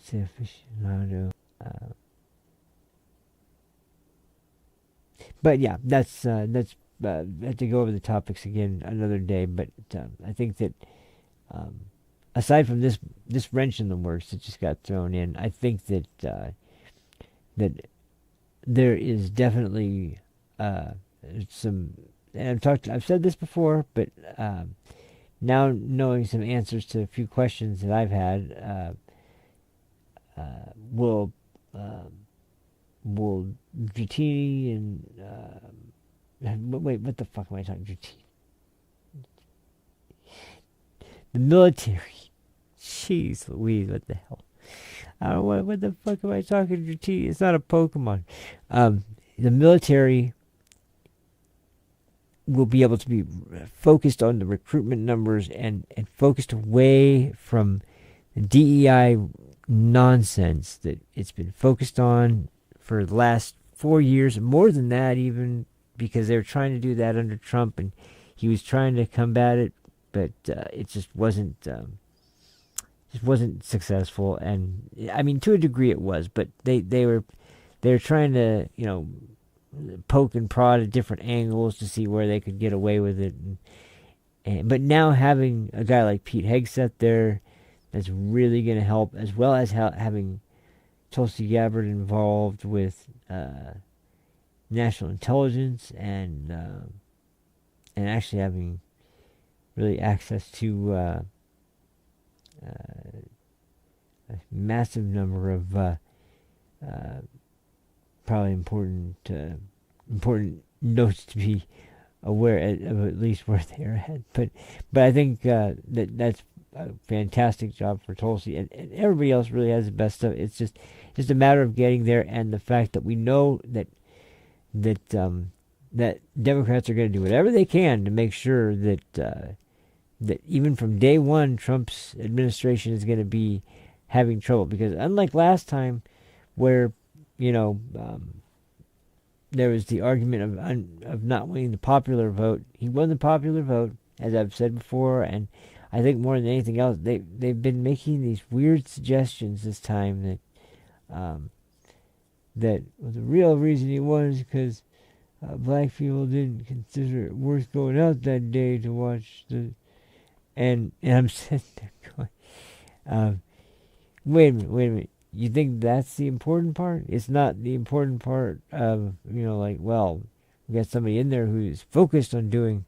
Say aficionado. But yeah, that's I have to go over the topics again another day. But I think that aside from this wrench in the works that just got thrown in, I think that that there is definitely some. And I've said this before, but now knowing some answers to a few questions that I've had, will Dratini and wait, what the fuck am I talking? Dratini, the military. Jeez Louise, what the hell? I don't know what the fuck am I talking to? It's not a Pokemon. The military will be able to be focused on the recruitment numbers and focused away from the DEI nonsense that it's been focused on for the last 4 years, more than that even, because they were trying to do that under Trump, and he was trying to combat it, but it just wasn't successful. And I mean, to a degree it was, but they were trying to poke and prod at different angles to see where they could get away with it. But now having a guy like Pete Hegseth there, that's really going to help, as well as having Tulsi Gabbard involved with national intelligence and actually having really access to a massive number of probably important notes to be aware of, at least where they're at. But I think that's a fantastic job for Tulsi, and everybody else really has the best stuff. It's just a matter of getting there, and the fact that we know that Democrats are going to do whatever they can to make sure that even from day one, Trump's administration is going to be having trouble. Because unlike last time, where there was the argument of not winning the popular vote. He won the popular vote, as I've said before, and I think more than anything else, they've been making these weird suggestions this time that the real reason he won is because black people didn't consider it worth going out that day to watch the. And I'm sitting there going, wait a minute. You think that's the important part? It's not the important part of, well, we got somebody in there who's focused on doing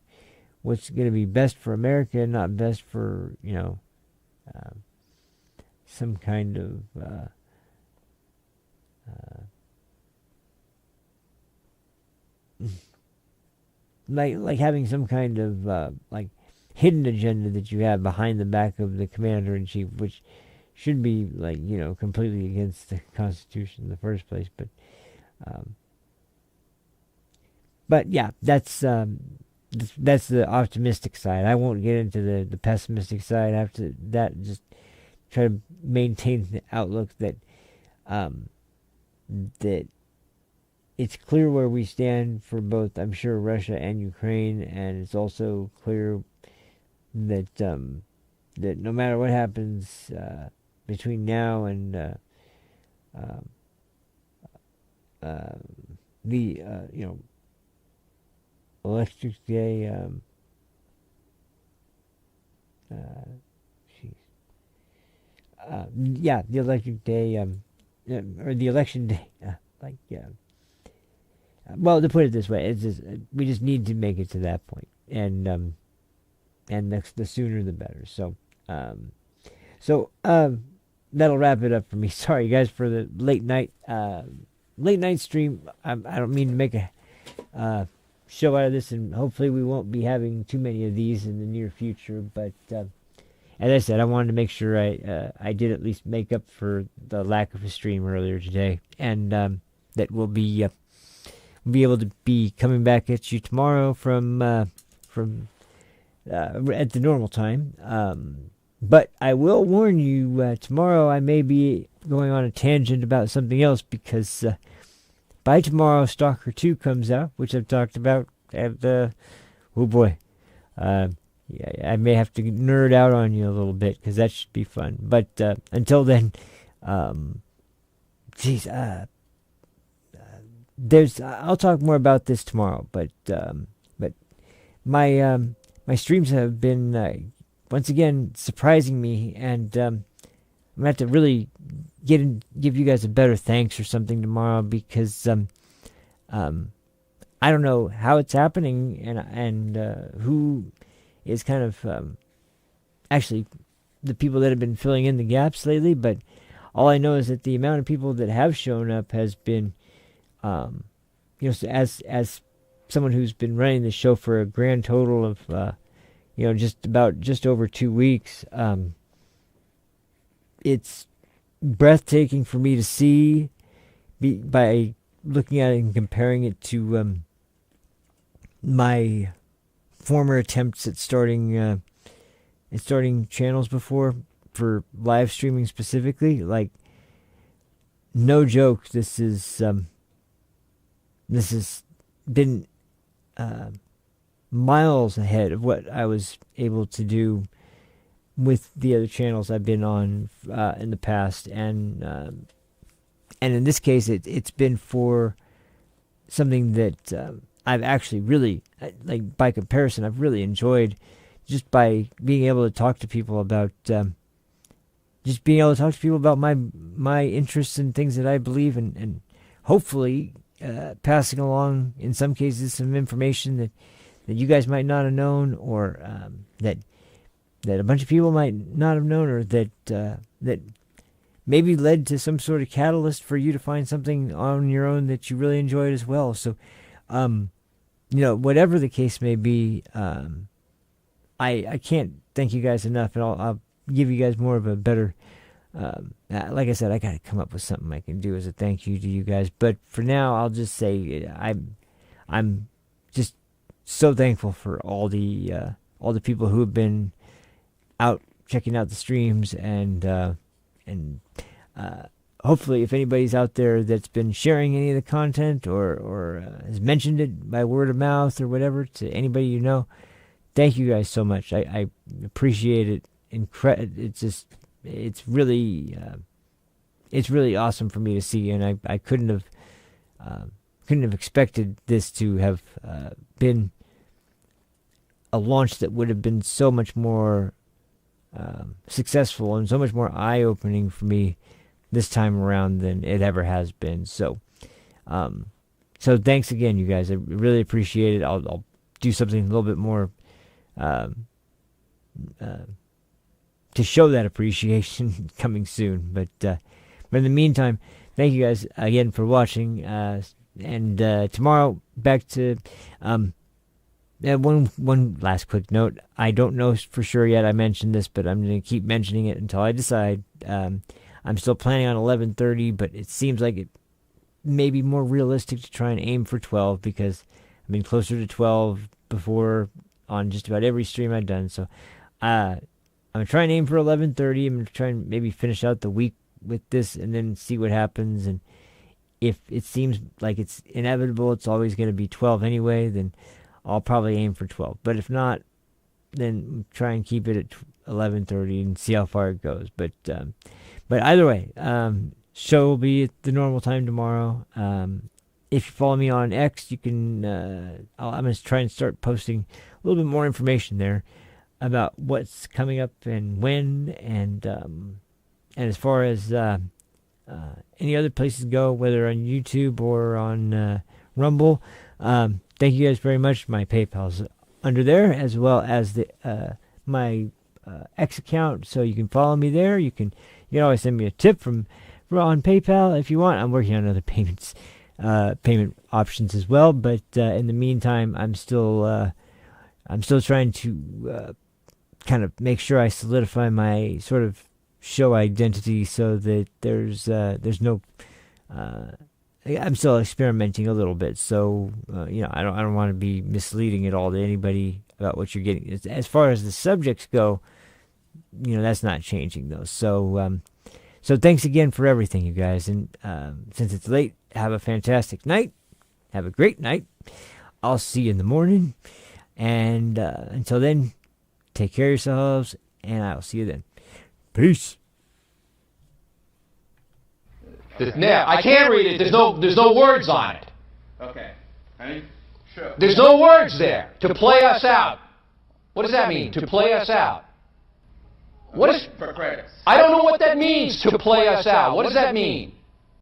what's going to be best for America and not best for, some kind of like having some kind of like hidden agenda that you have behind the back of the commander-in-chief, which should be completely against the Constitution in the first place. But yeah, that's the optimistic side. I won't get into the pessimistic side. After that, just try to maintain the outlook that that it's clear where we stand for both, I'm sure, Russia and Ukraine, and it's also clear that that no matter what happens between now and the electric day, the electric day, or the election day, well, to put it this way, it's just, we just need to make it to that point, and the sooner the better. So that'll wrap it up for me. Sorry, guys, for the late night stream. I don't mean to make a show out of this, and hopefully we won't be having too many of these in the near future. But as I said, I wanted to make sure I did at least make up for the lack of a stream earlier today, and that we'll be able to be coming back at you tomorrow from at the normal time. But I will warn you, tomorrow I may be going on a tangent about something else, because by tomorrow Stalker 2 comes out, which I've talked about. I may have to nerd out on you a little bit, because that should be fun. But until then, I'll talk more about this tomorrow. But my streams have been once again surprising me, and I'm gonna have to really give you guys a better thanks or something tomorrow, because I don't know how it's happening, and who is kind of actually the people that have been filling in the gaps lately. But all I know is that the amount of people that have shown up has been, as someone who's been running the show for a grand total of just over 2 weeks, it's breathtaking for me to see by looking at it and comparing it to my former attempts at starting channels before, for live streaming specifically. Like, no joke, this has been miles ahead of what I was able to do with the other channels I've been on in the past, and in this case, it's been for something that I've actually really, like, by comparison, I've really enjoyed, just by being able to talk to people about my interests and things that I believe in, and hopefully passing along, in some cases, some information that you guys might not have known, or that a bunch of people might not have known, or that maybe led to some sort of catalyst for you to find something on your own that you really enjoyed as well. So, whatever the case may be, I can't thank you guys enough, and I'll give you guys more of a better, like I said, I got to come up with something I can do as a thank you to you guys. But for now, I'll just say I'm just so thankful for all the people who have been out checking out the streams, and hopefully, if anybody's out there that's been sharing any of the content or has mentioned it by word of mouth or whatever to anybody you know, thank you guys so much. I appreciate it. It's really awesome for me to see, and I couldn't have expected this to have been a launch that would have been so much more successful and so much more eye-opening for me this time around than it ever has been. So thanks again, you guys. I really appreciate it. I'll do something a little bit more to show that appreciation coming soon. But in the meantime, thank you guys again for watching. And tomorrow, back to one last quick note. I don't know for sure yet. I mentioned this, but I'm going to keep mentioning it until I decide. I'm still planning on 11:30, but it seems like it may be more realistic to try and aim for 12 because I've been closer to 12 before on just about every stream I've done. So I'm going to try and aim for 11:30. I'm going to try and maybe finish out the week with this and then see what happens. And if it seems like it's inevitable, it's always going to be 12 anyway, then I'll probably aim for 12. But if not, then try and keep it at 11:30 and see how far it goes. But either way, show will be at the normal time tomorrow. If you follow me on X, you can. I'm going to try and start posting a little bit more information there about what's coming up and when, and as far as any other places go, whether on YouTube or on Rumble. Thank you guys very much. My PayPal's under there, as well as the my X account, so you can follow me there. You can always send me a tip from on PayPal if you want. I'm working on other payment options as well, but in the meantime, I'm still trying to kind of make sure I solidify my sort of show identity so that there's no. I'm still experimenting a little bit, so I don't want to be misleading at all to anybody about what you're getting. As far as the subjects go, that's not changing though. So thanks again for everything, you guys. And since it's late, have a fantastic night. Have a great night. I'll see you in the morning. And until then, take care of yourselves, and I'll see you then. Peace. Now, I can't read it. There's no words on it. Okay. Sure. There's no words there. To play us out. What does that mean? To play us out. What is? For credits. I don't know what that means. To play us out. What does that mean?